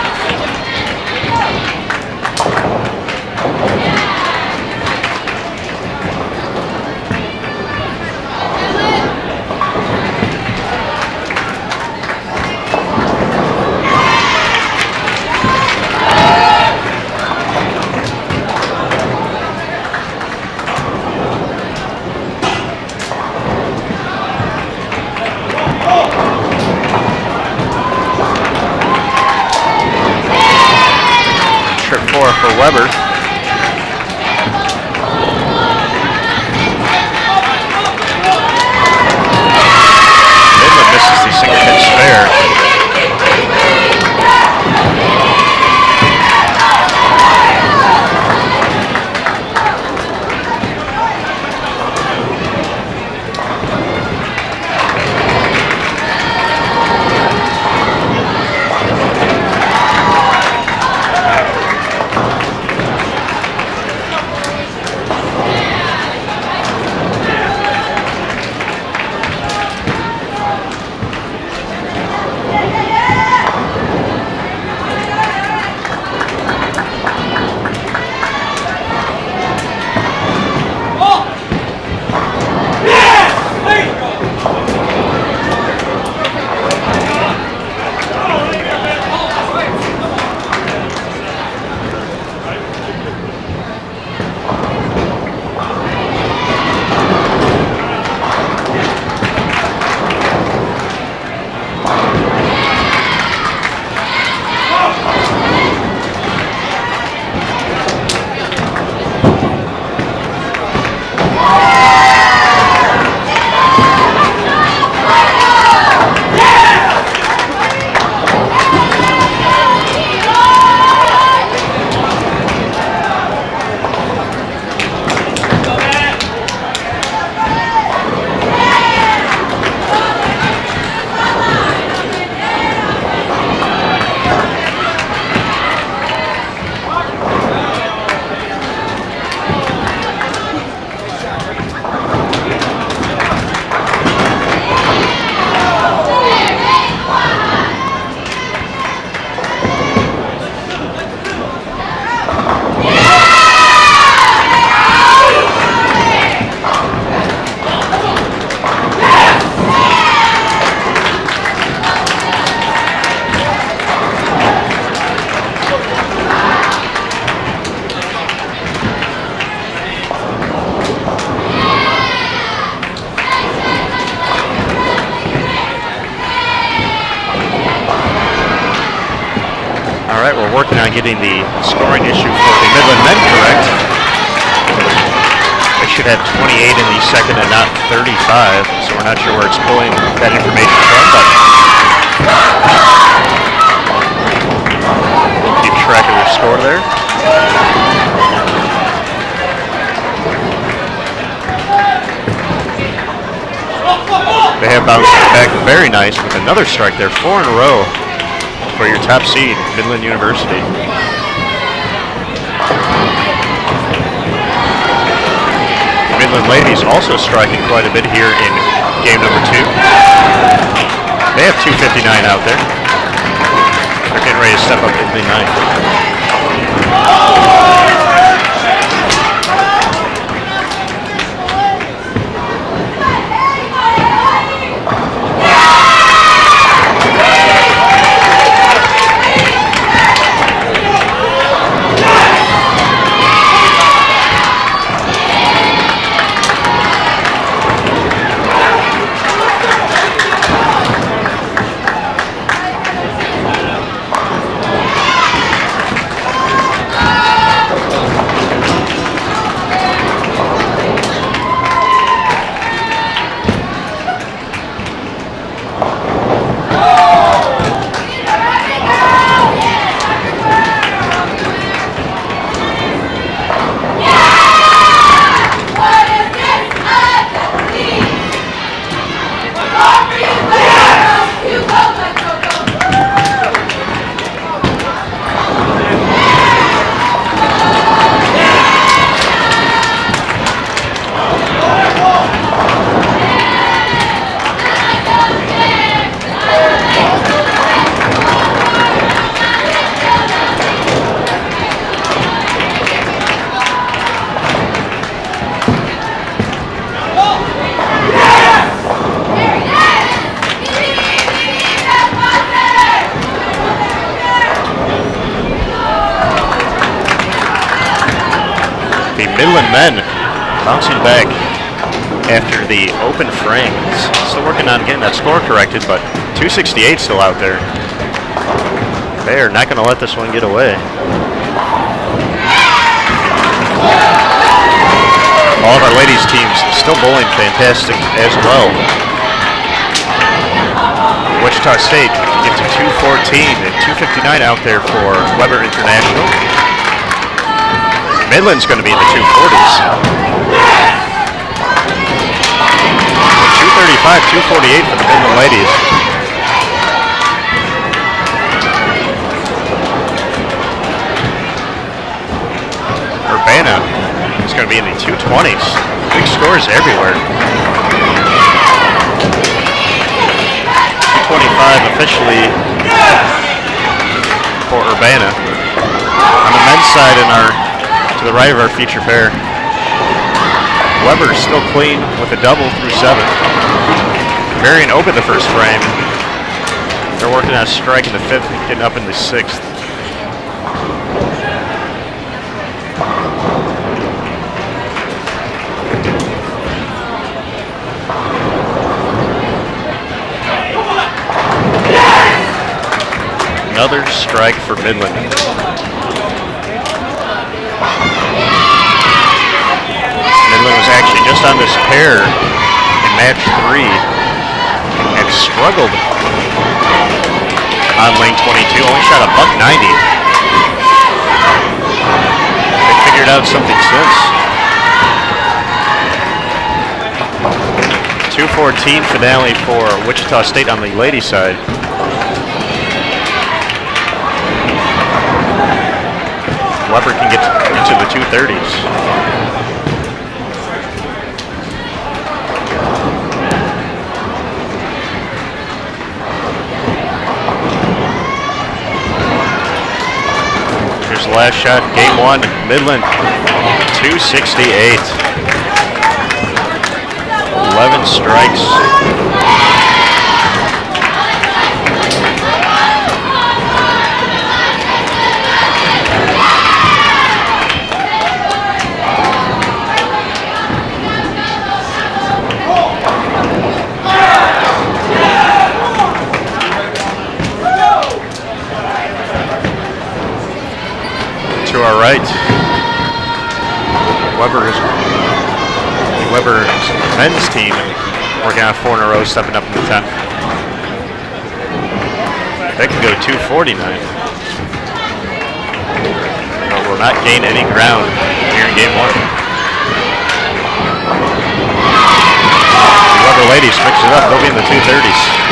working on getting the scoring issue for the Midland men correct. They should have 28 in the second and not 35, so we're not sure where it's pulling that information from, but we'll keep track of their score there. They have bounced back very nice with another strike there, 4 in a row for your top seed, Midland University. The Midland ladies also striking quite a bit here in game number 2. They have 259 out there. They're getting ready to step up into the ninth. Midland men bouncing back after the open frames. Still working on getting that score corrected, but 268 still out there. They are not going to let this one get away. All of our ladies teams still bowling fantastic as well. Wichita State gets a 214 and 259 out there for Weber International. Midland's going to be in the 240s. 235, 248 for the Midland ladies. Urbana is going to be in the 220s. Big scores everywhere. 225 officially for Urbana. On the men's side to the right of our feature pair, Weber still clean with a double through 7. Marian opened the first frame. They're working on striking the 5th, getting up in the 6th. Another strike for Midland. Midland was actually just on this pair in match 3 and struggled on lane 22. Only shot a .190. They figured out something since. 214 finale for Wichita State on the ladies' side. Weber can get into the 230s. Here's the last shot, game 1, Midland, 268. 11 strikes. Weber's men's team working on 4 in a row, stepping up in the 10th. That could go 249. But will not gain any ground here in game 1. The Weber ladies mix it up. They'll be in the 230s.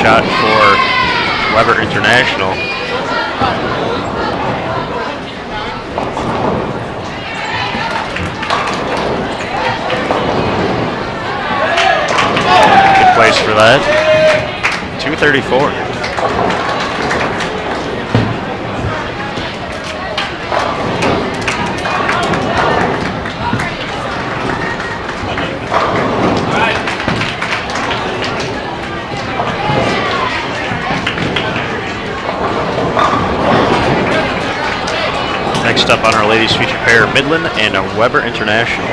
Shot for Weber International. Good place for that. 234. Next up on our ladies feature pair, Midland and Weber International.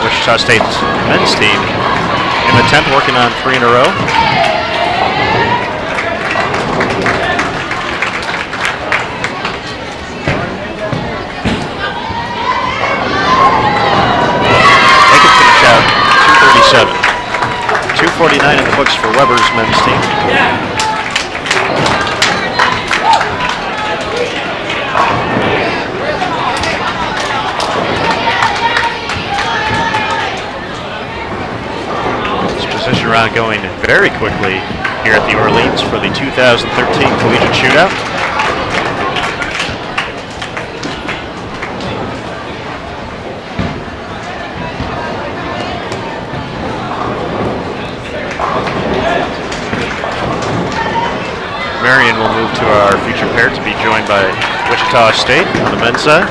Wichita State's men's team in the 10th, working on 3 in a row. They can finish out 237. 249 in the books for Weber's men's team. Position round going very quickly here at the Orleans for the 2013 Collegiate Shoot-Out. Marian will move to our feature pair to be joined by Wichita State on the men's side.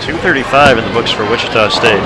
.235 in the books for Wichita State.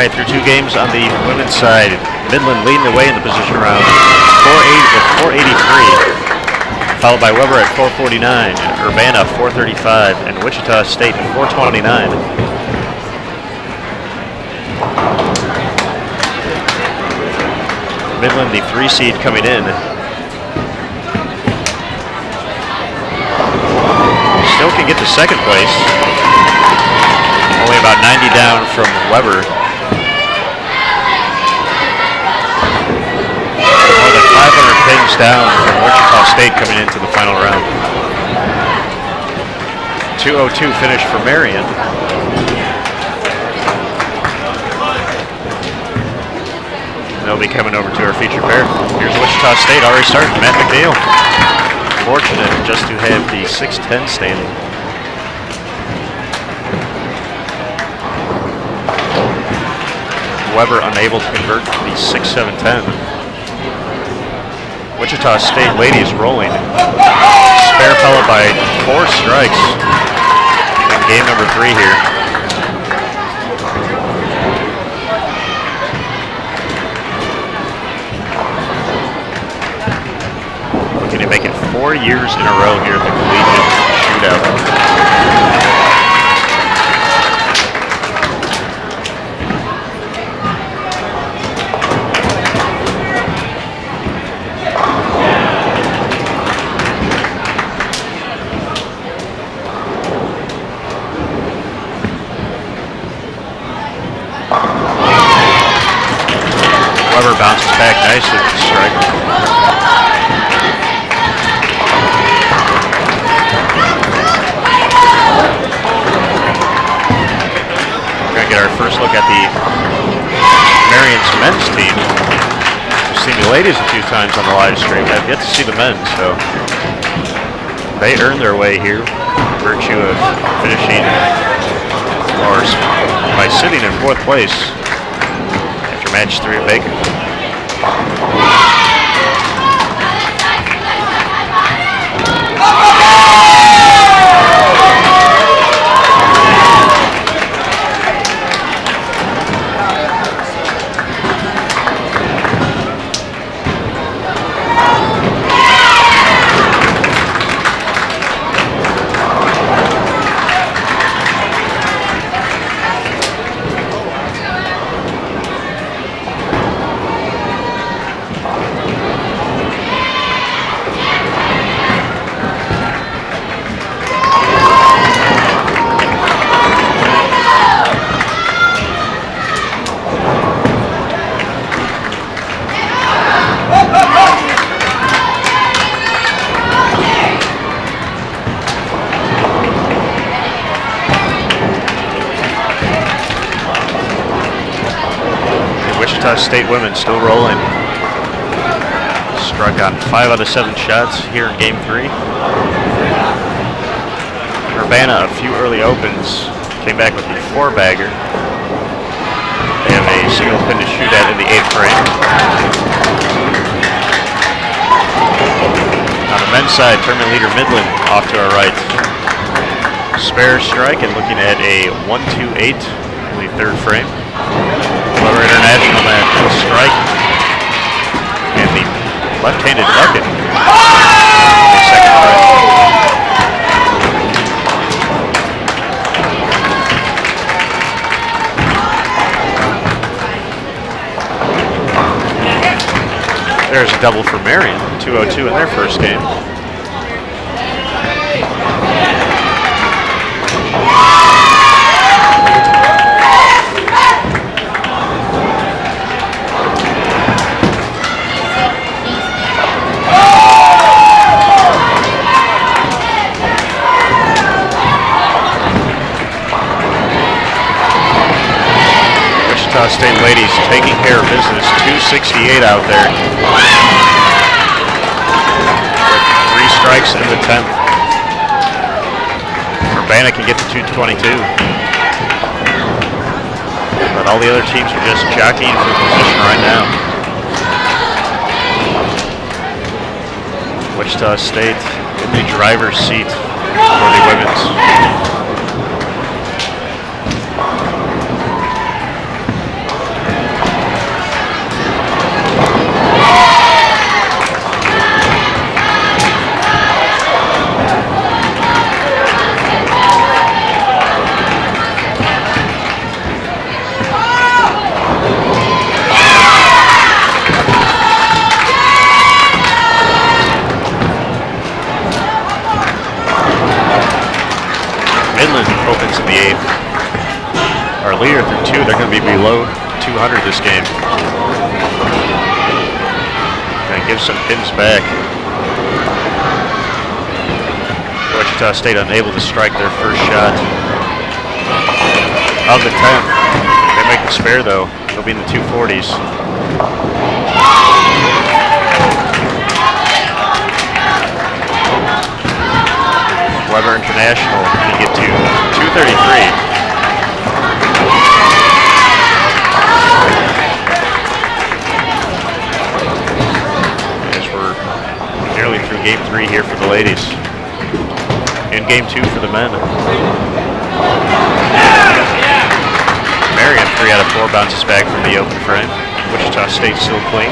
Through 2 games on the women's side, Midland leading the way in the position round, 483, followed by Weber at 449, Urbana 435, and Wichita State 429. Midland, the 3 seed coming in. Still can get to second place. Only about 90 down from Weber. More than 500 pins down from Wichita State coming into the final round. 202 finish for Marian. And they'll be coming over to our feature pair. Here's Wichita State already starting. Matt McNeil. Fortunate just to have the 6'10" standing. Weber unable to convert to the 6'7" 10". Wichita State ladies rolling. spare followed by 4 strikes in game number 3 here. Looking to make it 4 years in a row here at the Collegiate Shoot-Out. Weber bounces back nicely with the strike. We're going to get our first look at the Marian's men's team. We've seen the ladies a few times on the live stream. I've yet to see the men, so they earned their way here by virtue of finishing, or by sitting in 4th place after match 3 at Bacon. Wichita State women still rolling. Struck on 5 out of 7 shots here in game 3. Urbana, a few early opens, came back with the 4-bagger. They have a single pin to shoot at in the 8th frame. On the men's side, tournament leader Midland off to our right. Spare strike and looking at a 1-2-8 in the 3rd frame. Weber International man with a strike and the left-handed bucket in the 2nd frame. There's a double for Marian, 2-0-2 in their first game. Wichita State ladies taking care of business, 268 out there. With 3 strikes in the 10th. Urbana can get to 222. But all the other teams are just jockeying for position right now. Wichita State in the driver's seat for the women's. Midland opens in the 8th. Our leader through 2, they're going to be below 200 this game. Going to give some pins back. Wichita State unable to strike their first shot of the 10th. They make the spare though. They'll be in the 240s. Weber International can get to 233. As we're nearly through game 3 here for the ladies. in game 2 for the men. Marian, 3 out of 4 bounces back from the open frame. Wichita State still clean.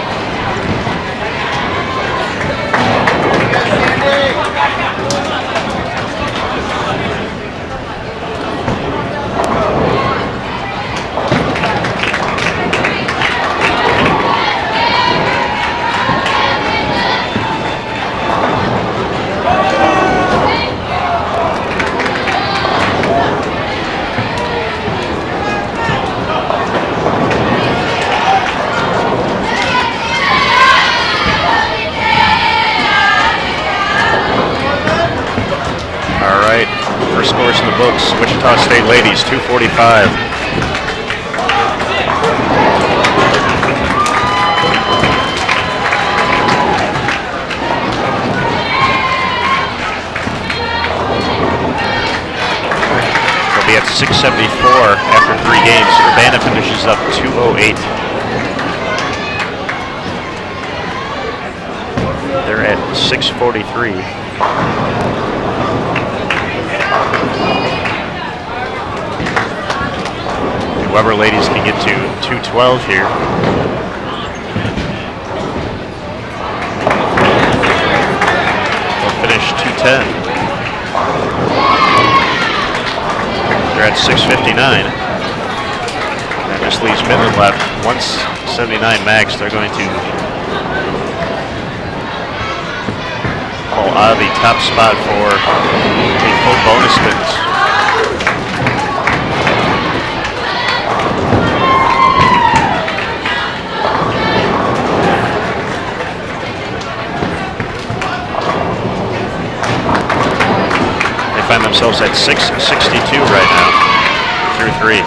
First scores in the books, Wichita State ladies, 245. They'll be at 674 after 3 games. Urbana finishes up 208. They're at 643. Weber ladies can get to 212 here. They'll finish 210. They're at 659. That just leaves Midland left. 179 max. They're going to fall out of the top spot for a full bonus spins. Find themselves at 662 right now through 3.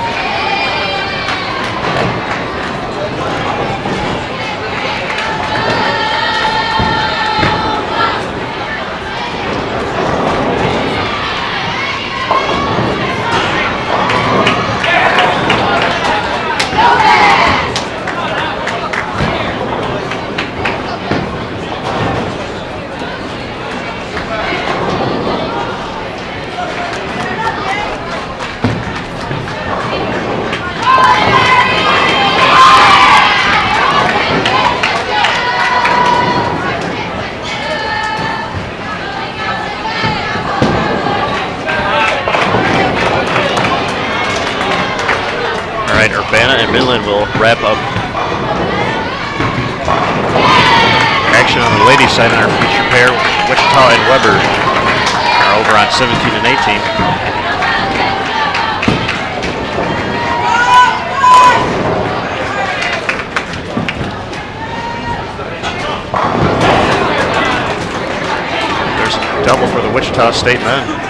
Urbana and Midland will wrap up action on the ladies' side in our feature pair. Wichita and Weber are over on 17 and 18. There's a double for the Wichita State men.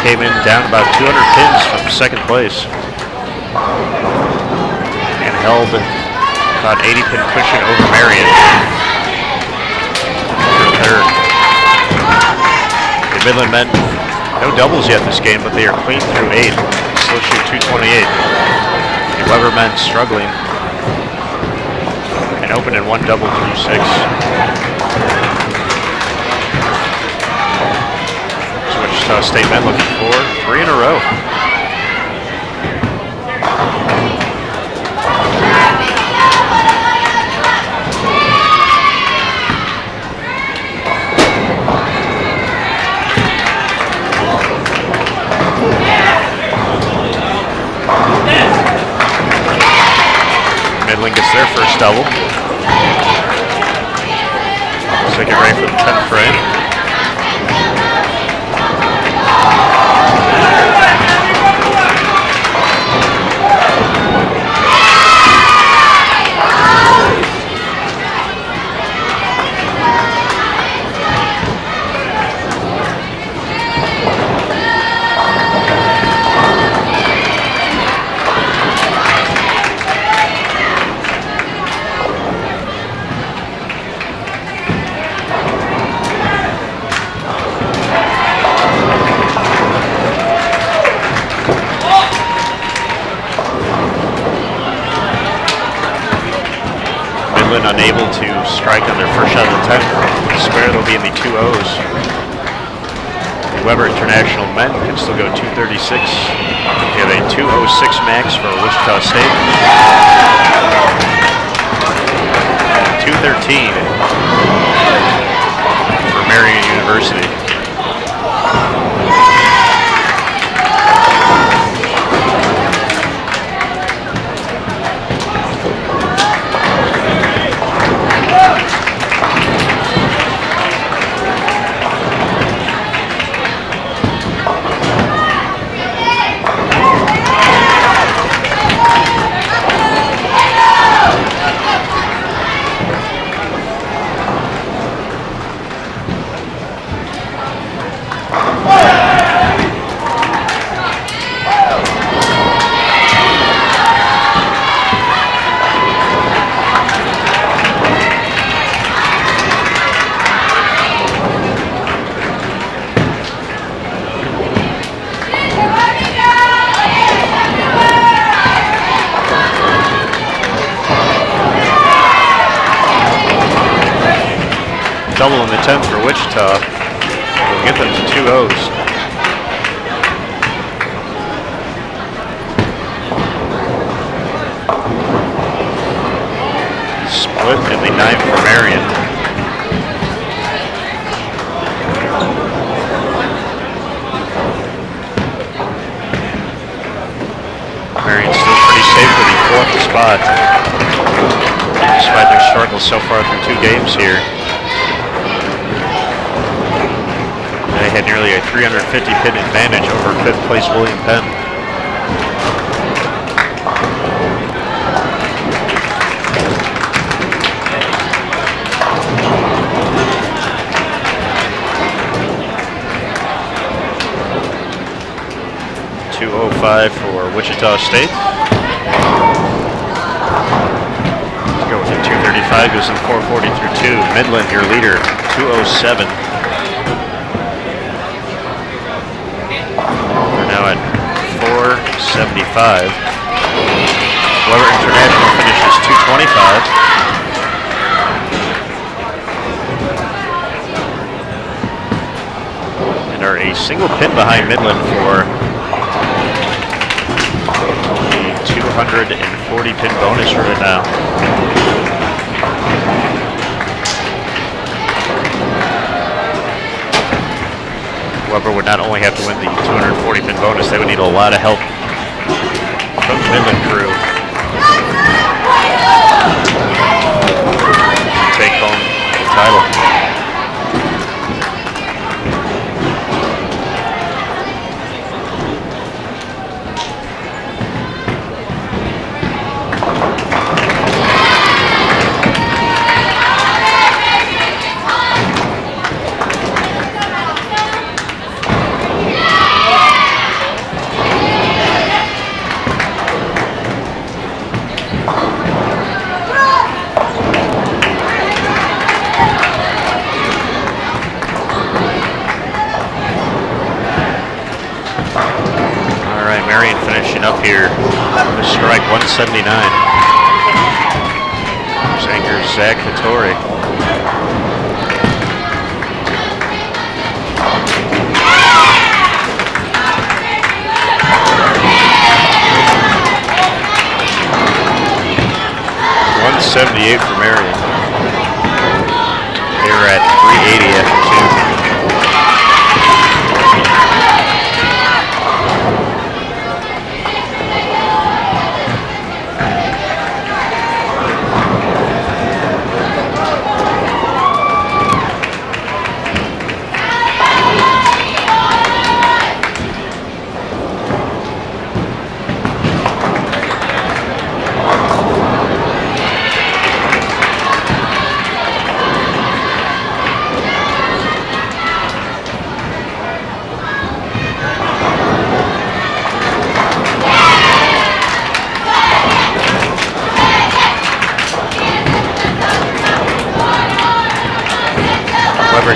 Came in down about 200 pins from second place and held about 80 pin cushion over Marian for third. The Midland men, no doubles yet this game, but they are clean through 8. Still shoot 228. The Weber men struggling and open in 1 double through 6. Wichita State men looking for 3 in a row. Midland gets their first double. Second right for the 10th frame. Midland unable to strike on their first shot of the 10th. Square, they'll be in the 2-0s. The Weber International men can still go 236. We have a 206 max for Wichita State. 213 for Marian University. Double in the 10th for Wichita. We'll get them to 2-0s. Split in the 9th for Marian. Marian's still pretty safe for the 4th spot, despite their struggles so far through 2 games here. They had nearly a 350 pin advantage over 5th place William Penn. .205 for Wichita State. Let's go with the 235, goes in 440 through 2. Midland, your leader, 207. At 475. Weber International finishes 225. And are a single pin behind Midland for the 240 pin bonus right now. Weber would not only have to win the 240 pin bonus, they would need a lot of help from the Midland crew to take home the title. Marian finishing up here with strike 179. There's anchor Zach Hattori. .178 for Marian. They're at 380 after 2.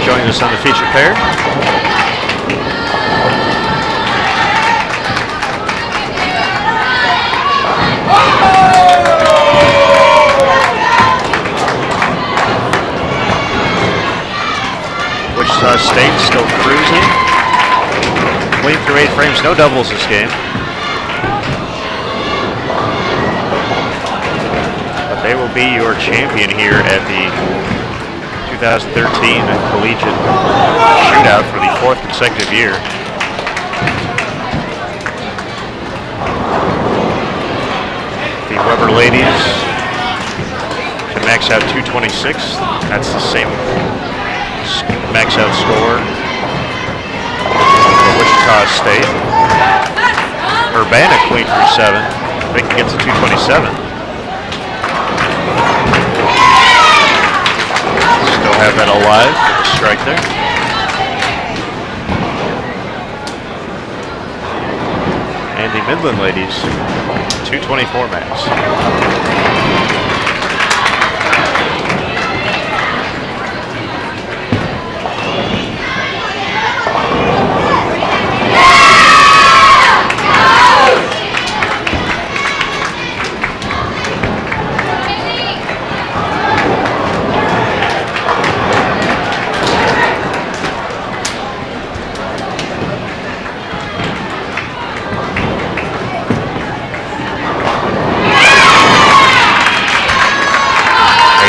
Joins us on the feature pair. Wichita State still cruising. Clean through 8 frames, no doubles this game. But they will be your champion here at the 2013 Collegiate Shoot-Out for the 4th consecutive year. The Weber ladies can max out 226. That's the same max out score for Wichita State. Urbana clean through 7. They can get to 227. Still have that alive with the strike there. And the Midland ladies, 224 max.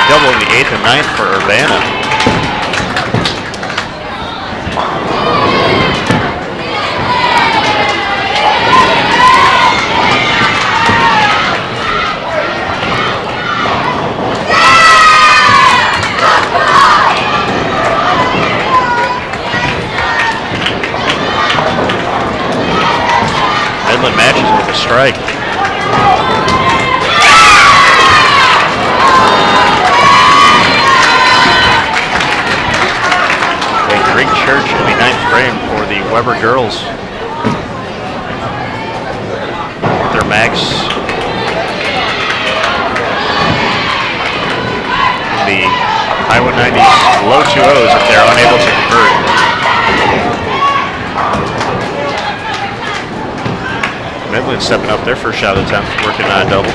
Double in the 8th and 9th for Urbana. Midland matches with a strike. Greg Church in the 9th frame for the Weber girls. Their max in the high 190s, low 2-0s if they're unable to convert. Midland stepping up their first shot attempt, working on a double.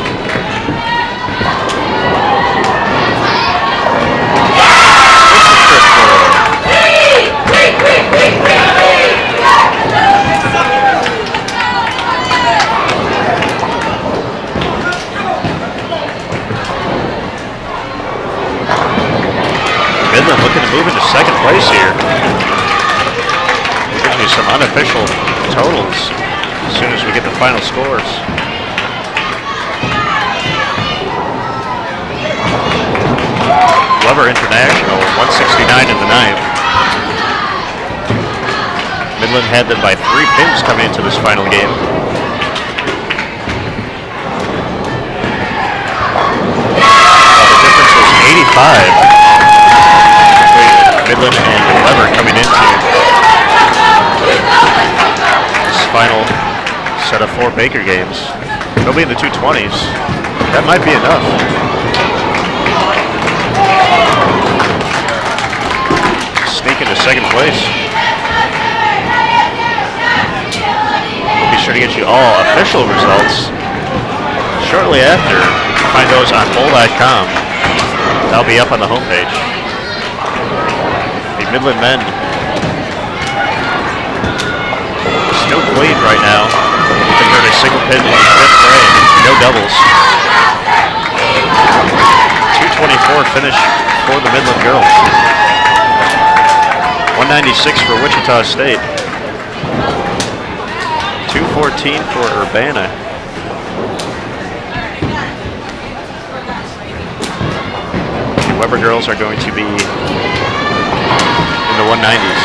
Midland looking to move into second place here. We'll give you some unofficial totals as soon as we get the final scores. Weber International, 169 in the 9th. Midland had them by 3 pins coming into this final game. The difference was 85. Midland and Weber coming into this final set of 4 Baker games. They'll be in the 220s. That might be enough. Sneak into second place. We'll be sure to get you all official results shortly after. Find those on bowl.com. That'll be up on the homepage. The Midland men still clean right now. Convert a single pin in the 5th frame. No doubles. 224 finish for the Midland girls. 196 for Wichita State. 214 for Urbana. The Weber girls are going to be in the 190s.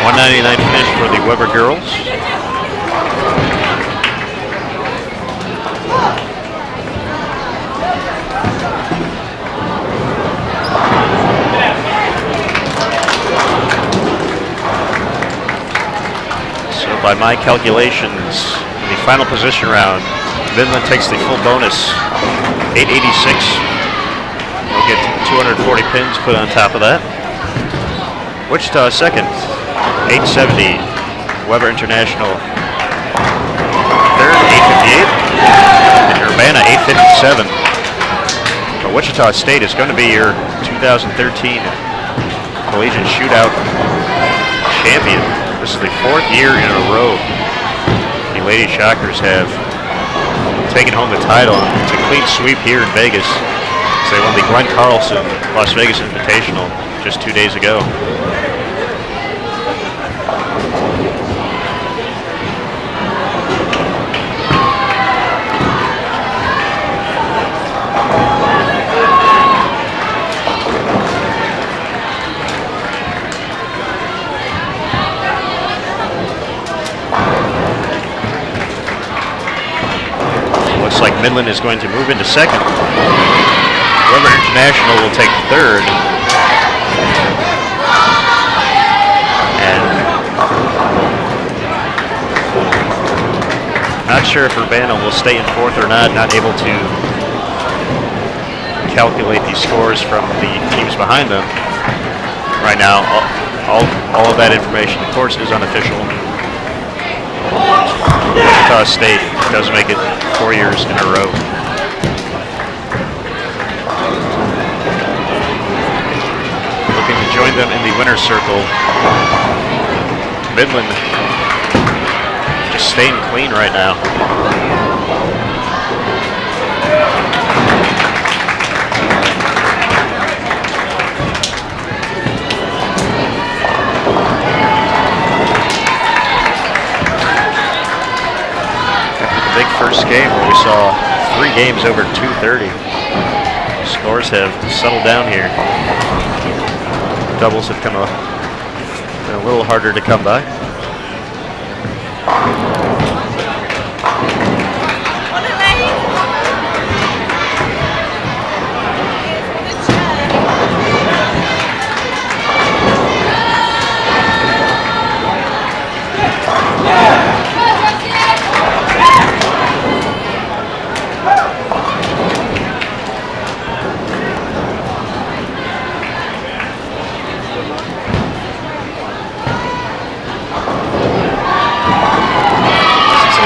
$199 finish for the Weber girls. So by my calculations, in the final position round, Midland takes the full bonus, 886. They'll get 240 pins put on top of that. Wichita second, 870. Weber International third, 858. And Urbana, 857. But Wichita State is going to be your 2013 Collegiate Shoot-Out champion. This is the 4th year in a row the Lady Shockers have taken home the title. It's a clean sweep here in Vegas. So they won the Glenn Carlson Las Vegas Invitational just 2 days ago. Looks like Midland is going to move into second. Weber International will take third. And not sure if Urbana will stay in fourth or not able to calculate these scores from the teams behind them. Right now, all of that information, of course, is unofficial. Wichita State does make it 4 years in a row. Looking to join them in the winner's circle. Midland just staying clean right now. Big first game where we saw 3 games over 230. Scores have settled down here. Doubles have been a little harder to come by.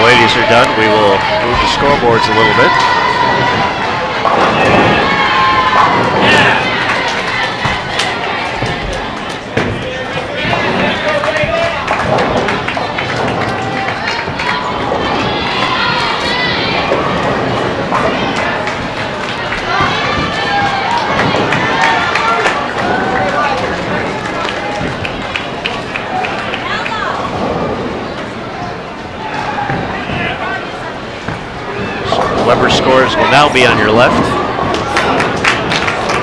Ladies are done, we will move the scoreboards a little bit. Weber scores will now be on your left.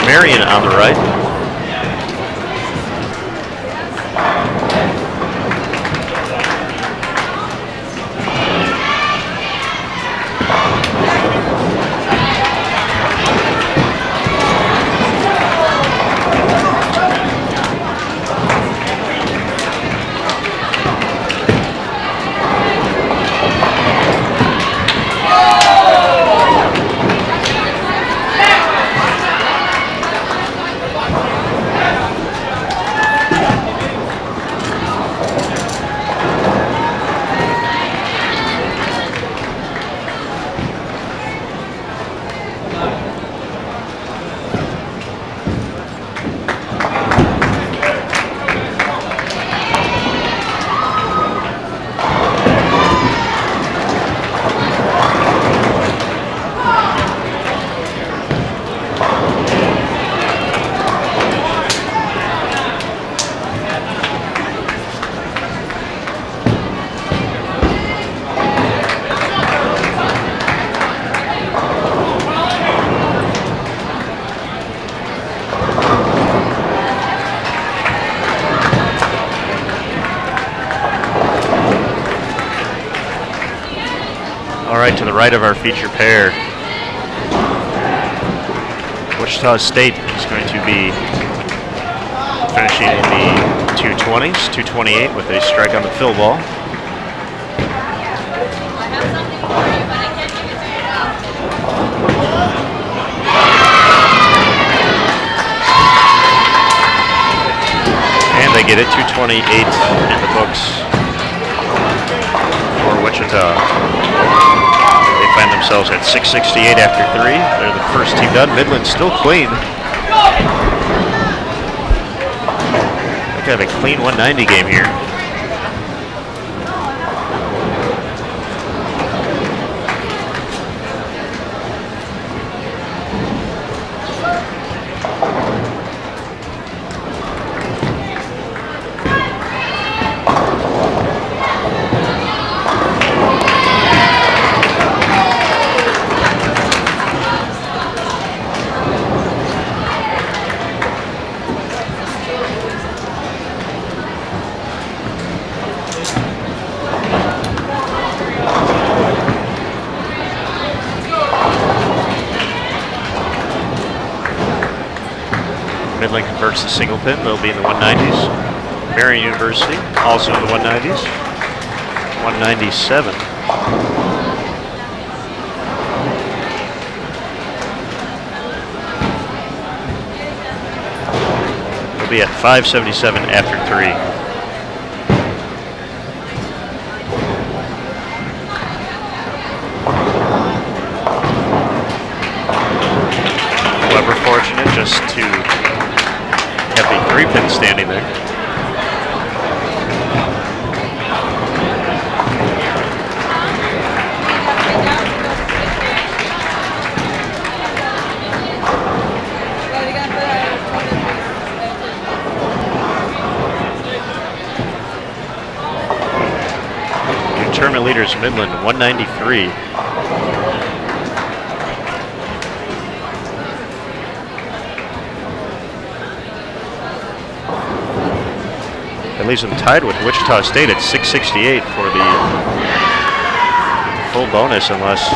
Marian on the right. To the right of our feature pair, Wichita State is going to be finishing in the 220s, 228 with a strike on the fill ball. get it. 2:28 in the books for Wichita. They find themselves at 668 after 3. They're the first team done. Midland still clean. They could have a clean 190 game here. Midland converts the single pin. They'll be in the 190s. Marian University also in the 190s. 197. They'll be at 577 after 3. Weber fortunate just to have the 3-pin standing there. New tournament leaders Midland 193. Leaves them tied with Wichita State at 668 for the full bonus, unless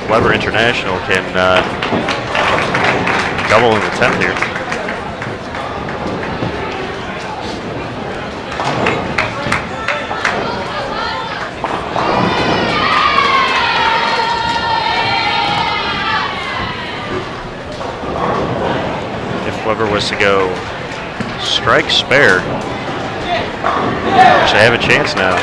Weber International can double in the 10th here. Weber was to go strike spare, which they have a chance now.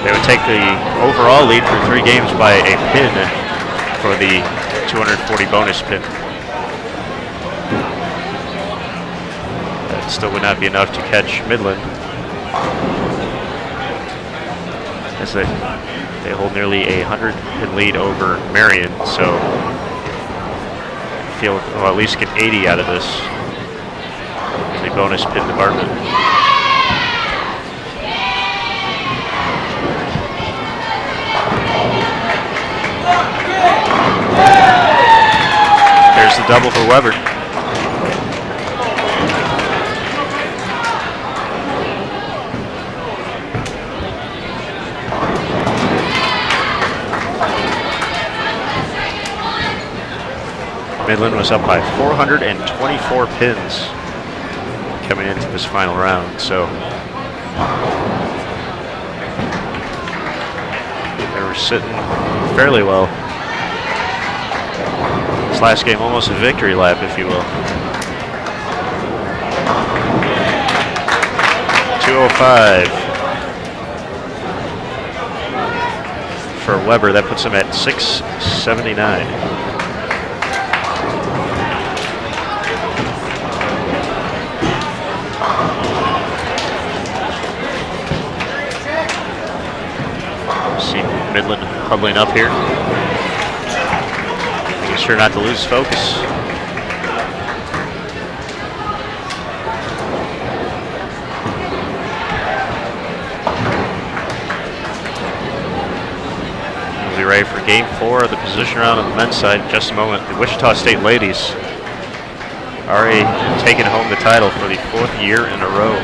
They would take the overall lead for 3 games by a pin for the 240 bonus pin. That still would not be enough to catch Midland, as they hold nearly a 100 pin lead over Marian. So feel we'll at least get 80 out of this in the bonus pin department. There's the double for Weber. Midland was up by 424 pins coming into this final round, so they were sitting fairly well. This last game almost a victory lap, if you will. 205 for Weber. That puts him at 679. Midland huddling up here, making sure not to lose focus. We'll be ready for game 4 of the position round on the men's side in just a moment. The Wichita State ladies are taking home the title for the 4th year in a row.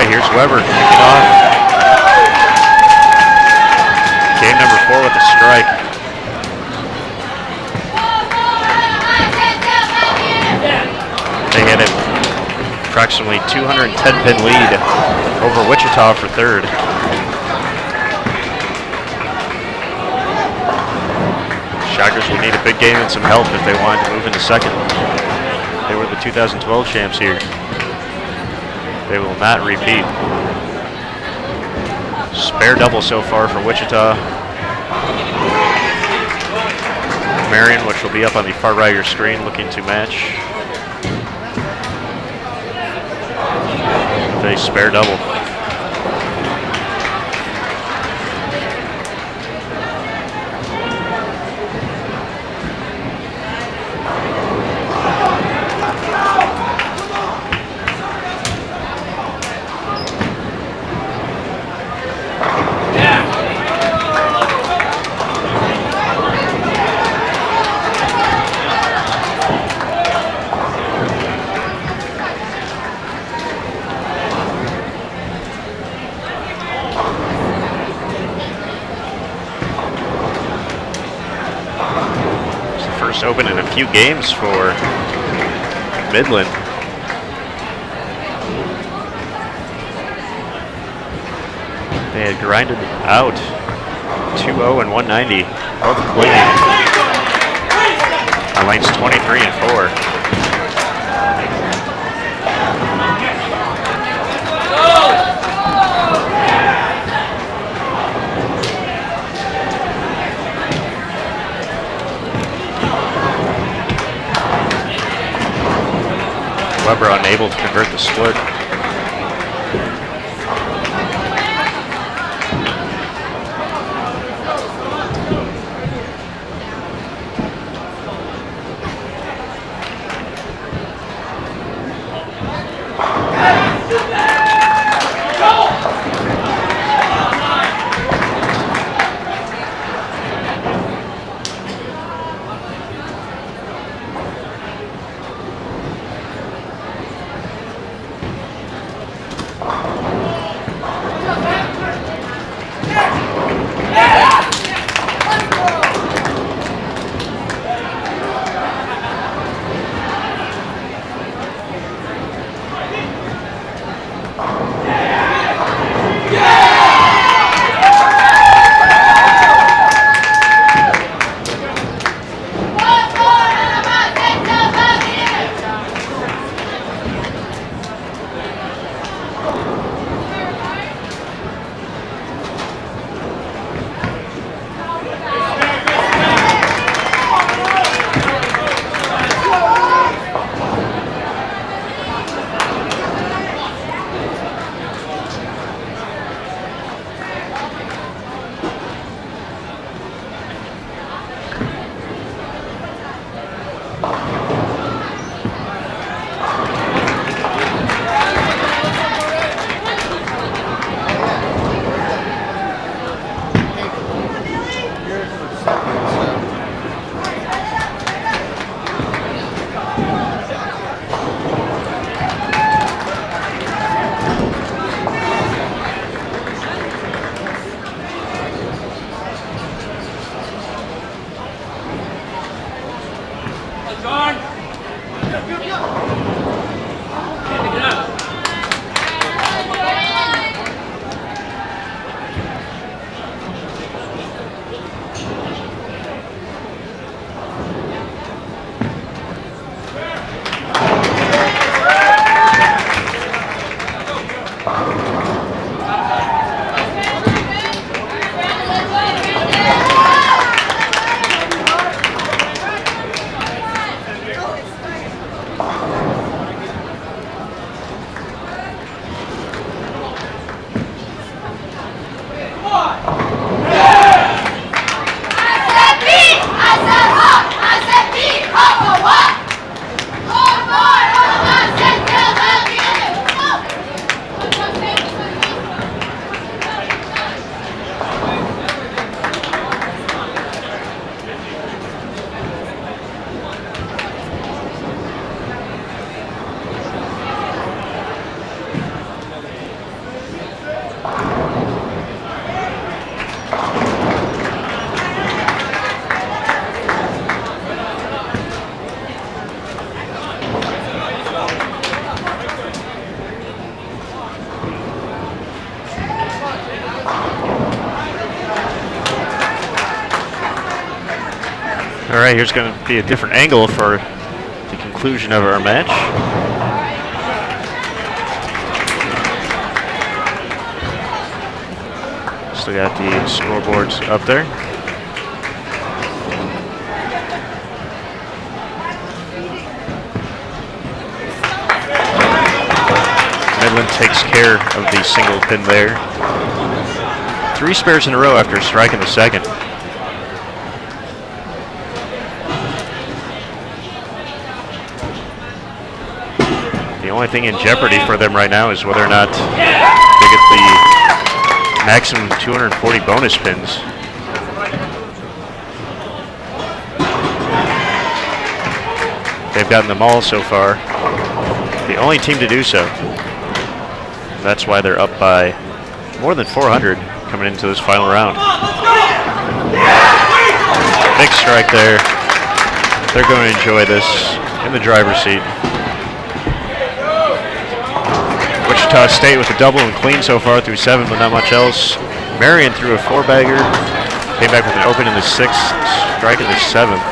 Here's Weber kicking off game number 4 with a strike. They had an approximately 210 pin lead over Wichita for third. Shockers would need a big game and some help if they wanted to move into second. They were the 2012 champs here. They will not repeat. Spare double so far for Wichita. Marian, which will be up on the far right of your screen, looking to match with a spare double. Open in a few games for Midland. They had grinded out 2-0 and 190, both clean. On lanes 23 and 4. Weber unable to convert the split. right, here's going to be a different angle for the conclusion of our match. Still got the scoreboards up there. Midland takes care of the single pin there. 3 spares in a row after striking the second. The only thing in jeopardy for them right now is whether or not they get the maximum 240 bonus pins. They've gotten them all so far. The only team to do so. That's why they're up by more than 400 coming into this final round. Big strike there. They're going to enjoy this in the driver's seat. Wichita State with a double and clean so far through 7, but not much else. Marian threw a 4-bagger, came back with an open in the 6th, strike in the 7th.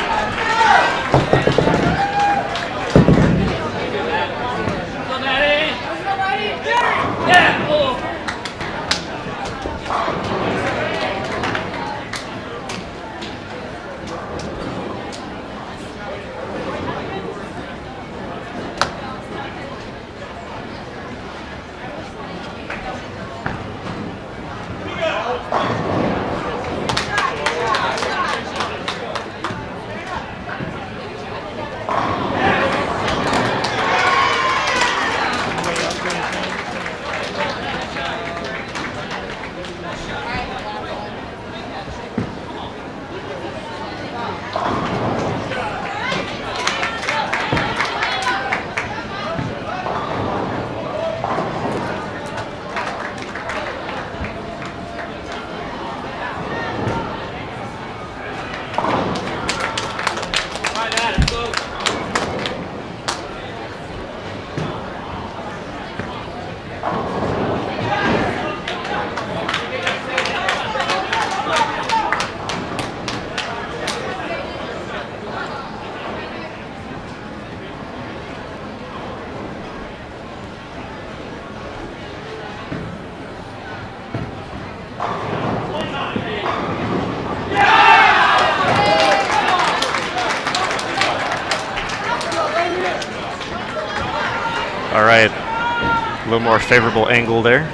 All right, a little more favorable angle there.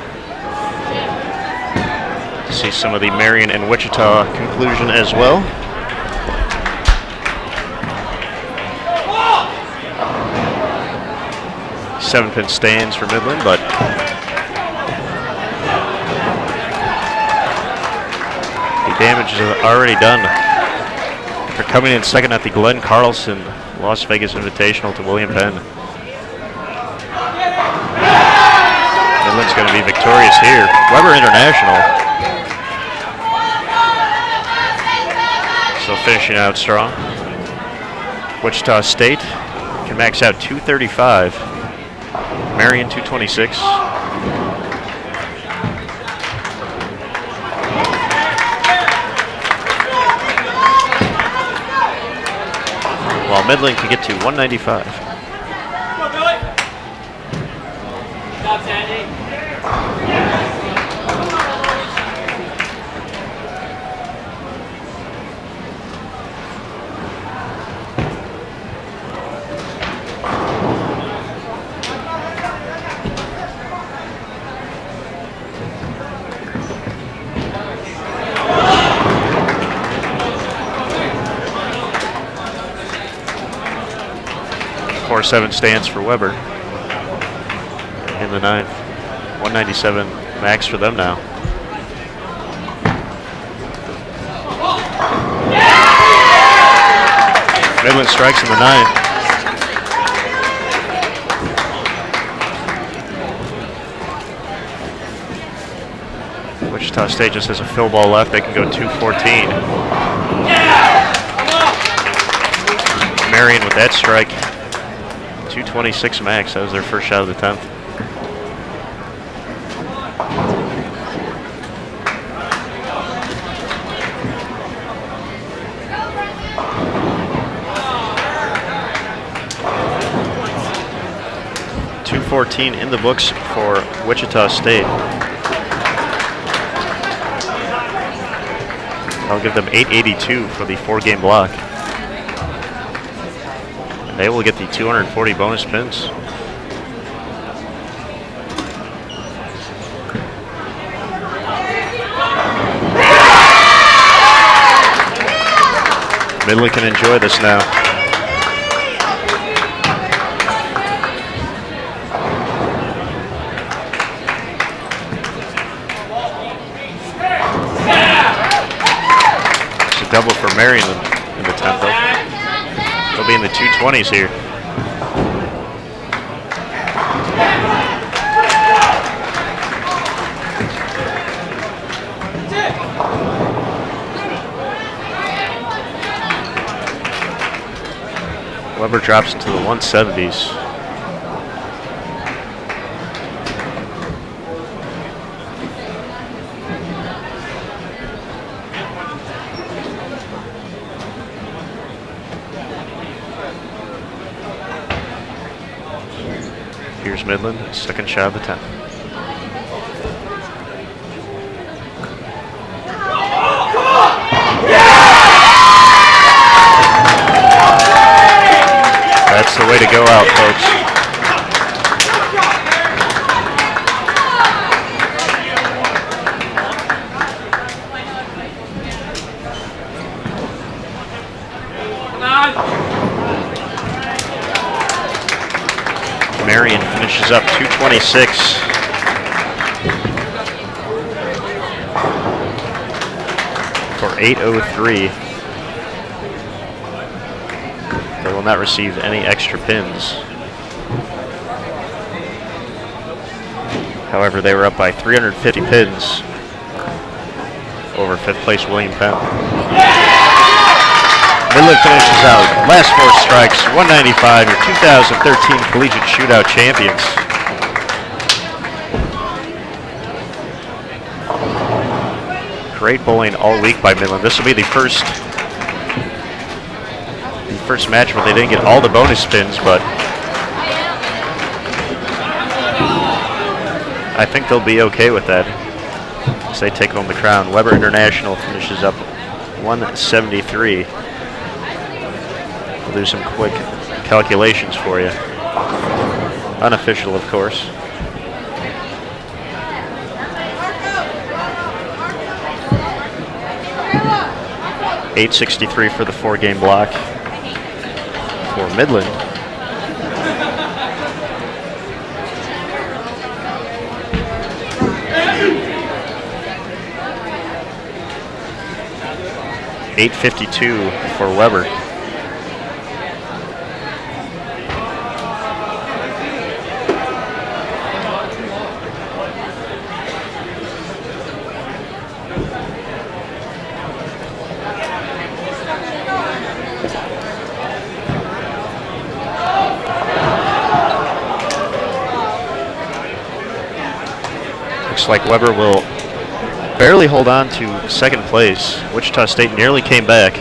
See some of the Marian and Wichita conclusion as well. Seven-pin stands for Midland, but the damage is already done. They're coming in second at the Glenn Carlson Las Vegas Invitational to William Penn. Midland's going to be victorious here. Weber International still finishing out strong. Wichita State can max out 235. Marian 226. While Midland can get to 195. Seven stands for Weber in the 9th. 197 max for them now. Midland strikes in the 9th. Wichita State just has a fill ball left. They can go 214. Marian with that strike. 226 max. That was their first shot of the 10th. 2:14 in the books for Wichita State. I'll give them 882 for the 4-game block. And they will get the 240 bonus pins. Midland can enjoy this now. It's a double for Marian in the 10th. They'll be in the 220s here. Weber drops into the 170s. Here's Midland, second shot of the 10th. That's the way to go out, folks. Marian finishes up 226. For 803. They will not receive any extra pins. However, they were up by 350 pins over 5th place William Penn. Midland finishes out last 4 strikes, 195, your 2013 Collegiate Shoot-Out champions. Great bowling all week by Midland. This will be the first match where they didn't get all the bonus spins, but I think they'll be okay with that as they take home the crown. Weber International finishes up 173. We'll do some quick calculations for you. Unofficial, of course. $863 for the 4-game block for Midland. $852 for Weber. Looks like Weber will barely hold on to 2nd place. Wichita State nearly came back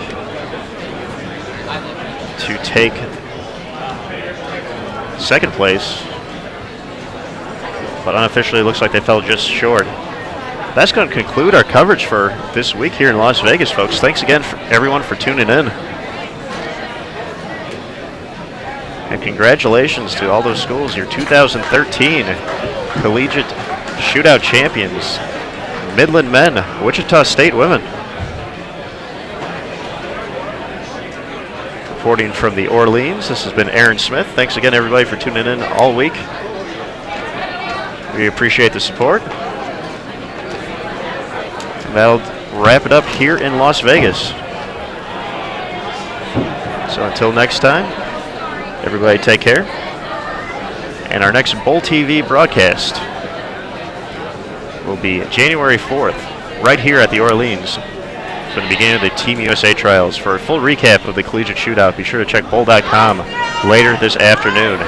to take 2nd place, but unofficially it looks like they fell just short. That's going to conclude our coverage for this week here in Las Vegas, folks. Thanks again for everyone for tuning in. And congratulations to all those schools, your 2013 Collegiate Shootout champions. Midland men, Wichita State women. Reporting from the Orleans, this has been Aaron Smith. Thanks again, everybody, for tuning in all week. We appreciate the support. And that'll wrap it up here in Las Vegas. So until next time, everybody take care. And our next BowlTV broadcast will be January 4th, right here at the Orleans, for the beginning of the Team USA trials. For a full recap of the Collegiate Shootout, be sure to check bowl.com later this afternoon.